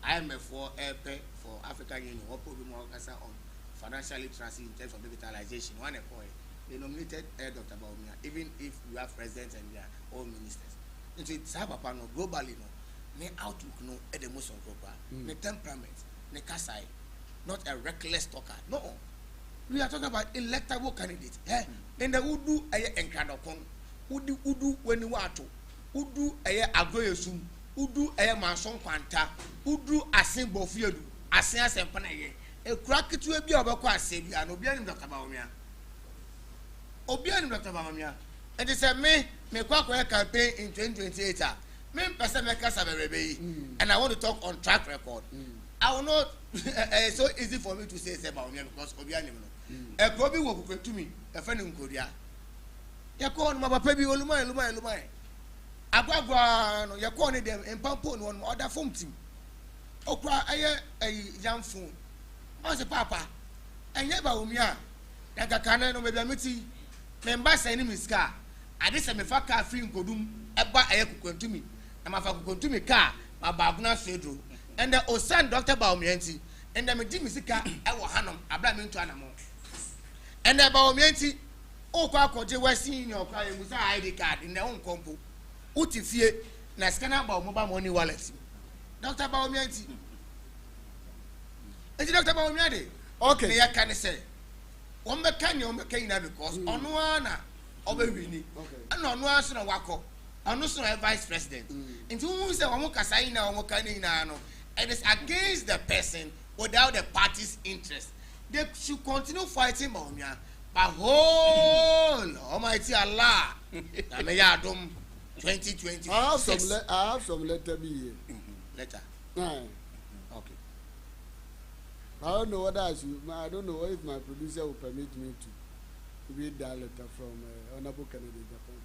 I am a 4 air for African Union, or probably more casa on financial literacy in terms of digitalization, one a coin. They nominated Dr. Bawumia, even if you have presidents and their own ministers. It's Sabapa no globally no, ne outlook no at the most on global, ne temperament, ne kasai, not a reckless talker. No. We are talking about electable candidates. And the Udu a enkadokon, Udu when you want to, Udu a agoyasum, udu manson kwanta udu asen bofiedu asen asempa na ye ekura kitu bi obekọ ase bi an obi anim Dr. Bawumia it is a me kwa campaign in 2028 me person make us and I want to talk on track record. I will not it's so easy for me to say Bawumia because obi anim no e ko bi wo kokwetu mi e fa ne nkoria ya ko no papa bi olumai agwagwa no ya ko ne dem empampo no other phone team okura aye young phone o se papa enye Bawumia ya kakana no me bia meti memba say ni miska ade se me fa car free nkodum eba aye kokwentumi na mafa kokwentumi car ma baaguna fedro and the osan Dr. Bawumia nti and the me di misika e wo hanom abla me ntu anamo and the Bawumia nti o kwa koje wasi ni okwa e musa ID card in the on kompo uti fie na scanner ba mobile money wallet Dr. Bawumia nti Dr. Bawumia de okay me ya kan say on be kan ina because ono ana obewini ana ono aso na wako ono so na vice president nti who say omo kasa ina omo kan ina no it is against the person without the party's interest. They should continue fighting Bawumia but whole Almighty Allah na me ya dom 2020 I have some letter be here. Letter okay. I don't know what I don't know if my producer will permit me to read that letter from Honorable Kennedy Japan.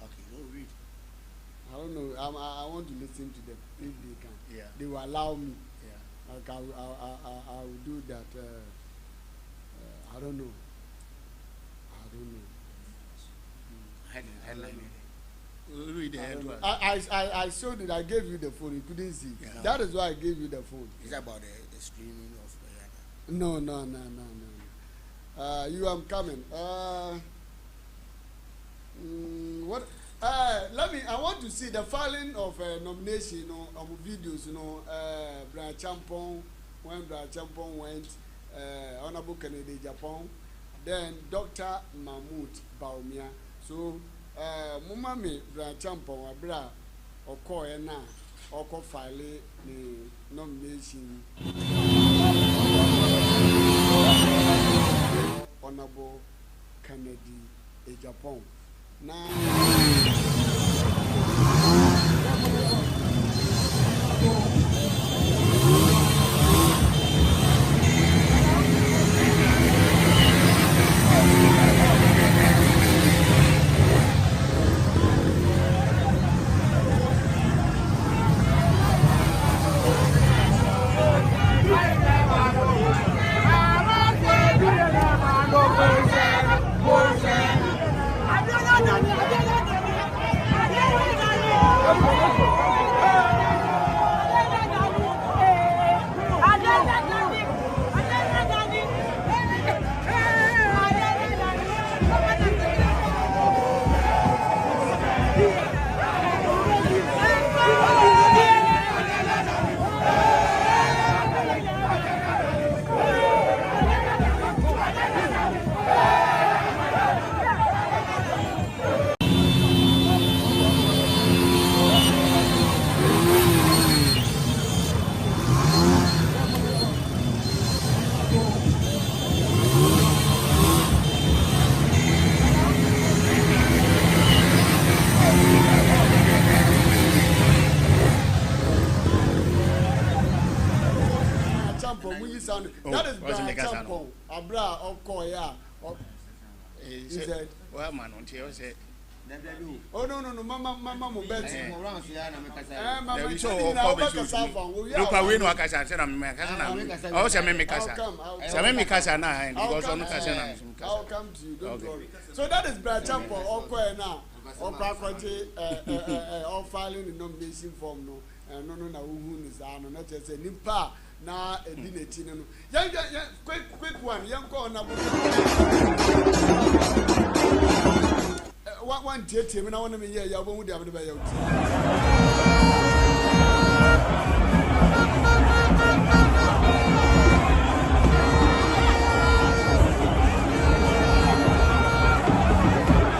Okay, go read. I don't know. I want to listen to them if they can. Yeah. They will allow me. Yeah. Like I will do that. I don't know. Headline. Read the headline. I showed it. I gave you the phone. You couldn't see. Yeah. That is why I gave you the phone. Is that about the streaming of No. You am coming. What? I want to see the filing of nomination, of videos. Brian Champon, when Brian Champon went, Honorable Kennedy Japan, then Dr. Mahmoud Bawumia. So, Mumami Brian Champon, Abra, Oko na, Oko file the nomination. Honorable Kennedy Japan. Now, that is Brian Champon. Abra Okoya. He said, well, man, until you say, oh, no, Mama Mubeti. Look, I win what I said. I'm also make us. I'll come to you. Don't worry. So that is Brian Champon. Okoya now. Or filing the nomination form. No. No, who is not just a nimpa na a dinner. Yeah, quick one, young corner. One jet, and I want to be here. You won't have to buy out.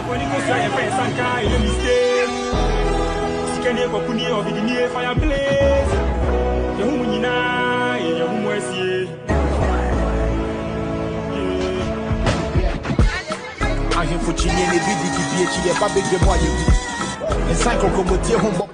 When you go to your face and cry, you mistake. can never put me over the near fireplace. The woman you know, your home was here. I have put you in a BDP, a public demo. A cycle come with your home.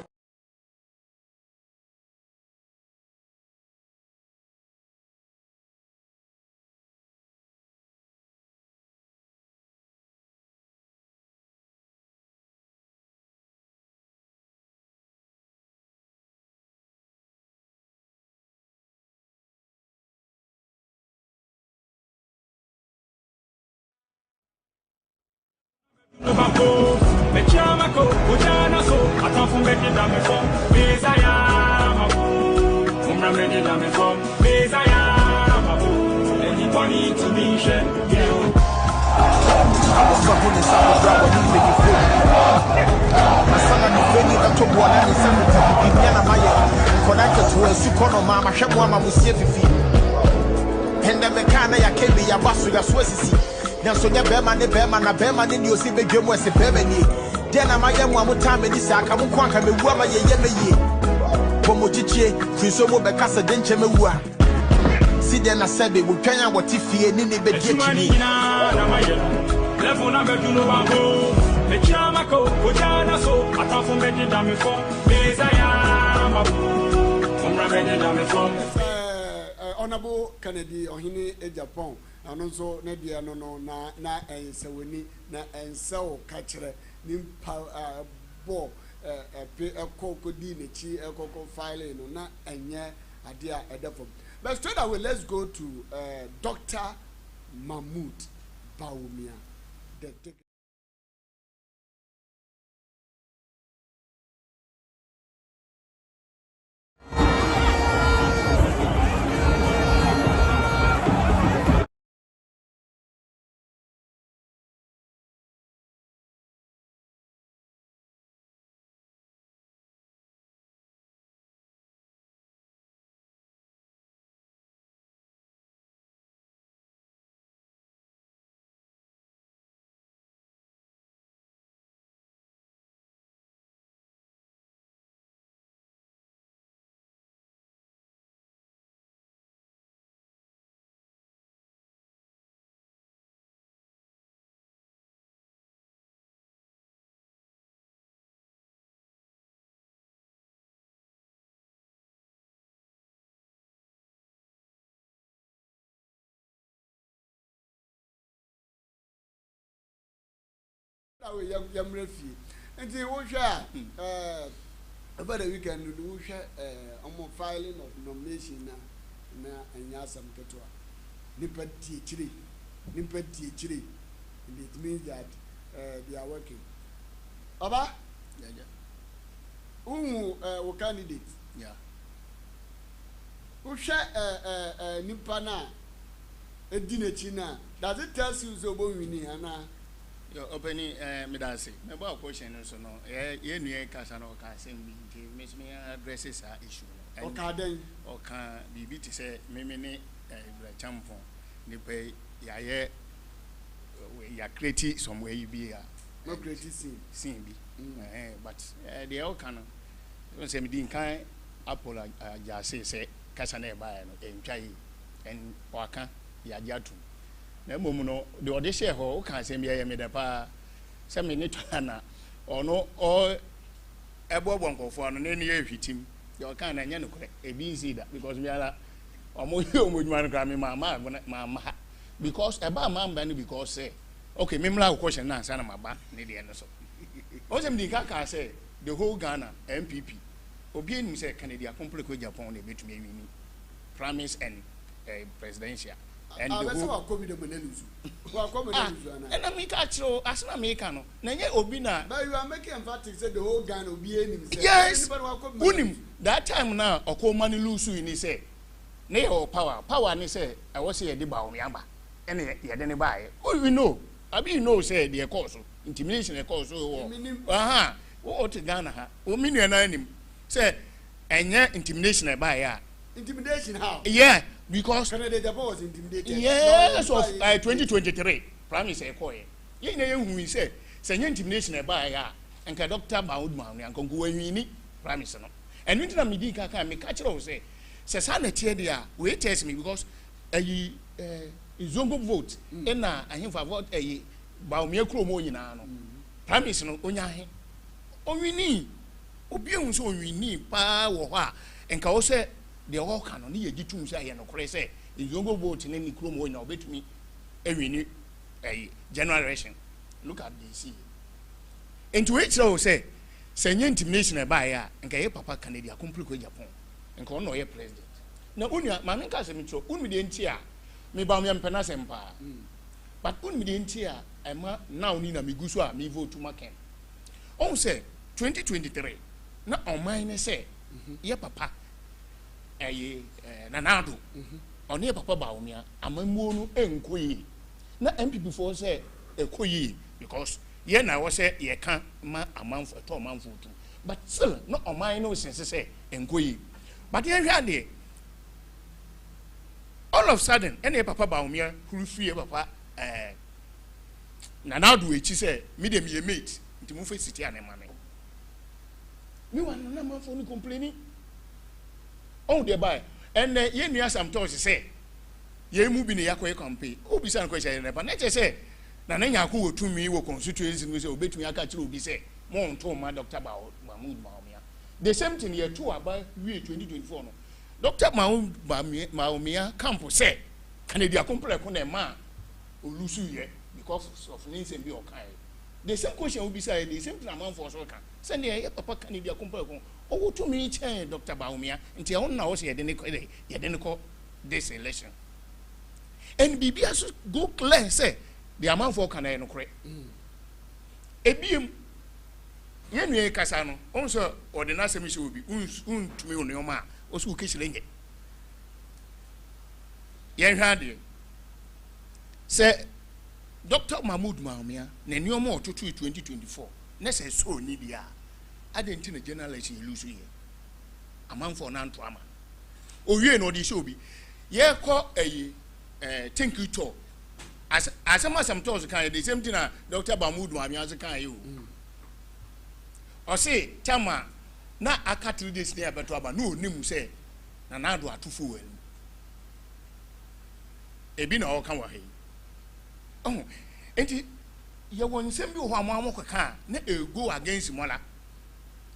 So ya bema na ni osi be dwemu ese bema ni de na ma yemu amuta me ni saka mu kwanka me wu ama ye ye me ye bomo chichie friso mo be kasa de nche me wu a si de na sebe wo twan a wo ti fie ni be die chini na ma ye level na be du no ba go me chama ko o jana so atafo me de da me fo me ya ma from me de da me fo Honorable Kennedy Ohini e Japan ano so na dia no na ensewoni na ensew ka kire nimpa bo ekokodi nechi ekoko file no na enye ade a edefo. But straight away let's go to Dr. Mahmood Bawumia. Yam refi. And the Osha about the weekend, the Osha filing of nomination na and Yasam Ketua. Nippet Chili. And it means that they are working. Aba? Who candidate? Yeah. Osha Nippana a dinner china. Does it tell you so winning, Anna? Your opening medasi. My question is no. You knew Casano Cassim miss me addresses our issue. Okay, then. Okay, BB to say, Mimini, Champon, Nipe, ya creative somewhere you be no creative scene be. But the all canon. Don't say me didn't kind Apple Jase say Casane by and Chai and Waka Yajatu. Na momuno de ode share ho ka asem ya me da pa se me ne twana ono o ebo bonkofo no ne ne ehwitim de o kan na nya nokore e bi nsi da because me ala omo ye omodwuma no kra me ma because e ba ma mba no because say okay me mla question na ansa na maba ne de no so o se me di ka say the whole Ghana MPP obi enim say Canada complete ko Japan na betumi awini promise and presidential. And the whole and I make actual as I make no. Obina. But you are making emphatic say the whole Ghana will be in himself. Yes. Unim that time now or money lose in his say. Nay or power ni say I was here the bow yamba. And ye then buy. Oh we know. I be know say the cause intimidation a cause aha. What to Ghana ha. O mini and say and yeah intimidation buy ya. Intimidation how? Yeah. Because Canada was intimidated. Yes, of 2023. Promise a coy. You know, we say, intimidation by ya, and Dr. Mahmoud and Congo, promise no and we na me di kaka me catch you say sa na tie dia we test me because zongo vote na ahemfa vote ba omia kromo nyina no promise no onya he onwini obi ehun so onwini pa wo ho a enka wo se de wo ka no ne ye gitum se aye no kore se zongo vote ne ni kromo nyina obetumi ewini general election. Look at DC. Into which I say intimidation by ya and get papa Canada complete Japan and call no president. Now unya mammy castle unmidentia me ba me penas empire. But unmidentia Emma now nina miguswa me vote to maken. Oh say 2023 na on mine say ye papa nanado on ye papa baumia amamuonu enkoyi na MPP for say ekoyi because ye na wo say ye kan ma amanfo to amanfo tu but still no oman no sense say enkoyi but ye hwa de all of sudden any papa baumia who free papa na now do echi say me dem ye mate nti mu fa city ane mame me wan na manfo ni complaining oh dey buy and ye nua some talk say ye mu bi ne yakoye campaign obi san question ne pa na che say na nya ko wotumi wo constituency no say obetumi aka kire obi say mo nto ma Dr. Mahmoud Bawumia the same thing year 2 about 2024 no Dr. Mahmoud Bawumia camp say Canada compare ko na ma olusu ye because of ninsem bi okai the same question will be say the same thing man for so kan say ne papa Canada compare ko o wotumi chen Dr. Bawumia nti e na wo say ye de ne ko this election and BBS go clear say the amount for can no correct. Ebiem yenwe kasa no onso ordinance mi se obi untumi onoma osu keshilenye. Yen hwade say Dr. Mahmoud Bawumia na nioma ototo 2024 na say so ni bia adenti na general election lose here. Amount for na nto ama. Owie no di se obi ye ko thank you to as some toes kind the same thing Dr. Mahmoud Bawumia kan you o say chama na aka 3 days near beto aba no nim say na do atufo wan ebi na o kan wa he oh enti ye won sem bi ho amamo kaka na ego against mola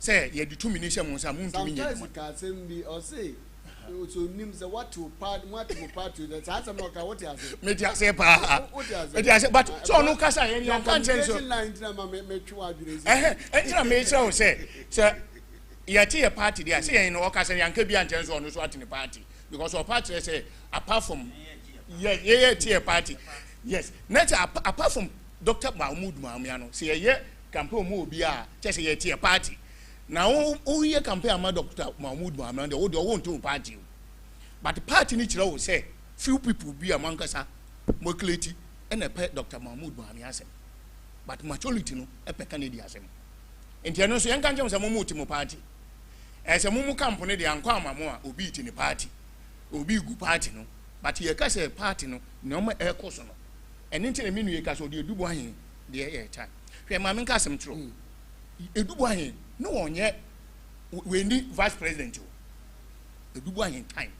say ye di 2 minutes mo sa mun tumi nyɛ mo ka sem bi o say so nim say what to part to the chance am ka what you say me dia say pa me dia say but so no kasa ye kan chen so line na ma me twa adwene entina me say o say ye tie party dia say ye no kasa yan ka bi anchen so no so atini party because our party say apart from ye tie party yes net apart from Dr. Mahmoud Bawumia no say ye campaign mo obi a say ye tie party now who ye campaign ama Dr. Mahmoud Bawumia de wo won to party but the party ni kire wo say few people be among kasa mo kleti and Dr. Mahmoud Bawumia asem but majority no e pe Canada asem enti no so yen kan jam say mo muti mo party e say mo camp ne de anko amamo a obi ti ni party obi gu party no but ye ka say party no na mo e koso no eni nti na menu ye ka so de edubo ahen de e time hwe ma men ka asem tro edubo ahen no onye we need vice president edubo ahen time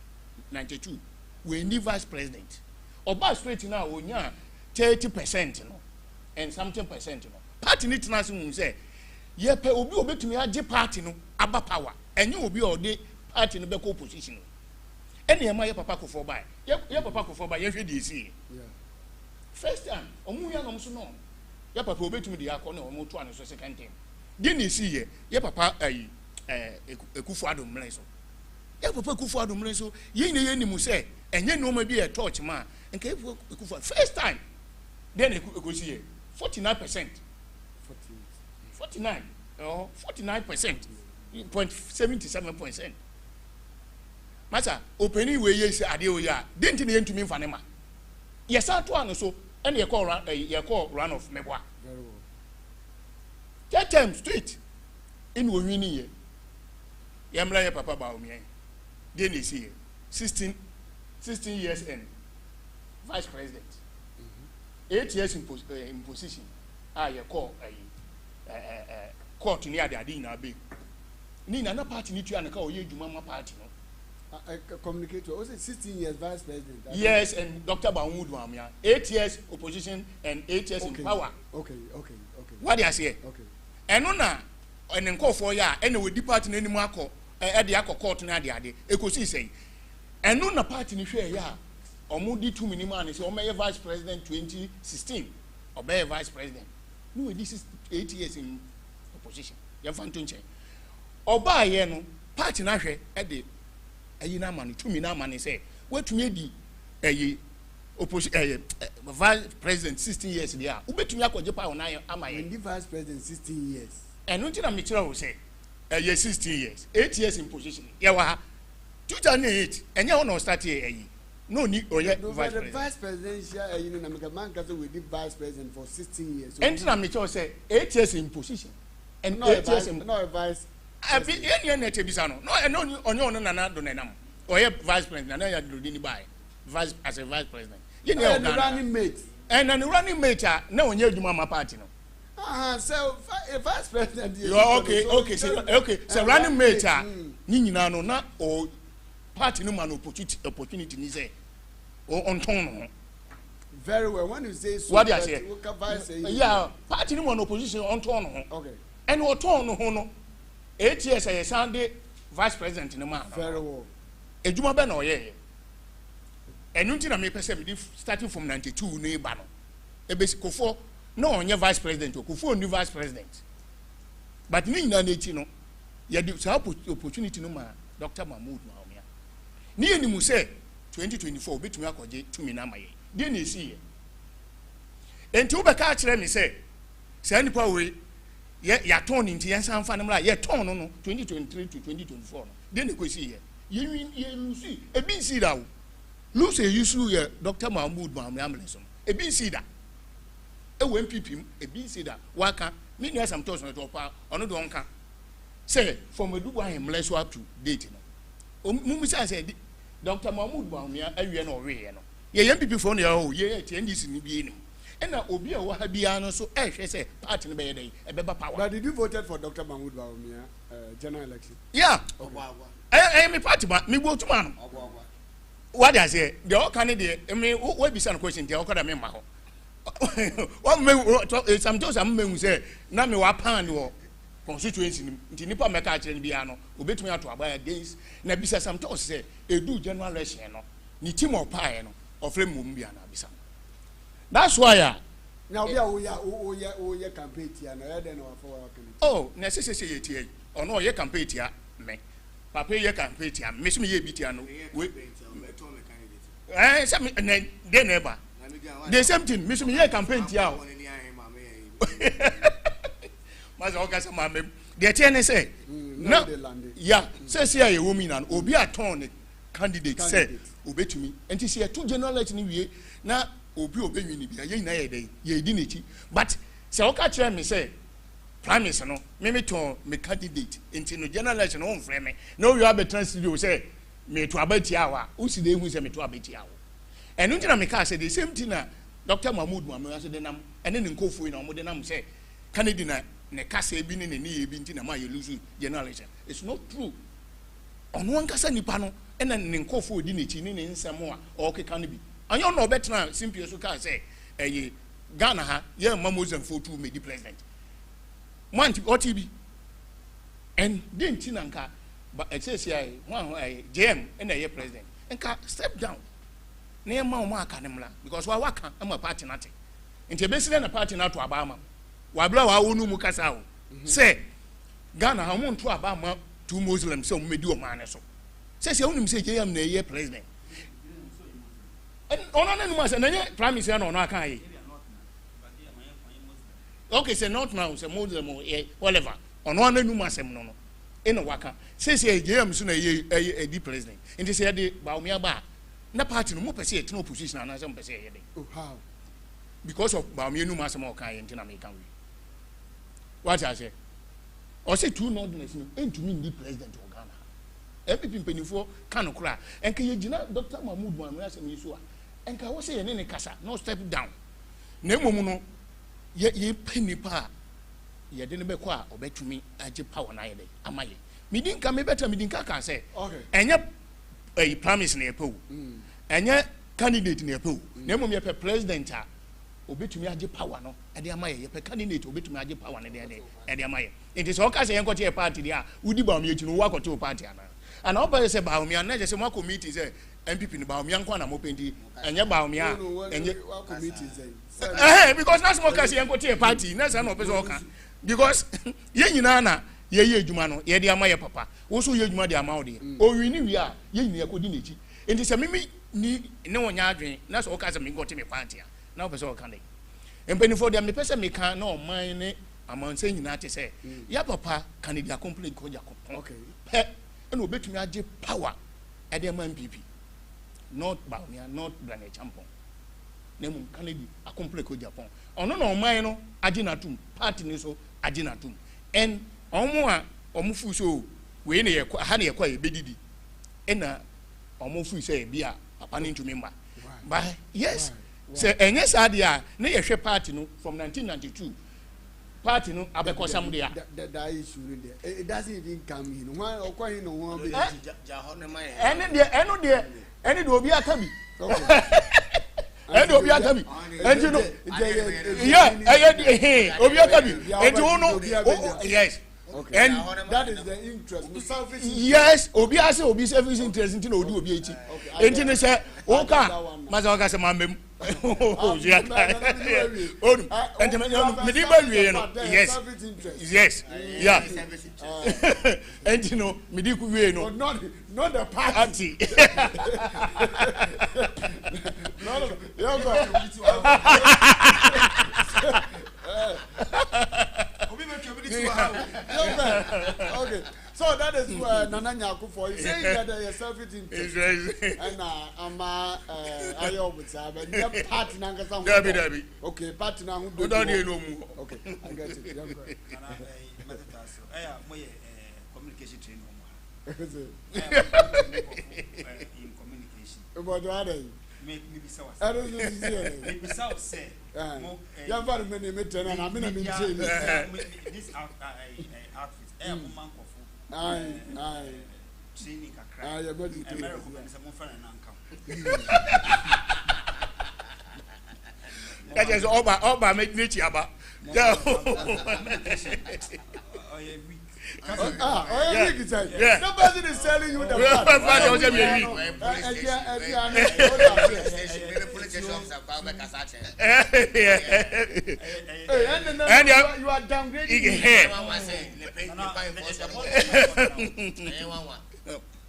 92 we need vice president oba straight now onya 30% no and something percent no party ni tena se say ye pe obi obetumi age party no aba power enye obi o de party no be ko opposition ene ma ye papa ko for buy ye papa ko for buy ye hwe di esi first time omu ya no so no ye papa obetumi de akọ na omu to an so second time di ni si ye papa ekufu adom mlen so ye papa ekufu adom mlen so ye ne ye ni mu say enye no ma bi e touch ma nke ekufu first time then ekusi ye 49% 49 or 49% 0.77%. Masa opening we ye say ade o ya didn't ne ntumi mfa ne ma yes ato an so and ye call run of meboa very well that time straight in we win ye yamla ye papa Bawumia dey ne see 16 years and vice president 8 years in position ye call court ni ade na be ni na party ni tu anaka oye adwuma ma party no communicator also 16 years vice president. Yes, and Dr. Mahmoud Bawumia 8 years opposition and 8 years in power. Okay. What do I say? Okay. And ona and then call for ya and we depart in any marco at the court na ade ekosi say and no na party ni hwe ya omudi 2 minimum is o may vice president 2016 obey vice president no this is 8 years in opposition ya fantonche oba ye no party na hwe e de ayi na manu 2 minimum say wetumi di ayi opposition vice president 16 years there ubetumi akoje pa na amaye and the vice president 16 years and no tina me kira wo say 16 years 8 years in position ya wa 2008 enye ho no start ayi no ni oye vice presidential you know na man cause we did vice president for 16 years and tina me kira say 8 years in position and no 8 years in no vice abi yen na tebisa no no onye ono na do na nam oye vice president na ya do ni buy vice as a vice president you know running mate and an running mate na onye adwuma ma party no so a vice president so running mate ni nyina no na o party no man opportunity ni say o on ton no very well when you say so what do I say yeah party no man opposition on ton no okay and o ton no ho no 8 years ay Sunday vice president no man very well edwuma be na oye enu nti na me pese me starting from 92 no ba no ebesikofo no onye vice president okufo new vice president but ni nyina na echi no ye di sa opportunity no ma Dr. Mahmoud Bawumia ni enimu say 2024 betumi akoje tumi na maye de na esi ye enti ubeka kire me say nipa we ya ton nti yan san fa namra ye ton no 2023 to 2024 no de na kwesi ye lusi ebi nsi da wo lusi yusu ye Dr. Mahmoud Bawumia amleso ebi nsi da ewe MPP ebi nsi da waka me nua some toss no to pa ono do onka say from Edubu ahemleso up to date no mumu say Dr. Mahmoud Bawumia awie no we no ye MPP for no ye TNDC ni bi enim ena obi a wa ha bia no so hwe say party no be dey e be ba power. But did you voted for Dr. Mahmoud Bawumia general election? Yeah. Me party ba me go to man. What I say the all candidate me we be some question dey okada me ma ho. What me sometimes am me say na me wa pan wo constituency nti nipa meka akire bia no obetumi ato aba against na bisa sometimes say edu general election no ni team of pie no ofre mum bia na bisa. That's why now we are campaign tia na then our for working. Oh, na say ye tie ono ye campaign tia me papa ye campaign tia me so me ye bitia no we say na dey neighbor the same thing me so me ye campaign tia o mas o gasa ma me the tie say no yeah say ye woman na obi aton candidate say obetumi enti say two general election wie na obi obenwini bia ye nyina ye dey ye di nechi but say o ka kire me say promise no me to me candidate enti no general election on frame me no we have a studio say me to abati awa o si dey hu say me to abati awa enu ntina me ka say the same thing na Dr. Mahmoud Bawumia so dey nam ene ne nkofo na omo dey nam say candidate na ne kasa ebi ne ne ye bi ntina ma ye lose general election. It's not true. Ono ankasa nipa no ene ne nkofo odi nechi ne ne nsemo a o keka ne bi anyo no betra simple so ka say Ghana ha ye mamozan photo me di president manti OTB and den tinanka ba exercise one JM and ye president enka step down na ye ma o aka ne mla because wa waka ama party nate nti besile na party na to abama wa bla wa wonu mu kasa o say Ghana ha mo nto abama two Muslims say o medi o man so say onim say JM na ye president ono na numa say na ye prime minister na ono aka yi okay say not now say Muslim or whatever ono na numa asem no eno waka say JM so na ye edi president nti say de Bawumia ba na party no mo pese etino opposition na say mo pese ye dey oh how because of Bawumia numa asem o kan ye nti na me kan we what I say o say two nordness no entumi ndi president of Ghana MPP mpenifo kan okra enka ye gina Dr. Mahmoud Bawumia asem yi so a enka wo say ye ne kasa no step down na emomu no ye penipa ye de ne be kwa obetumi age power na ye dey amaye midinka me better midinka can say Okay. Enya a promise na epo. Enya candidate na epo. Na mum ye pe president a obetumi age power no e de amaye ye pe candidate obetumi age power na de amaye. It is all ka say enkote party dia udi ba omi echi no wa kote party ana. And all say ba omi na je say mo committee say MPP ni ba omi anko na mo penti enya ba omi a enye committee say because na small ka say enkote party na say na opeso oka because ye nyina na ye adwuma no ye de amaye papa wo so ye adwuma de amawo de o wi ni wi a ye nyina yakodi nechi enti say mimi ni ne wonya adwen na so oka say me ngote me party a na opeso oka ne empenifo de me pese me kan na o man ne amanse nyina te say ya papa kan dia complain ko ja ko okay pe no betumi age power e de MPP not Baumia not Brane Champon nemu Kennedy a complain ko Japan ono no man no age natum party ni so age natum and omo a omo fu so we ne ye ha ne ye kwa ye bedidi ena omo fu say bia papa ni ntumi mba but yes say enye sadia ne ye hwe party no from 1992 party no abeko sam dia that issue there it doesn't even come in why okwa no won be ja ho ne mai ene de obi aka bi okay ene de obi aka bi enti no yeah obi aka bi enti no yes okay and that is the interest the selfish yes obi ase obi selfish interest enti no odi obi echi enti ne se oka maza oka se mambem oh yeah onu enti me di ba wie no yes yes yeah enti no me di ku wie no not the party no okay so that is Nana Nyaku for you saying that your selfish interest and ama ayo butsa but the party nanga some dabi okay party na who don't dey no mu okay I get it communication training in communication about what are you me be sawa I don't know me be sawa say ya var me me tena na me na me change this outfit man kofu training kakra ya body America man say mo fa na nkam that is oba make nature aba yeah yeah nobody is selling you the and you are downgrading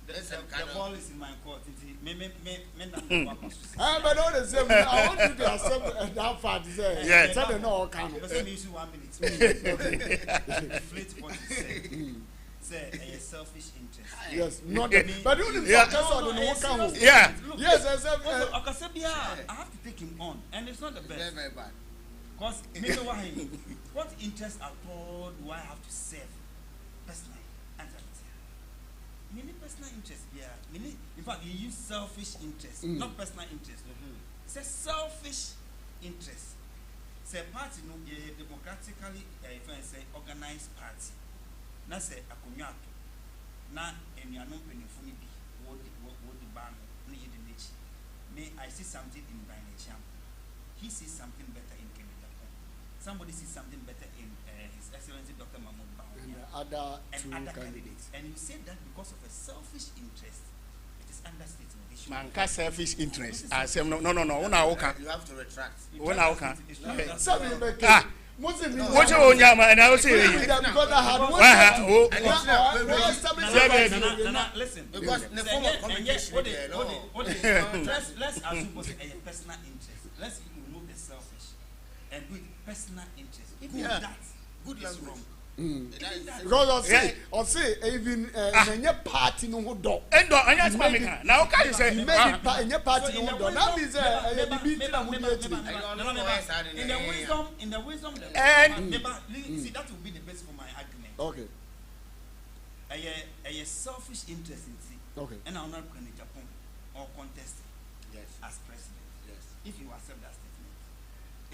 the ball is in my court. But all the same, I want you to accept that fact. Yes. Tell them no can. But let me use 1 minute. Inflate what you say. Say a selfish interest. Yes, not but you didn't focus yeah. Yes, I have to take him on, and it's not the best. very bad Because what interest at all do I have to serve personally? Many personal interest, yeah. In fact, you use selfish interest, not personal interest. It's a selfish interest. It's a party, no, democratically, if I say organized party. Na say a kunyato. Na eniano penifuni bi. What the ban? Ni the niche. May I see something in Bainicham. He sees something better in Kennedy. Somebody sees something better in His Excellency Dr. Mahmoud Baum. and other candidates. And you say that because of a selfish interest. It is understatement. Manka selfish interest. I say no. Una oka. you have to retract Una oka. Muslim. What you want, Yama? And I will say, because I had listen. because the form of communication let's assume a personal interest. Let's remove the selfish and do it personal interest. Even that good is wrong. Because I say even any party no do. Endo anya spamika. Now can you say Any party no do. That means in the wisdom and see that will be the base for my argument. okay. A selfish interest in see. Okay. And I'm not going to Japan or contest as president. Yes. If you accept that statement,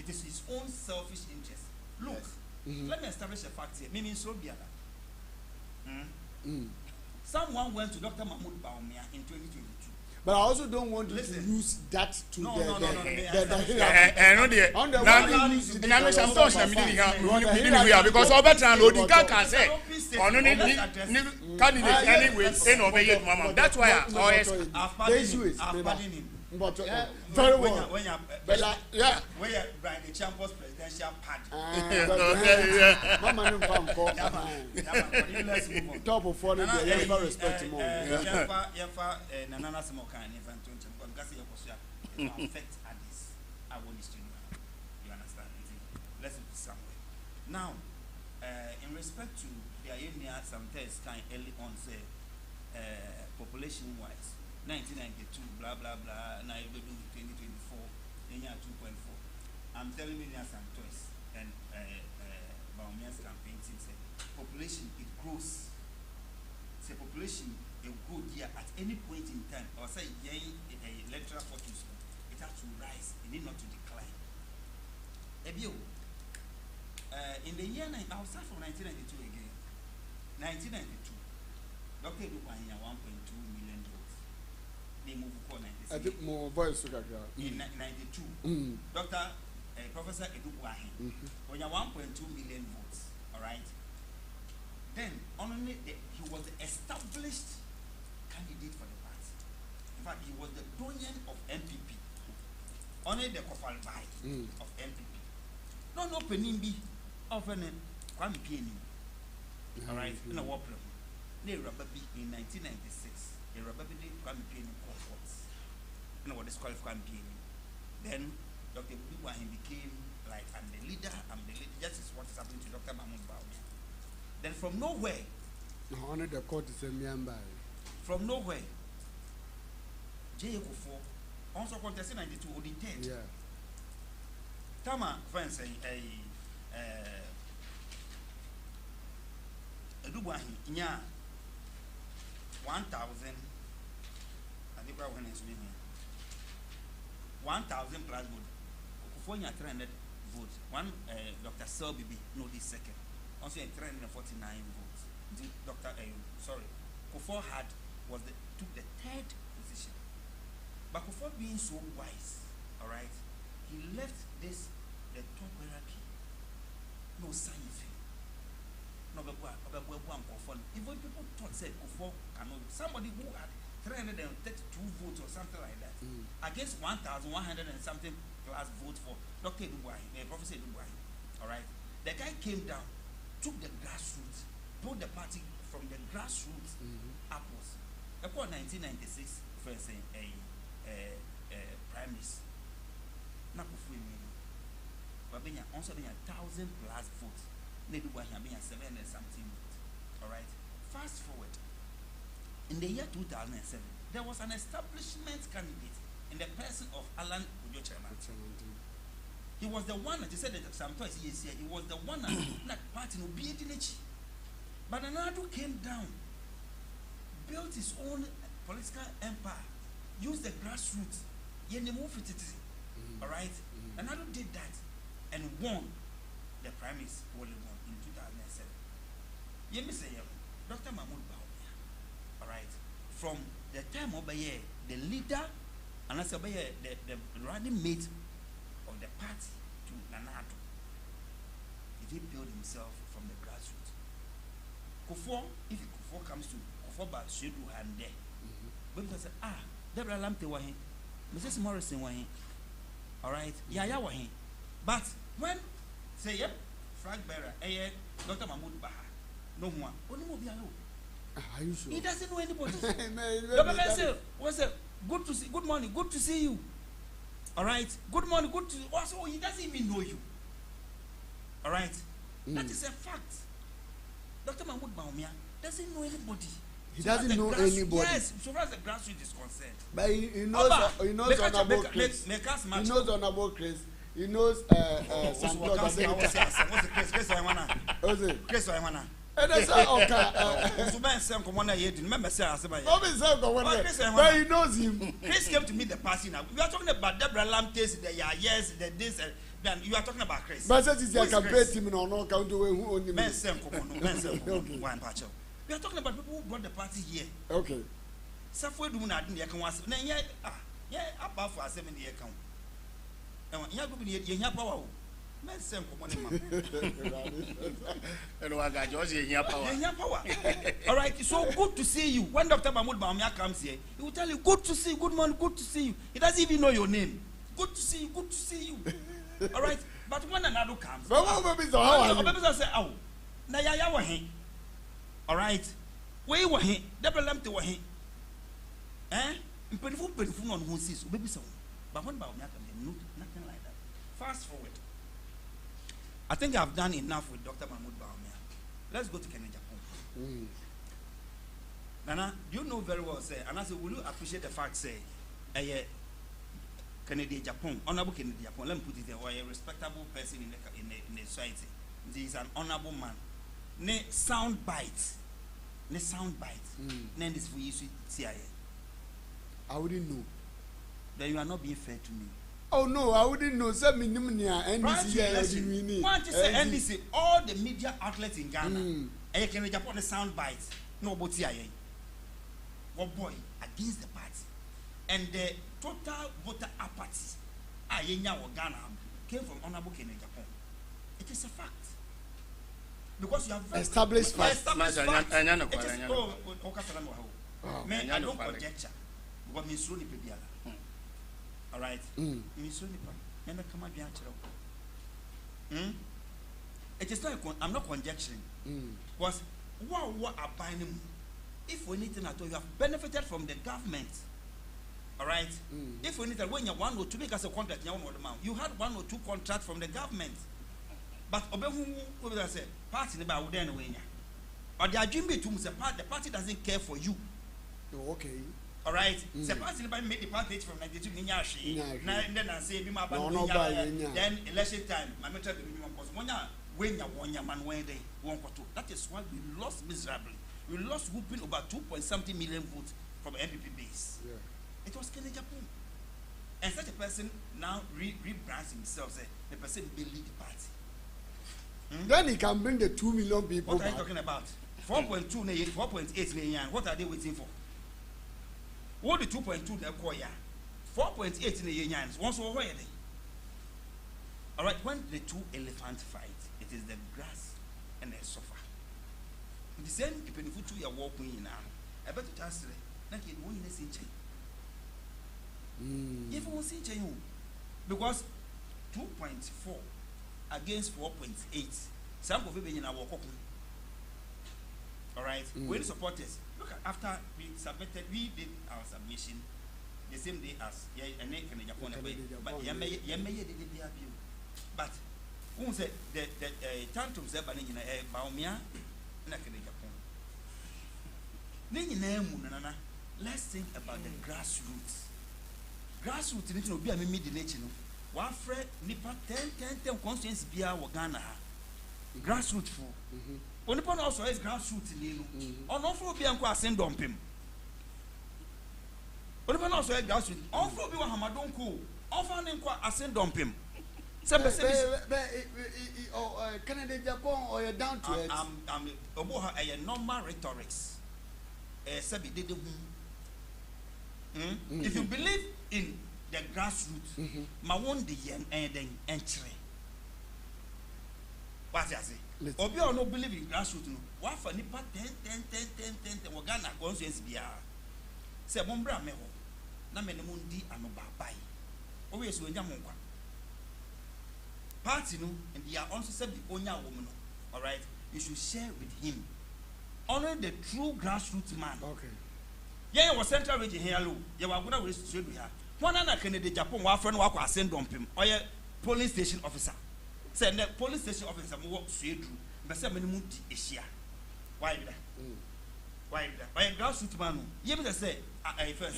it is his own selfish interest. Look. Let me establish a fact here. Meaning so be someone went to Dr. Mahmoud Baumia in 2022. But I also don't want you to use that to the because all better and Odi can say on any candidate anyway, that's why the issue is but very well. But yeah, where you Brian the Champions presidential party. Top of 40, they never respect more. Nana Smoka and Evan Tuncham, but Gassi Yokosia affect Addis. I want you to know. You understand? Let's put somewhere. Now, in respect to the INEA, some tests kind early on say population wise, 1992, blah blah blah, now you do 2024, then you are 2.4. I'm telling you there are some toys and Baumia's campaign team say population it grows. Say population a good year at any point in time, or say a electoral fortune, it has to rise, it need not to decline. In the year I'll start from 1992 again. 1992, Dr. Edupahia 1.2 million votes. They move for 96. I think more voice in 92. Dr. Professor Edupahia, when you 1.2 million votes, all right. Then only he was the established candidate for the party. In fact, he was the doyen of Npp. Only the Kofalbai of Npp. No penimbi of an Kwame Pieni. All right, in a war problem. Ne Rababi in 1996. A Rababi did Kwame Pieni comforts. You know what is called Kwame Pieni. Then Dr. Buduwahin became like, I'm the leader. Just is what is happening to Dr. Mahmoud Baumia. Then from nowhere, honor the court is a member. From nowhere, J.Eko4 also contested 92 or the 10th. Yeah. Tama, for instance, Edubuahi, nya 1,000. I think when it's been 1,000 plus votes. Before you 300 votes. One Dr. Selbibi, no, this second. Also 349 votes. Kufuor took the third position. But Kufuor being so wise, all right, he left the top hierarchy. No sign of him. Even people thought said Kufuor cannot. Somebody who had 332 votes or something like that against 1,100 and something plus votes for Dr. Edubuahi, Professor Edubuahi. All right, the guy came down, took the grassroots, built the party from the grassroots upwards. About 1996, first primaries. Not before me. But being also being 1,000 plus votes. Maybe we have been 7 and something votes. All right. Fast forward. In the year 2007, there was an establishment candidate in the person of Alan Ojo-Chairman. He was the one that he said that sometimes he is here. He was the one that party no be it. But Anadu came down, built his own political empire, used the grassroots. All right? Anadu did that and won the primaries in 2007. Let me say, Dr. Mahmoud Baumia, all right, from the time over here, the leader, and I said, the running mate of the party to Nanado, he did build himself from the grassroots. Kufuor, if Kufuor comes to Kufuor by Shedu and there, but say, Deborah Lamte wahin, Mrs. Morrison wahin, all right, Yaya wahin. But when say yep, flag bearer, Dr. Mahmoud Baha, no one, only will be alone. Are you sure? He doesn't know anybody. Dr. Benson, what's up? Good to see. Good morning. Good to see you. All right. Good morning. Good to. Also, he doesn't even know you. All right. That is a fact. Dr. Mahmoud Baumia doesn't know anybody. He doesn't know anybody. Yes, so far as the grassroots is concerned. But he knows. He knows honorable Chris. He knows honorable Chris. He knows some blood. What's the Chris? Chris Oimana. And that's okay. But he knows him. Chris came to meet the party now. We are talking about Deborah Lamtes, the Yayes, the this, then you are talking about Chris. But that is your campaign team no count away who only men. One patch. We are talking about people who brought the party here. Okay. Safwe do na adi can was na about for 7 year count. And ya go be ye power. Men send for money man. And what got yours here power. All right, it's so good to see you. When Dr. Mahmoud Bawumia comes here, he will tell you, good to see you, good morning, good to see you. He doesn't even know your name. Good to see you, good to see you. All right, but when another comes, But what baby so how are you? Say, oh, na ya wa he. All right, where wa he? Double lamp to wa he. Painful on who sees baby so. But when Bawumia comes, nothing like that. Fast forward. I think I've done enough with Dr. Mahmoud Bawumia. Let's go to Kenya, Japan. Nana, you know very well, say, and I say, will you appreciate the fact, say, Kennedy, Japan, honorable Kennedy, Japan, let me put it there, or a respectable person in the society. He is an honorable man. Ne sound bite. Then this for you, CIA. I wouldn't know. Then you are not being fair to me. Oh no, I wouldn't know. Say minimum NDC. Why you say NDC? All the media outlets in Ghana, and you can Japan the sound bites. No, but CIA. Oh boy, against the party, and the total voter apathy, Ayenya or Ghana came from honorable Kenya Japan. It is a fact because you have established facts. I don't conjecture, but me slowly people. All right. It is not. I'm not conjecturing. Because what are buying? If we need to know, you have benefited from the government. All right. If we need to, when you 1 or 2 make us a contract, you had 1 or 2 contracts from the government. But who will say party about then when or the agreement to the party doesn't care for you. Okay. All right. The party made the party from 92 Ninyashi. Then I say, then election time, my method was when you man when they won't go to. That is why we lost miserably. We lost whooping over 2.something million votes from NPP base. Yeah. It was Kenya Japan. And such a person now rebrands himself, say the person will lead the party. Then he can bring the 2 million people. What are you talking about? 4.2, 4.8, what are they waiting for? What the 2.2 they call ya? 4.8 in the year. Once over where they? All right. When the 2 elephants fight, it is the grass and the sofa. The same people if you are walking now. I bet you ask like you won't see change. If you won't see change, because 2.4 against 4.8, some of you in our walk. All right. When supporters look at after we submitted, we did our submission the same day as but who said the tantum said Bawumia na Japan. Let's think about the grassroots. Grassroots need to be a mid-nature. One friend nipa 10 constituency bia wa Ghana. Grassroots for. Onipon also is grassroots in on also be anko ascend him. Onipon also is grassroots. Also be wa hamadonko. Offer nko ascend him. Canada, Japan, or you're down to it. I'm a normal rhetorics. If you believe in the grassroots, ma won the yen and then entry. What I say? Obi or no believe in grassroots. No. What for nipa 10 Ghana conscience bia. Say mombra meho. Na menemundi anobabai. Always when yamonka. Party no, and they are also said the onya woman. All right, you should share with him. Honor the true grassroots man. Okay. Yeah, was central region here. You were going to raise to here. One other Kennedy Japan, one friend walk was sent on him. Or a police station officer. Said the police station officer walk straight through. But some minimum is here. Why that? Why that? By a grassroots man. You better say, first,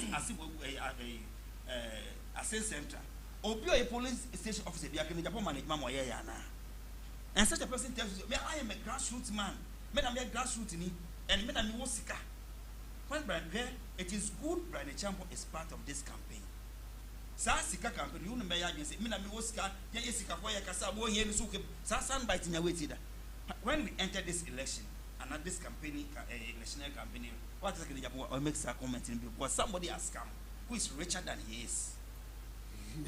a center. Obi a police station officer be a Japan management mo ya na. And such a person tells you, I am a grassroots man. Me na me grassroots ni and me na me wo sika. When brand it is good Brian Champo is part of this campaign. Sa sika campaign you know me ya say me na me wo sika ya sika for ya kasa bo here so sa sound bite nya wait that. When we enter this election and this campaign, national campaign, what is Japan or makes a comment in because somebody has come who is richer than he is.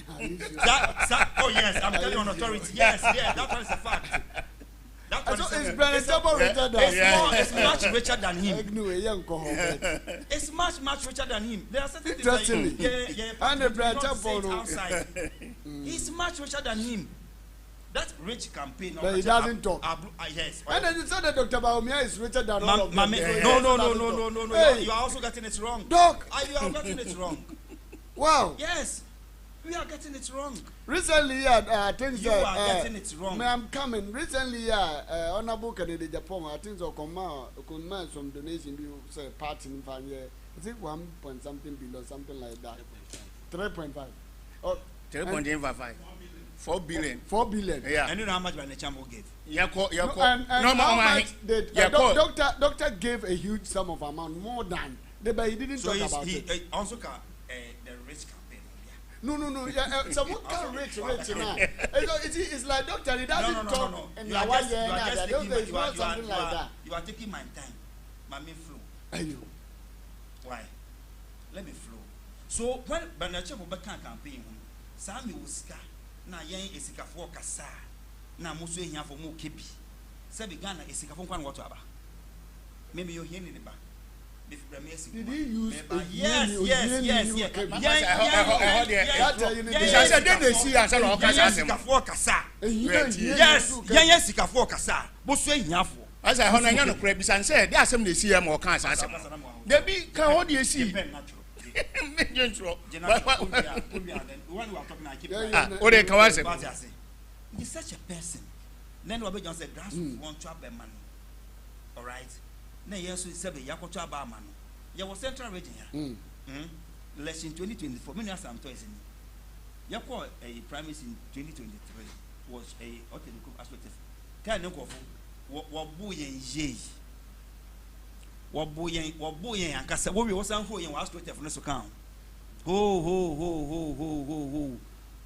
Oh yes, I'm telling you on authority. Yes, that one is a fact. That one it's much richer than him. It's much richer than him. There are certain things outside. He's much richer than him. That rich campaign. But he doesn't talk. Yes. And then you said that Dr. Baumia is richer than all of them. No. Hey. You are also getting it wrong. Doc. You are getting it wrong. Wow. Yes. We are getting it wrong. Recently, things you are getting it wrong. I'm coming. Recently, Honorable Kennedy Japan, I think so command some donation you say party in 5 years. Is it 1 point something below something like that? 3.5. Oh, 3.55. 4 billion. 4 billion. Yeah. And you know how much Chambo gave? Doctor gave a huge sum of amount more than. But he didn't talk about it. Also, the rich campaign. No. Someone can rich now. It's like doctor. He doesn't talk. And you are taking my time. My main flow. Why? Let me flow. So when Banacha Bobaka campaign, Sammy Uska, na yen esika for kasa, na musu ehia for mo kebi. Se be Ghana esika for kwan wato aba. Maybe you hear in the back. Did he use yes. As I honor you, Krebs and said, there are some they see him or can't answer. They be can hold you see. He's such a person. Then we'll be just a grass want to have a man. All right. Na yesu sebe yakoto aba ama no ye was central region here election 2024 many as am toys ni yakọ a primaries in 2023 was a okay the aspect kan ne kofo wo bu yen ye wo bu yen ankasa wo we was an ho yen was to no so kan ho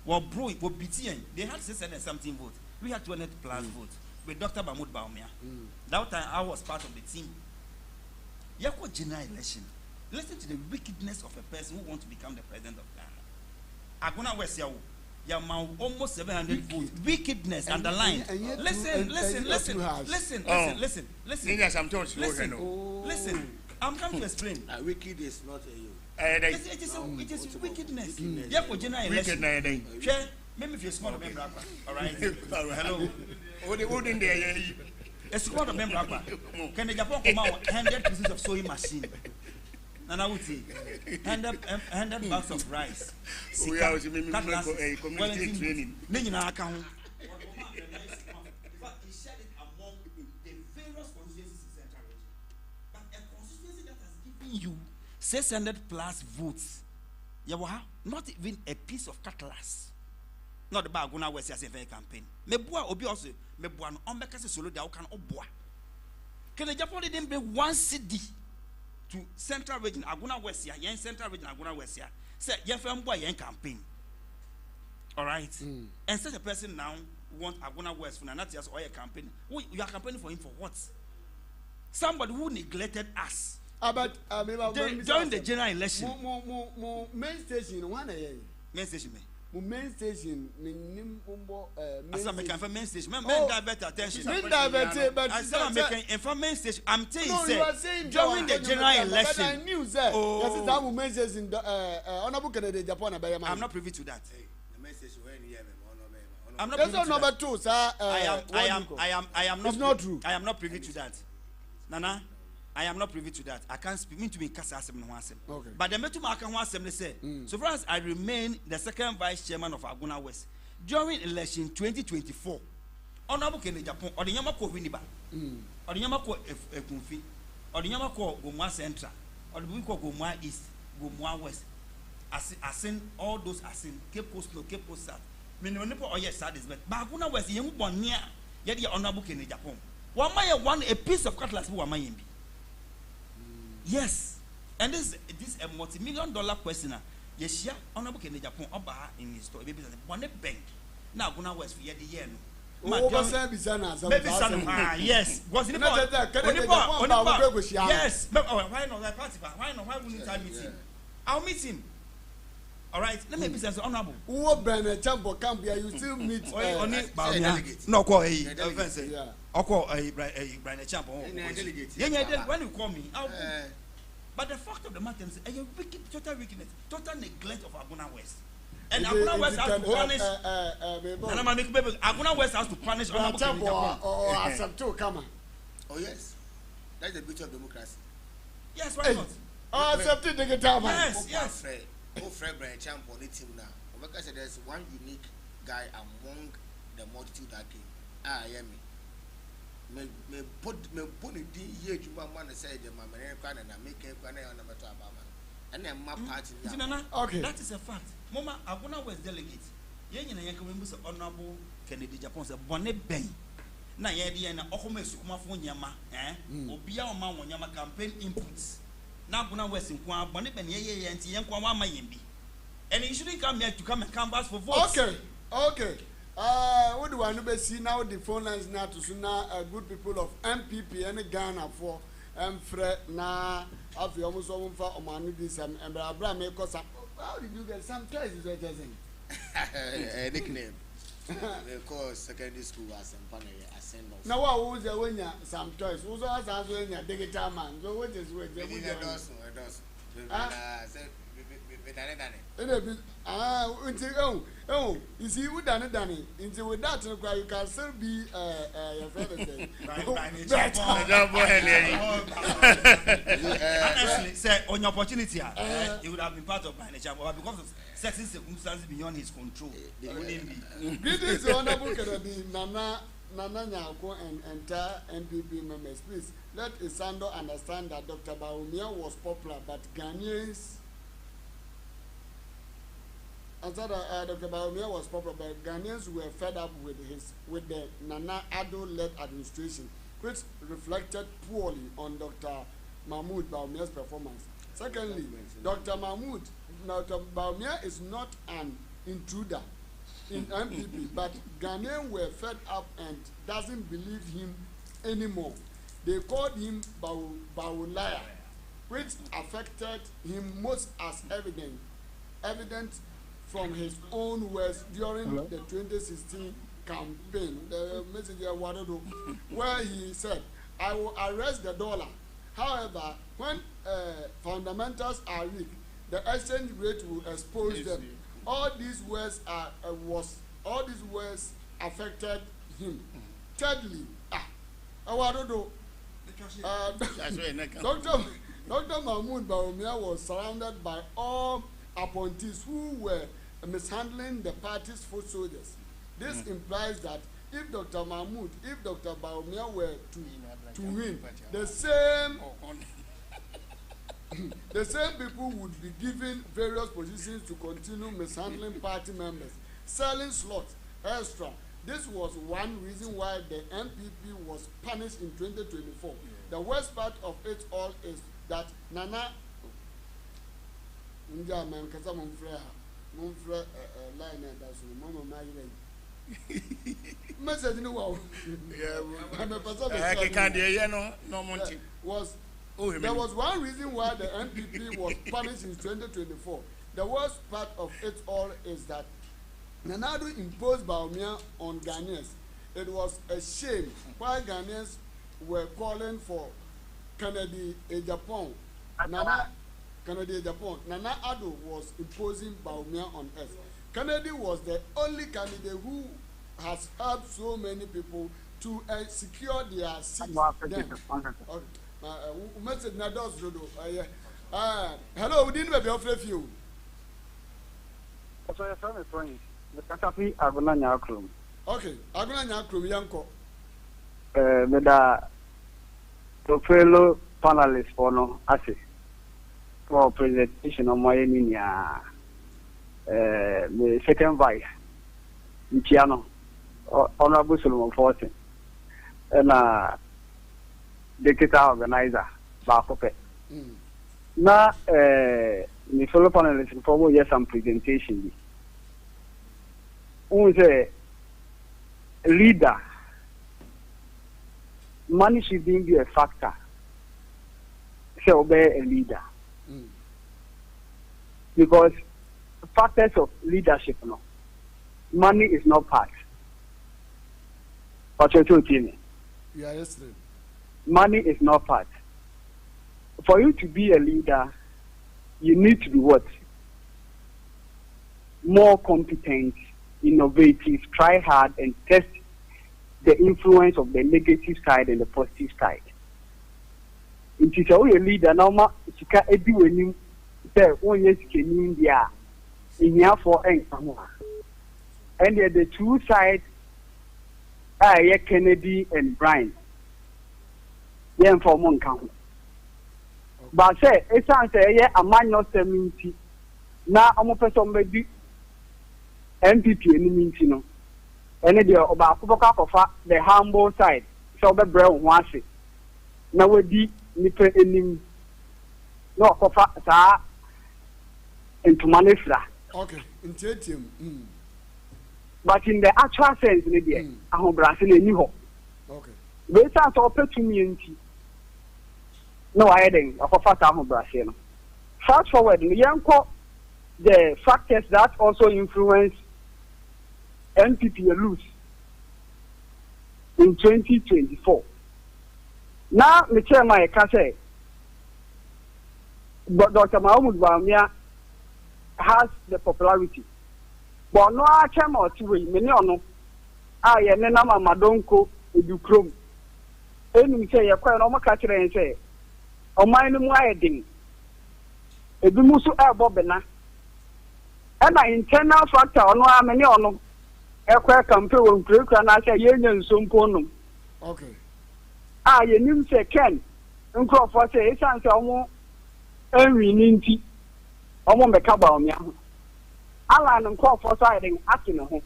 wo bro wo bitien they had 600 something votes we had 200 plus votes with Dr. Mahmoud Baumia. That time I was part of the team. Yako general election. Listen to the wickedness of a person who wants to become the president of Ghana. Aguna Wesiawo. Yama almost 700 votes. Wickedness underlined. Listen. Listen. I'm coming to explain. Wicked is not a you. It is wickedness. Yako general election. Maybe if you're small, remember. All right. Hello. What in there? A squad of member. Can the Japan come out 100 pieces of sewing machine? And I would say 100 bags of rice. We are community training. Then I account. He shared it among the various constituencies in Central Region. But a constituency that has given you 600 plus votes, you will have not even a piece of cutlass. Not the Baguna West as a campaign. Mebua obi also mebua no ombeka se solo dia kan oboa. Can the Japan didn't be 1 cedi to Central Region Aguna West ya, yen Central Region Aguna West ya. Say yen fam boy yen campaign. All right. And such a person now want Aguna West for not just oil campaign. You are campaigning for him for what? Somebody who neglected us. But during the general election. Main station one main station me. Main station, main station. Men divert attention. But main station. I'm telling saying during the general election. I knew that. Yes, main station. Honorable Kennedy Japan. I'm not privy to that. I'm not privy to number 2, sir. I am not. It's not true. I am not privy to that. Nana. I am not privy to that. I can't speak to me Kasa Assembly. Okay. But the Metumaka Assembly said, so far as I remain the second vice chairman of Aguna West during election 2024, Honorable Kennedy Japan, or the Yamako Winiba, or the Yamako Ekunfi, or the Yamako Gomwa Central, or the Wiko Gomwa East, Gomwa West, as in all those as in Cape Coast, no Cape Coast South. Minonipo or yes, sad is but Aguna West, young one near, yet the Honorable Kennedy Japan. One a piece of cutlass who am I in? Yes, and this a multi-million-dollar question. Yes, Honorable Kennedy Japan Oba in his store, baby, one bank. Now, Guna West for the year. Yes. Was in the yes. Why not? Why wouldn't I meet him? I'll meet him. All right. Let me be honorable. Who Ben a champion camp here? You still meet no call a Brian champion. When you call me, but the fact of the matter is, a wicked, total wickedness, total neglect of Aguna West. And Aguna West has to punish. And I'm making baby. Aguna West has to punish or accept to come on. Oh yes, that's the beauty of democracy. Yes, why not? Oh, accept it. Yes. Oh, Fred Brian Champ on the team now. Because there's one unique guy among the multitude that came. Me put the year you man say the man and I make a plan on the matter and then my party. Okay, that is a fact. Mama, Aguna was delegate. Yen and Yanko honorable Kennedy Japan said Bonnet Bay. Na yedi and Okome Sukuma Funyama, Obia man when Yama campaign inputs. Now Aguna West in Kwa Bonnet Ben Ye and Yankwa Mayimbi. And he shouldn't come here to come and canvass for votes. Okay. What do I know? See now the phone lines now to sooner good people of MPP and Ghana for Fred na of the almost over for Omani this and Abraham make us. How did you get some choices? A nickname. Because secondary school was in Panay, I send off. Now, what was the winner? Some choice. Who's also when you're digital man? So, what is with the winner? You see, we done it. Into with that, you can still be your friend. Honestly, say on your opportunity, he would have been part of my nature, but because of certain circumstances beyond his control, they wouldn't be. Greetings, Honorable Kennedy, Nana Nyako, and entire MPP members. Please let Isando understand that Dr. Bawumia was popular, but Ghanaians. I said Dr. Bawumia was popular, but Ghanaians were fed up with the Nana Addo-led administration, which reflected poorly on Dr. Mahmoud Bawumia's performance. Secondly, Dr. Bawumia is not an intruder in MPP, but Ghanaians were fed up and doesn't believe him anymore. They called him Bawulaya, which affected him most as evident from his own words during the 2016 campaign, the messenger Wadodo, where he said, "I will arrest the dollar. However, when fundamentals are weak, the exchange rate will expose them." All these words affected him. Thirdly, Wadodo, Dr. Mahmoud Bawumia was surrounded by all appointees who were mishandling the party's foot soldiers. This implies that if Dr. Bawumia were to win, the same people would be given various positions to continue mishandling party members, selling slots extra. This was one reason why the MPP was punished in 2024. The worst part of it all is that Nana message no wow. There was one reason why the NPP was punished in 2024. The worst part of it all is that Nanado imposed Bawumia on Ghanaians. It was a shame why Ghanaians were calling for Kennedy Japan. Nana Addo was imposing Bawumia on us. Kennedy was the only candidate who has helped so many people to secure their seats. Hello, we didn't have your few. Okay, Aguna Nyakrum, Yanko. Meda fellow panelists for no assist for presentation of my the second vice, Michiano, Honorable Solomon Fortin, and the guitar organizer, Bakope. Now, the fellow panelists for yes, some presentation. Who say leader, money shouldn't be a factor. So be a leader. Because factors of leadership, no, money is not part. But you're talking. Yeah, yes, sir. Money is not part. For you to be a leader, you need to be what? More competent, innovative, try hard, and test the influence of the negative side and the positive side. It is a leader now. Sika ebi wenim say one yes can India in here for and the two sides are Kennedy and Brian. Yeah, for one count. But say it's answer yeah a man not seventy. Now I'm a person maybe NPP any means no. Any day about the humble side. So the brown was it. Now we di nipa enim no kofa saa entumane fra. Okay, in TTM. But in the actual sense ne dey ahobrase na eni ho. Okay. We say so opportunity enti. No I den akofa saa ahobrase no. Fast forward no yanko the factors that also influence NPP lose in 2024. Now, the chairman can say, but Dr. Mahmoud Bawumia has the popularity. But no, I came out to win. Many no. I am Nana Madonko Edukrom. Any say, you're quite normal catcher and say, oh, my name is Edumusu Bobena. And an internal factor on one many on a quack campaign will break and I say, Union soon ponum. Okay. Ah, you knew say Ken. Uncle for say, it's answer almost every ninety. Almost a cabal me. Alan and call for siding acting a home.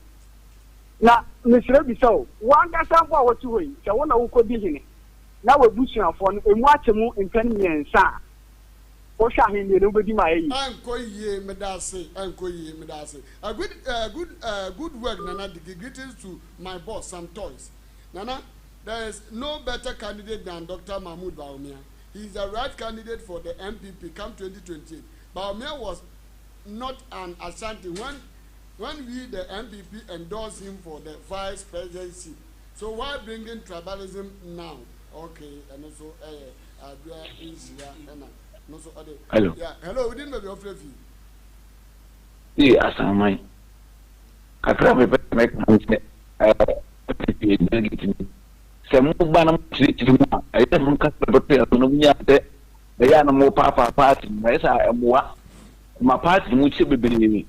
Now, Miss Rebby, so one got some power to win. So one who could be in it. Now we're boosting our phone and watch him in 10 years. Or shall he nobody my age? Uncle ye, Medase, Uncle ye, Medase. A good work, Nana. Greetings to my boss, some toys. Nana, there is no better candidate than Dr. Mahmoud Bawumia. He is the right candidate for the MPP come 2028. Bawumia was not an Ashanti when we, the MPP, endorsed him for the vice presidency. So why bringing tribalism now? Okay, and also, hello. Yeah, hello, we didn't maybe offer you. Yeah, as am I. I can't make some banam treat him. I don't cut the prepare to know the animal papa party. My party, which will be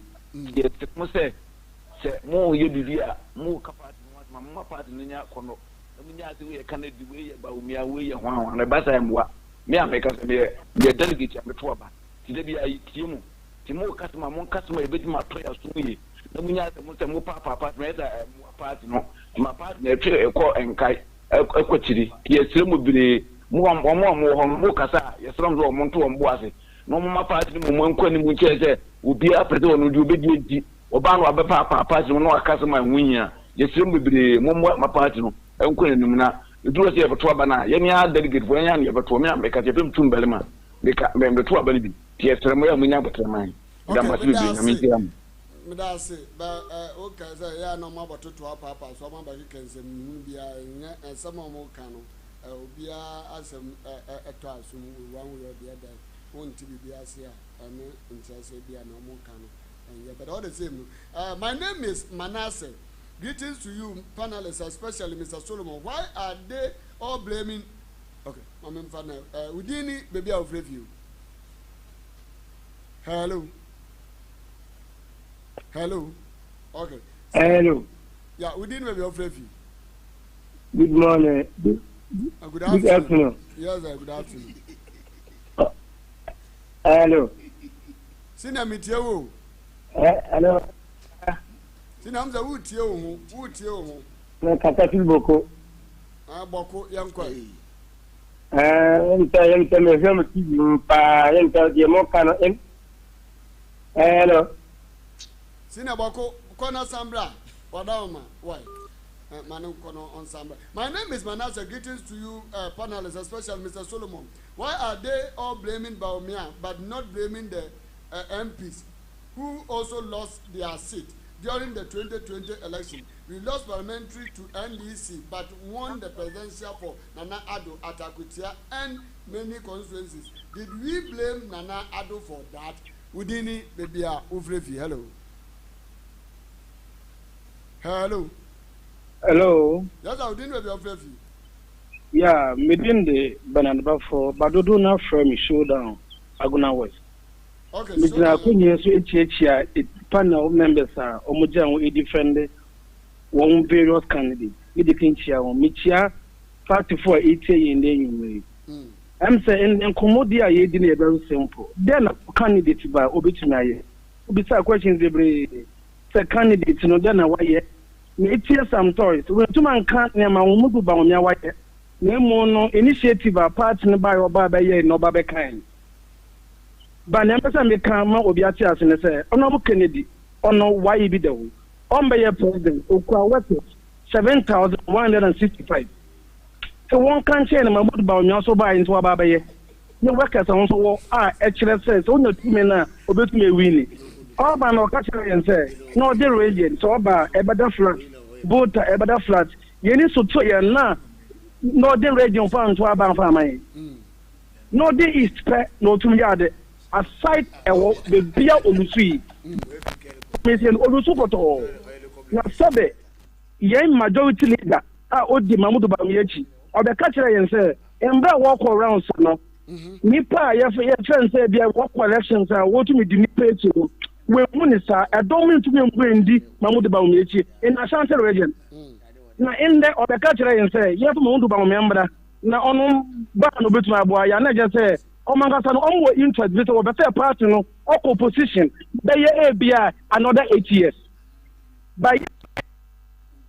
yes, must say, more you did more capacity. My party in your corner. We can do way about me away one, the best I am what. Me I make us be a delegate and before. Today be a Timo customer, one customer, a bit my prayers to me. No me has the more papa party, no. My partner, a call and kite, equity. Yes, some would be more cassa, yes, some more Monto and Boise. No more party, one coin which would be up at all, would you be Obama, papa party, no customer, winner. Yes, some would be more my party, and coin. You do not have a trouble now. You are delegate for any of a Tomia because you don't tune Belma. They can't remember the trouble. Yes, I'm not the mind. That must be the Medase, but okay, yeah, no more about to our papa, so my baby can say, and some more canoe, be as a twice, one way or the other, won't be here, and interest be a normal canoe. And yeah, but all the same, my name is Manasseh. Greetings to you, panelists, especially Mr. Solomon. Why are they all blaming? Okay, I'm in fun. Udini, baby, I'll review. Hello. Hello. Okay. Hello. Yeah, Udini, baby, I'll review. Good morning. Good afternoon. Yes, good afternoon. Hello. Sina mitio. Hello. Sinamza wutie Na katatu boko. Boko yankwa. Yenta me hwem TV pa yenta de mo kana en. Hello. Sina boko kona sambra wadawma why? My name is Manasseh. Greetings to you, panelists, especially Mr. Solomon. Why are they all blaming Bawumia but not blaming the MPs who also lost their seat during the 2020 election? We lost parliamentary to NDC but won the presidential for Nana Addo at Akutia and many constituencies. Did we blame Nana Addo for that? Udini Bebia Ufrefi. Hello. Hello. Hello. Yes, I didn't know your Yeah, within the Banana for Badodo now from showdown, Aguna West. Okay, so panel members are Omojan defend one various candidates. We declare Michia 44 80 in the Union. I'm saying in Commodia, you didn't very simple. Then candidates by Obitunay. Besides questions, every candidate, no, then why it's some toys. When two man can't name a woman to Bawumia White, no initiative a partner by or by no Baba kind. But never some come Obiatia and say, Honorable Kennedy, or no, why you be the one. On by your president, Okwa 7,165. So one can't say, I'm about Bawumia so by into a Baba. No workers also are actually says, only 2 men are about me winning. All by no catcher and say, no, the region, so about a better flat, both a better flat. You need to try now, no, the region found to about family. No, the east, no, 2 yard, aside the beer on the tree. Missing all the support. Now, Sabe, young majority leader, I owed the Mamudu Bamiachi, or the catcher and say, and that walk around, son. Nipa, your friend said, there walk elections are what me the Npp to. When Minister, I don't mean to be Wendy, Mamudu Baumichi, in Ashanti region. Now, in there, or the catcher and say, you have Mamudu Baumembra, now on Bano Bit my boy, and I just say, oh my God, on interest, this or better party, no, opposition, they are ABI another 8 years. By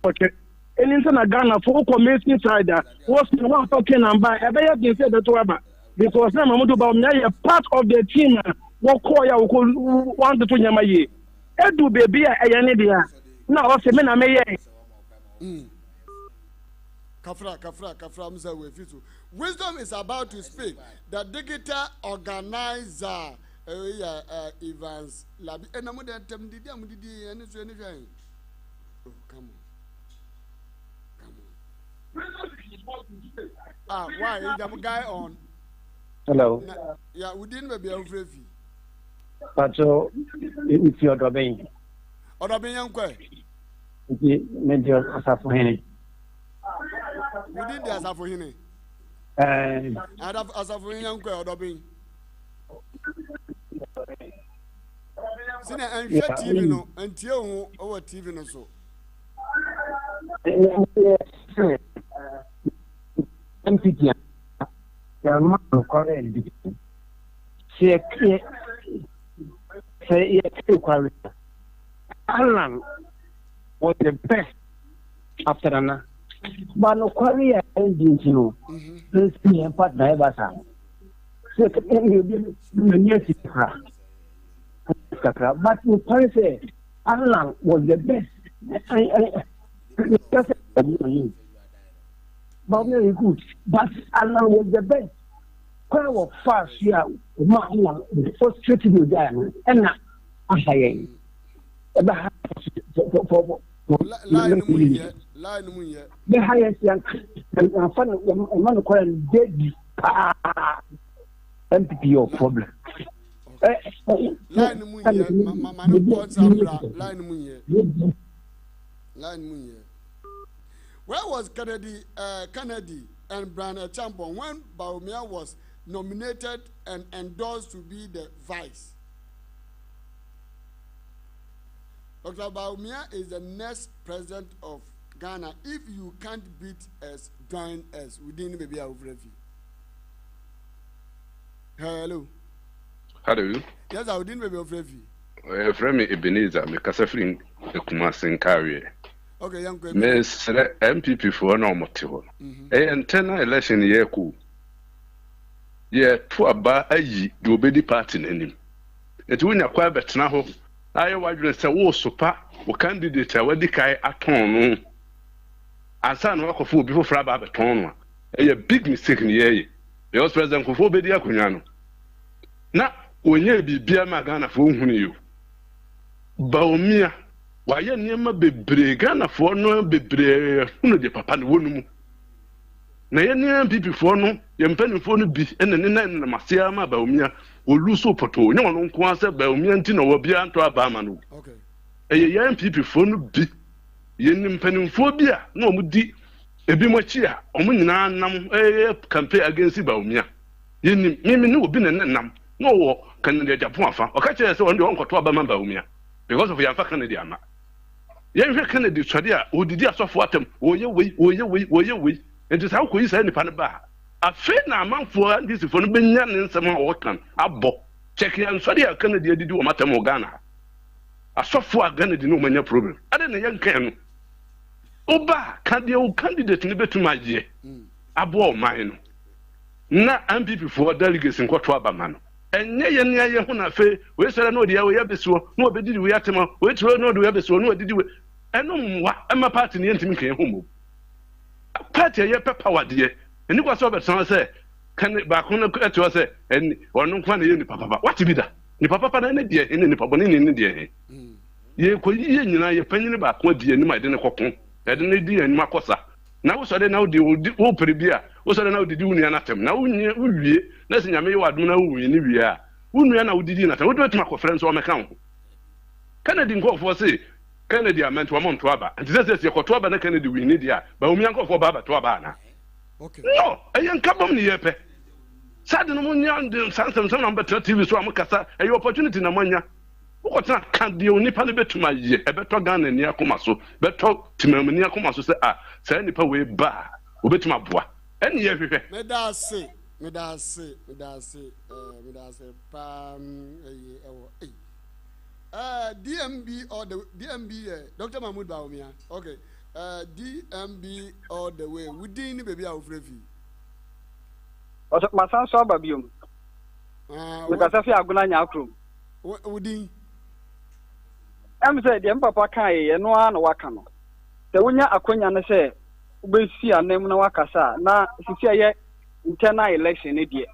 okay, and in Ghana, for community side, what's the one talking about? I bet you said that because now Mamudu Baumia is part of the team. What call ya want to Yamaye? Edu baby, a yanidia. Now, what's the men I may. Kafra, Mr. Wefitu. Wisdom is about to speak. The digital organizer, Evans, Labi, and I'm going to tell you, anything. Come on. Why? Is the guy on? Hello. Yeah, we didn't be afraid. But so, it's your domain. Or the young quay. Major Asafo. We did the Asafo. And I have Asafo young quay or the being. Sina and TV no, until our TV no so. MPT. Alan was the best after Anna. But no career engine, you know. Let's be a part by Basa. But no career, Alan was the best. But very good. But Alan was the best. Quite was fast here. The first treaty with them. And now, I'm saying, the highest young and fun of man calling dead MPP problem. Where was Kennedy and Brian Champon when Bawumia was nominated and endorsed to be the vice? Dr. Bawumia is the next president of Ghana. If you can't beat us, join us. We didn't maybe have review. Hello. Hello. Yes, I didn't maybe have review. Frame Ebenezer, me kasafrin e Kumasi Nkawie. Okay, young girl. Miss MPP for no motive. Antenna election year cool. Ye to aba ayi the obedi party nanim. It win a quite better now. I want to say, oh, so pa, o candidate, I will decay at home. asa na wakɔfo obi foforɔ aba abɛtɔn no a ɛyɛ big mistake ne yɛyɛ because president Kufuor bɛdi akonnwa no na onye bibia ma Ghanafoɔ nhunu yo Bawumia wayɛ nneɛma bebree Ghanafoɔ no bebree hunu de papa no wonu mu na yɛ nneɛma pipifoɔ no yɛ mpanimfoɔ no bi ɛna ne nan na masia ma Bawumia olu so poto nyɛ ɔno nko asɛ Bawumia nti na wɔ bia nto aba ama no okay ɛyɛ yɛn pipifoɔ no bi yɛ mpanimfoɔ bi a na ɔmo di ebi mo akyi a ɔmo nyinaa nam campaign against Bawumia yɛnim mimi ne obi na nam na ɔwɔ Canada Japan afa ɔka kyerɛ sɛ ɔno de ɔnkɔto aba ma Bawumia because of yɛmfa Canada ama yɛnhwɛ Canada sɔde a odidi asɔfo atam wɔyɛ wei nti saa kɔ yi saa nipa no ba afei na amanfoɔ ndisifoɔ no benya ne nsɛm a wɔkan abɔ kyɛke ansɔde a Canada adidi wɔ matam wɔ Ghana asɔfo a Ghana di no manya problem ade na yɛnkan no oba candidate ne betuma agye abo ɔman no na MPP for delegates nkɔto aba ma no enye ye ne ye ho na fe we sere na odi ya we ya besuo na obedidi we atema we tiro na odi we besuo na odidi we eno mwa ema party ne ntimi kan ho mo party ye power de eni kwa so besan se kan ba ko na eto se eni onu kwa na ye ni papa what be da ni papa na ne de eni ni papa ne de ye ko ye nyina ye panyini ba ko de eni ma de ne kokon de ne di eni makosa na wo so de na wo prebia wo so de na odidi wunu ya na tem na wie na se nyame ye wadum na wo wie ni wie a wunu ya na odidi na tem wo do tuma conference o meka ho Kennedy nkofo se Kennedy amento wa monto aba nti se koto aba na Kennedy wi ni dia ba omi nkofo ba to aba na okay no eyen kabom ni yepe sade no munya de sansam na mbeta TV so amkasa eyi opportunity na manya wo tena kan de onipa ne betuma ye ebeto Ghana ni akoma so beto timamani akoma so se say nipa we ba obetuma boa ene ye hwehwe me da se pam ewo DMB or the DMB Dr. Mahmoud Bawumia okay DMB all the way within baby afrefi masan so babiom because afi aguna nya akrom within say dem papa kan ye no a na waka no se wonya akonya ne se ubesi anem na wakasa na sisi ye internal election e die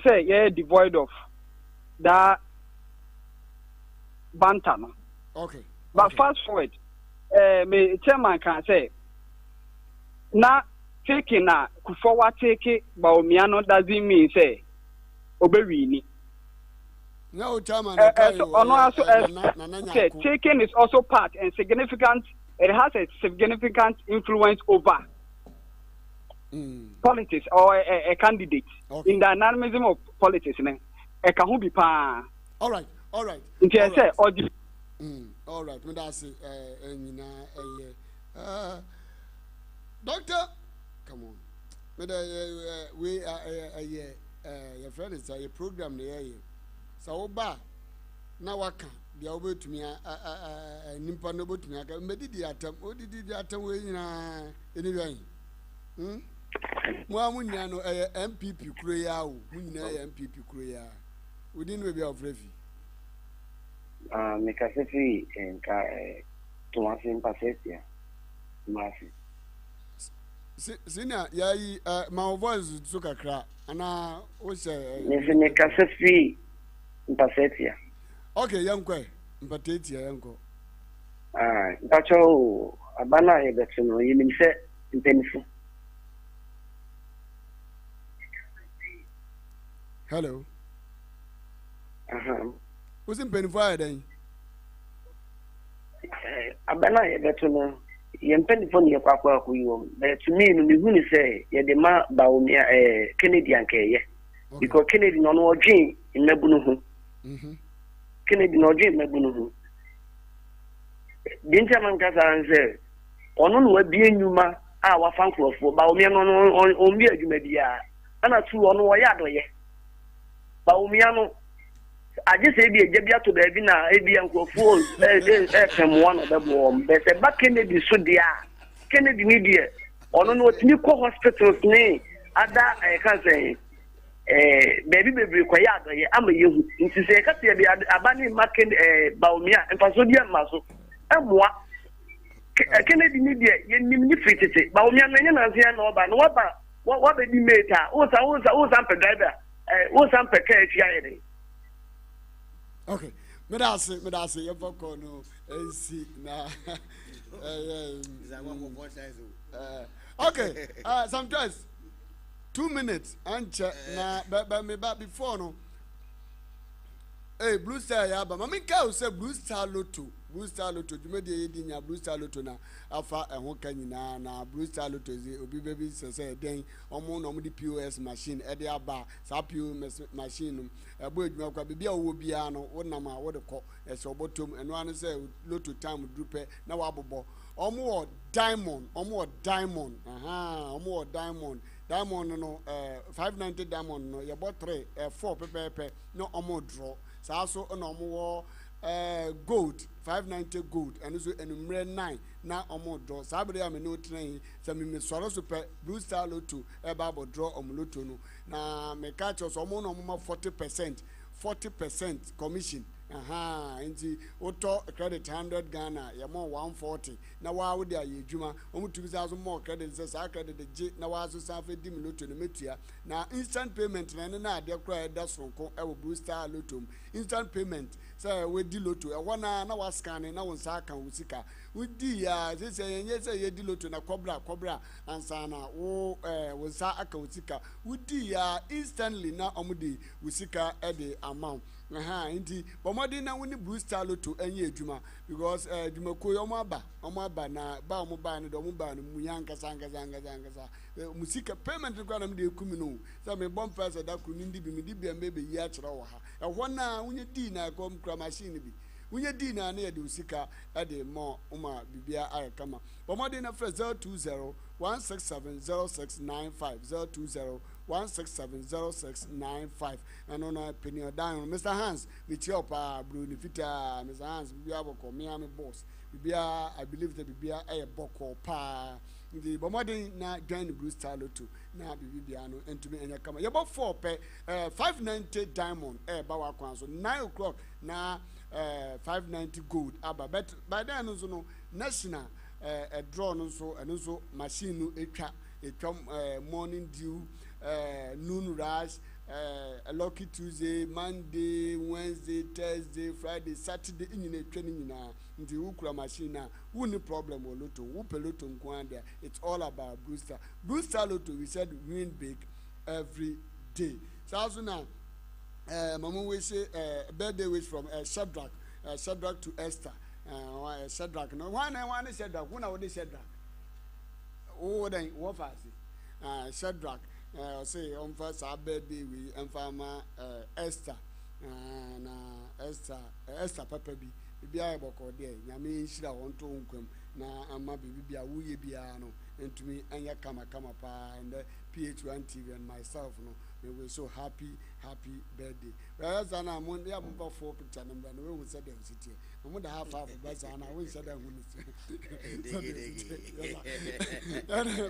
say ye devoid of that banter no okay but fast forward me chairman can say na taking na Kufuor take Bawumia no doesn't mean say obewini no chairman taking is also part and significant. It has a significant influence over politics or a candidate in the dynamism of politics. It can be pa. All right. All right. Me da say doctor, come on. Me da we your friend is a program there. So ba na waka dia obetumi nimpa no obetumi aka medidi atam odidi atam we nyina eniwan mo amunya no MPP kuro ya o munyina MPP kuro ya within we be of refi me kasefi enka Thomas Mpasetia masi sina yayi my voice so kakra ana o se me kasefi Mpasetia okay yankwe Mpasetia yanko mpacho abana yebetu no yinim se mpenifu hello who's in pen fire then abana yebetu no yempenifu ni kwakwa kuyiwo but to me no me hu ni say ye de ma Bawumia Kennedy ankeye because Kennedy no no odwin mmabunu hu Kennedy no odwin mmabunu hu dinta man kasa anse ono no wabie nyuma a wafa nkrofo Bawumia no ombi adwuma bia ana tu ono wo ya doye Bawumia no aje se bi eje bia to ba bi na ebi nkrofo fm one of the bomb be se ba Kennedy so dia Kennedy ni dia ono no timi ko hospitals ni ada kan say baby kwa ya doye ama yehu nti se ka se bi abani make Bawumia mfaso dia maso emwa Kennedy media, you need to but we are not here no ban. What the meta? Who's a driver? Who's a package? Okay. Medasi, you poko no NC na. Okay. Sometimes 2 minutes and na me back before no. Hey, Blue Star ya ba. Mami ka say Blue Star Lotto. Blue Star Lotto. Jume de yedi nya Blue Star Lotto na afa ehon kan nyina na Blue Star Lotto ze obi baby say den omo na omo di POS machine e de aba sa POS machine ebo edwuma kwa bibia wo bia no wonam a wo de kɔ e se obotom eno anu say Lotto time drupe na wa bobɔ omo wo diamond omo wo diamond no 590 diamond no ye bɔ 3 4 pepepe no omo draw saa so na omo wo gold 590 gold and so enumere 9 na omo draw saa bere ya me no tren se me soro so pe Blue Star Lotto e ba bo draw omo lotto no na me catch us omo no omo 40% commission nti auto credit 100 Ghana ya mo 140 na wa wo dia ye dwuma omo tu bisa so more credit say sa credit de na wa so sa fe dim lotto no metua na instant payment na ade kra da sonko e wo Blue Star Lotto instant payment say we di lotto e wona na wa scan na won sa kan wusika wudi ya say yenye say ye di lotto na kobra ansa na wo won sa aka wusika wudi ya instantly na omudi wusika e de amount inti bomodi na woni Blue Star Lotto enye adwuma because adwumako yomo aba na ba omo ba ne do omo ba no muyanka sanga musika payment kwa na me de kumi no so me bomb person da kunu ndi bi me di bia mbebe yi a kire wo ha e ho na wonye di na kom kra machine bi wonye di na na ye de usika e de mo uma bibia ayekama bomodi na fresh 02016700695 02016700695 and on opinion down Mr. Hans with your pa Bruno Fita Mr. Hans we have a me boss bibia I believe that bibia e boko pa the bomodi na join the Blue Star Lotto na bibia no entumi enya kama ye bo 4 pe 590 diamond ba wa kwan so 9 o'clock na 590 gold aba but by then no so no national a draw no so and so machine no etwa morning dew noon rush a lucky Tuesday, Monday, Wednesday, Thursday, Friday, Saturday in training nti ukura machine na woni problem o lotto wo peloto nkwanda it's all about Blue Star Lotto we said win big every day so now mama we say birthday wish from Shadrach to Esther Shadrach no one Shadrach who na wo Shadrach oh then what fast Shadrach say on first birthday we enfama Esther na Esther papa bi bia e boko de nyame nhira won to nkwam na ama bibia wuye bia no entumi anya kama pa and PH-ONETV and myself no we were so happy birthday whereas na mo ya mo for picture number no we said dem city mo da half bus na we said dem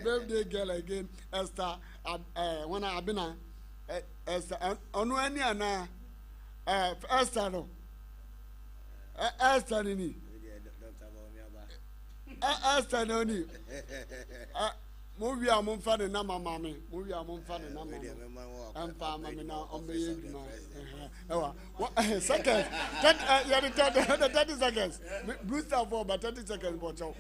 birthday girl again Esther when I been Esther onu ani ana Esther no Esther ni Esther no ni movie am fa de na mama me movie am fa de na mama am fa mama na on be yeduma ewa second 30 seconds Blue Star for but 30 seconds but chow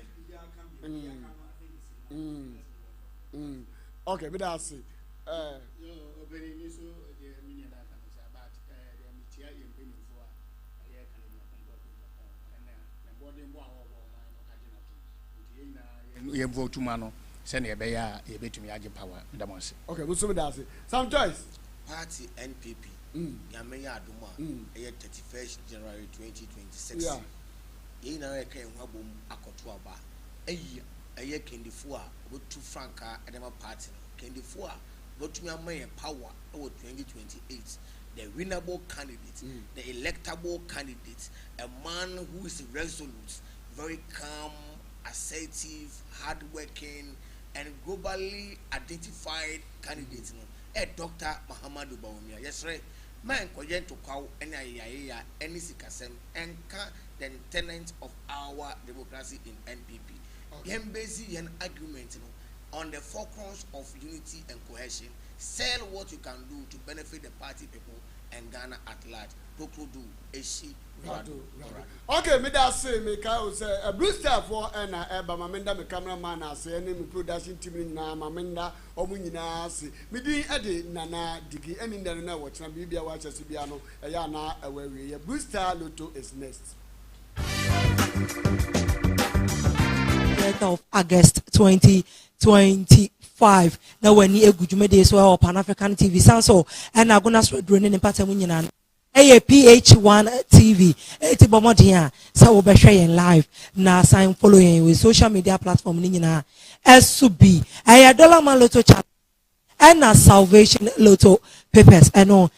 okay me da see obeni so de minya da kan say about de mitia ye mpeni fo a ye kan na na body mbo awo no agina to ye vote ma send ye be ya ye betumi age power ndamose okay we so me da see some choice party NPP yame ya aduma ye 31st January 2026 yeah ye na ye kan wabom akoto aba eye kendifo a wotu franka edema party kendifo a wotumi amaye power over 2028 the winnable candidate the electable candidate a man who is resolute very calm assertive hardworking and globally identified candidate no Dr. Muhammadu Bawumia yes right man koyen to kwaw any sikasem enka the tenant of our democracy in NPP Then basically an agreement on the four corners of unity and cohesion. Sell what you can do to benefit the party people and Ghana at large. Prokudu, Eshi, Radu. Okay, me that say me ka say a blue star for na eba mamenda me cameraman ase ene me production team na mamenda omu nyina ase me din ede nana digi eni ndere na wo chena bibia wa chese bia no eya na awawie ye blue star lotto is next. Of August 2025 na wani egudwumede so o Pan African TV sanso and agona so drone ne pata munyina PH-ONETV eti bomoden a sa wo behwe yen live na sign following with social media platform ni nyina SB dollar man lotto chat and Salvation Lotto papers and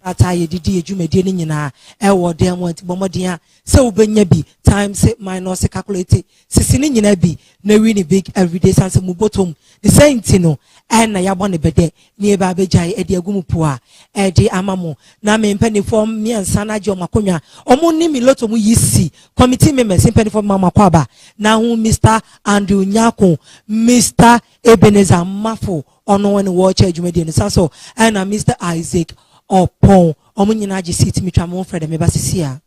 krata ye didi edwumade ni nyina wo dem enti bomoden a se wo benya bi times minus calculate sisi ni nyina bi na win big everyday sanse mu bottom the same thing no na ya bone bede ni e ba bejai e de agumu po a e de amamo na me mpani form mi ansa na je omakonwa omo ni mi lotto mu yisi committee members mpani form mama kwaba na hu Mr. Andrew Nyako, Mr. Ebenezer Mafo ono when watch edwumade ni sanso na Mr. Isaac Opon omo nyina je sit mi twa mo frede me ba sisi a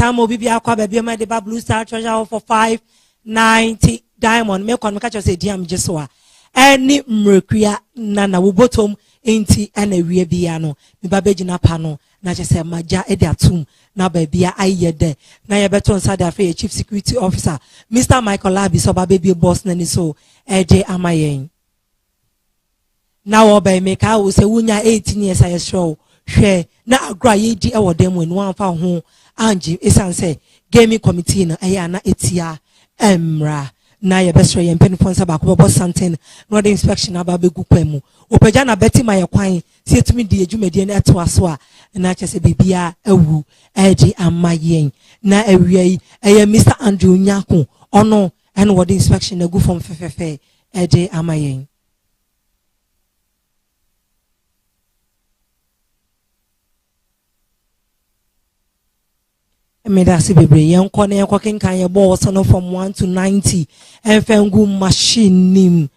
Samo bibi akwa baby ma de blue star treasure for 590 diamond me kon me catch say diam jeswa any mrekua na wo bottom enti na wie bia no me ba begina pa no na che say maja e de atum na ba bia aye de na ye beton sa da fe chief security officer Mr. Michael Abi so ba baby boss na ni so e de amayen na wo ba me ka wo say wunya 18 years I show hwe na agra ye di e wo dem wen wan fa ho Anji esanse gaming committee na na etia emra na ye besro ye mpeni fonsa ba ko bo something no the inspection aba be gukwemu opeja na beti ma ye kwan si etumi di edwumade na eto aso a na chese bibia awu eji amayen na awie eye Mr. Andrew Nyako ono and what the inspection na gu from fefefe eji amayen Medasi bebre yen kone yen kwakin kan ye ball son from 1 to 90 and fengu machine nim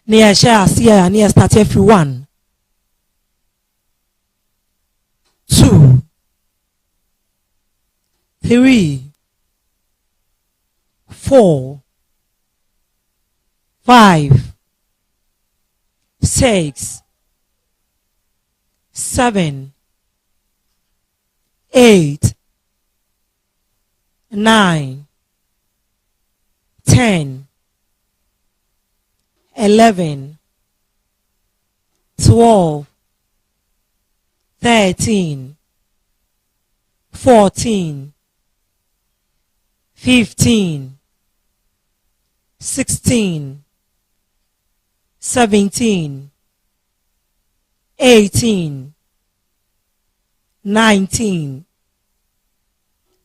near share see near start every 1 2 3 4 5 6 7 8 9 10 11 12 13 14 15 16 17 18 19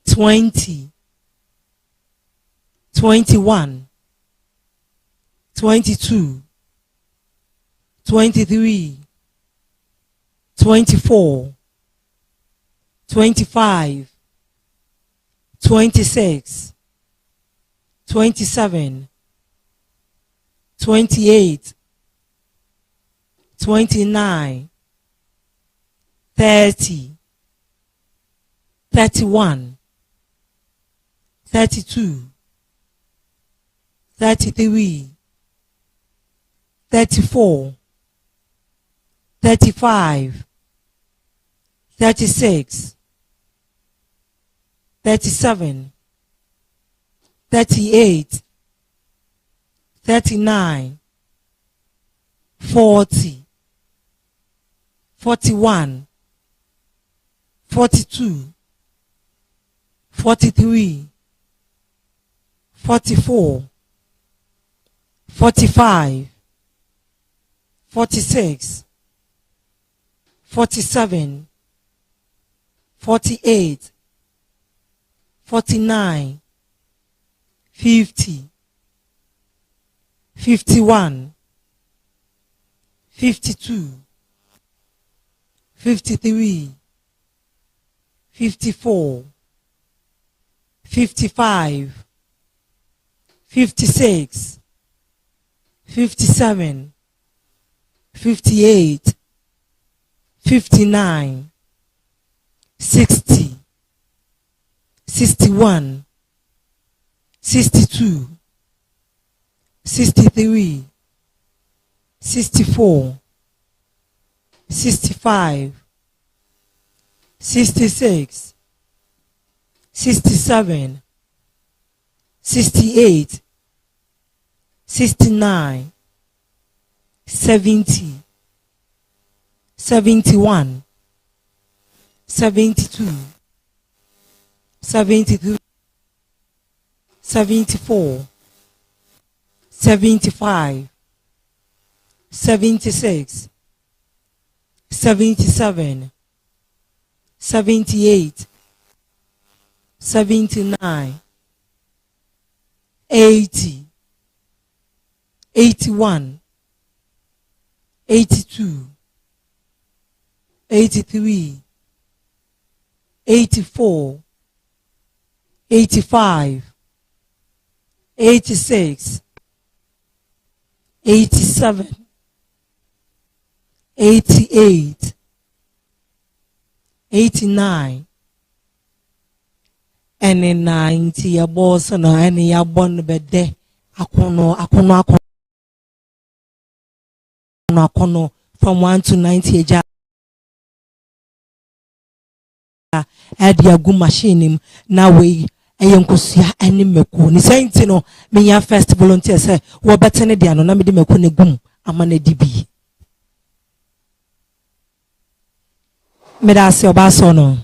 20 21 22 23 24 25 26 27 28 29 30 31 32 33 34 35 36 37 38 39 40 41 42 43 44, 45, 46, 47, 48, 49, 50, 51, 52, 53, 54, 55, 56, 57, 58, 59, 60, 61, 62, 63, 64, 65, 66, 67, 68, 69, 70, 71, 72, 73, 74, 75, 76, 77, 78, 79, 80, 81, 82, 83, 84, 85, 86, 87, 88, 89, and in 90 your boss and any your born bed akono from 1 to 90 eja add your good machine now we eyenkosia eni meku ni senti no me ya first volunteer say wo betene dia no na me de meku ne gum amana dibi me da se oba so no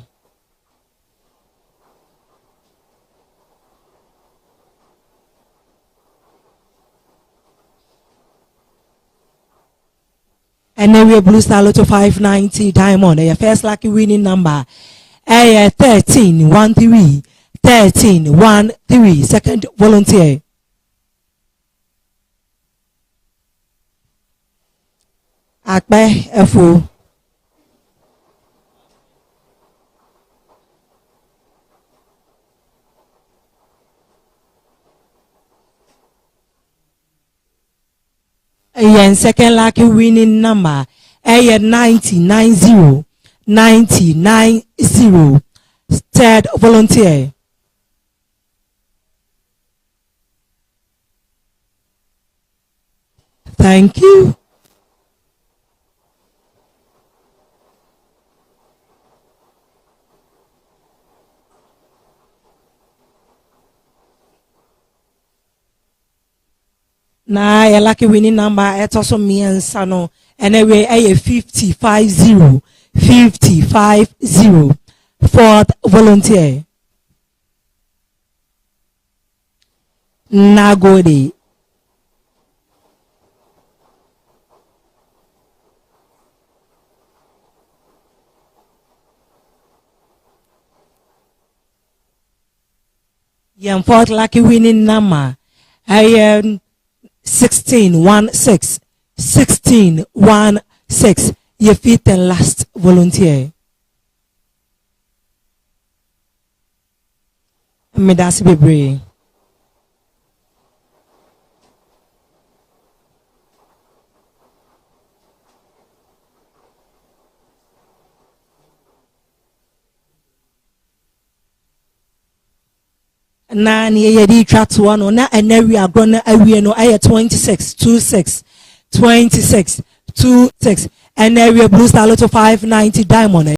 and then we blue star lotto 590 diamond your first lucky winning number 1313 1313 second volunteer akpe efo and second lucky winning number 9090 9090 third volunteer thank you. Na your lucky winning number it's also me and Sano and anyway a 50 50 50 50 fourth volunteer Nagode your fourth lucky winning number I am 1616 1616 your fifth and last volunteer me that's baby na ni ye di twa to no na enawi agro na awie no aye 26 26 26 26 enawi blue star lotto 590 diamond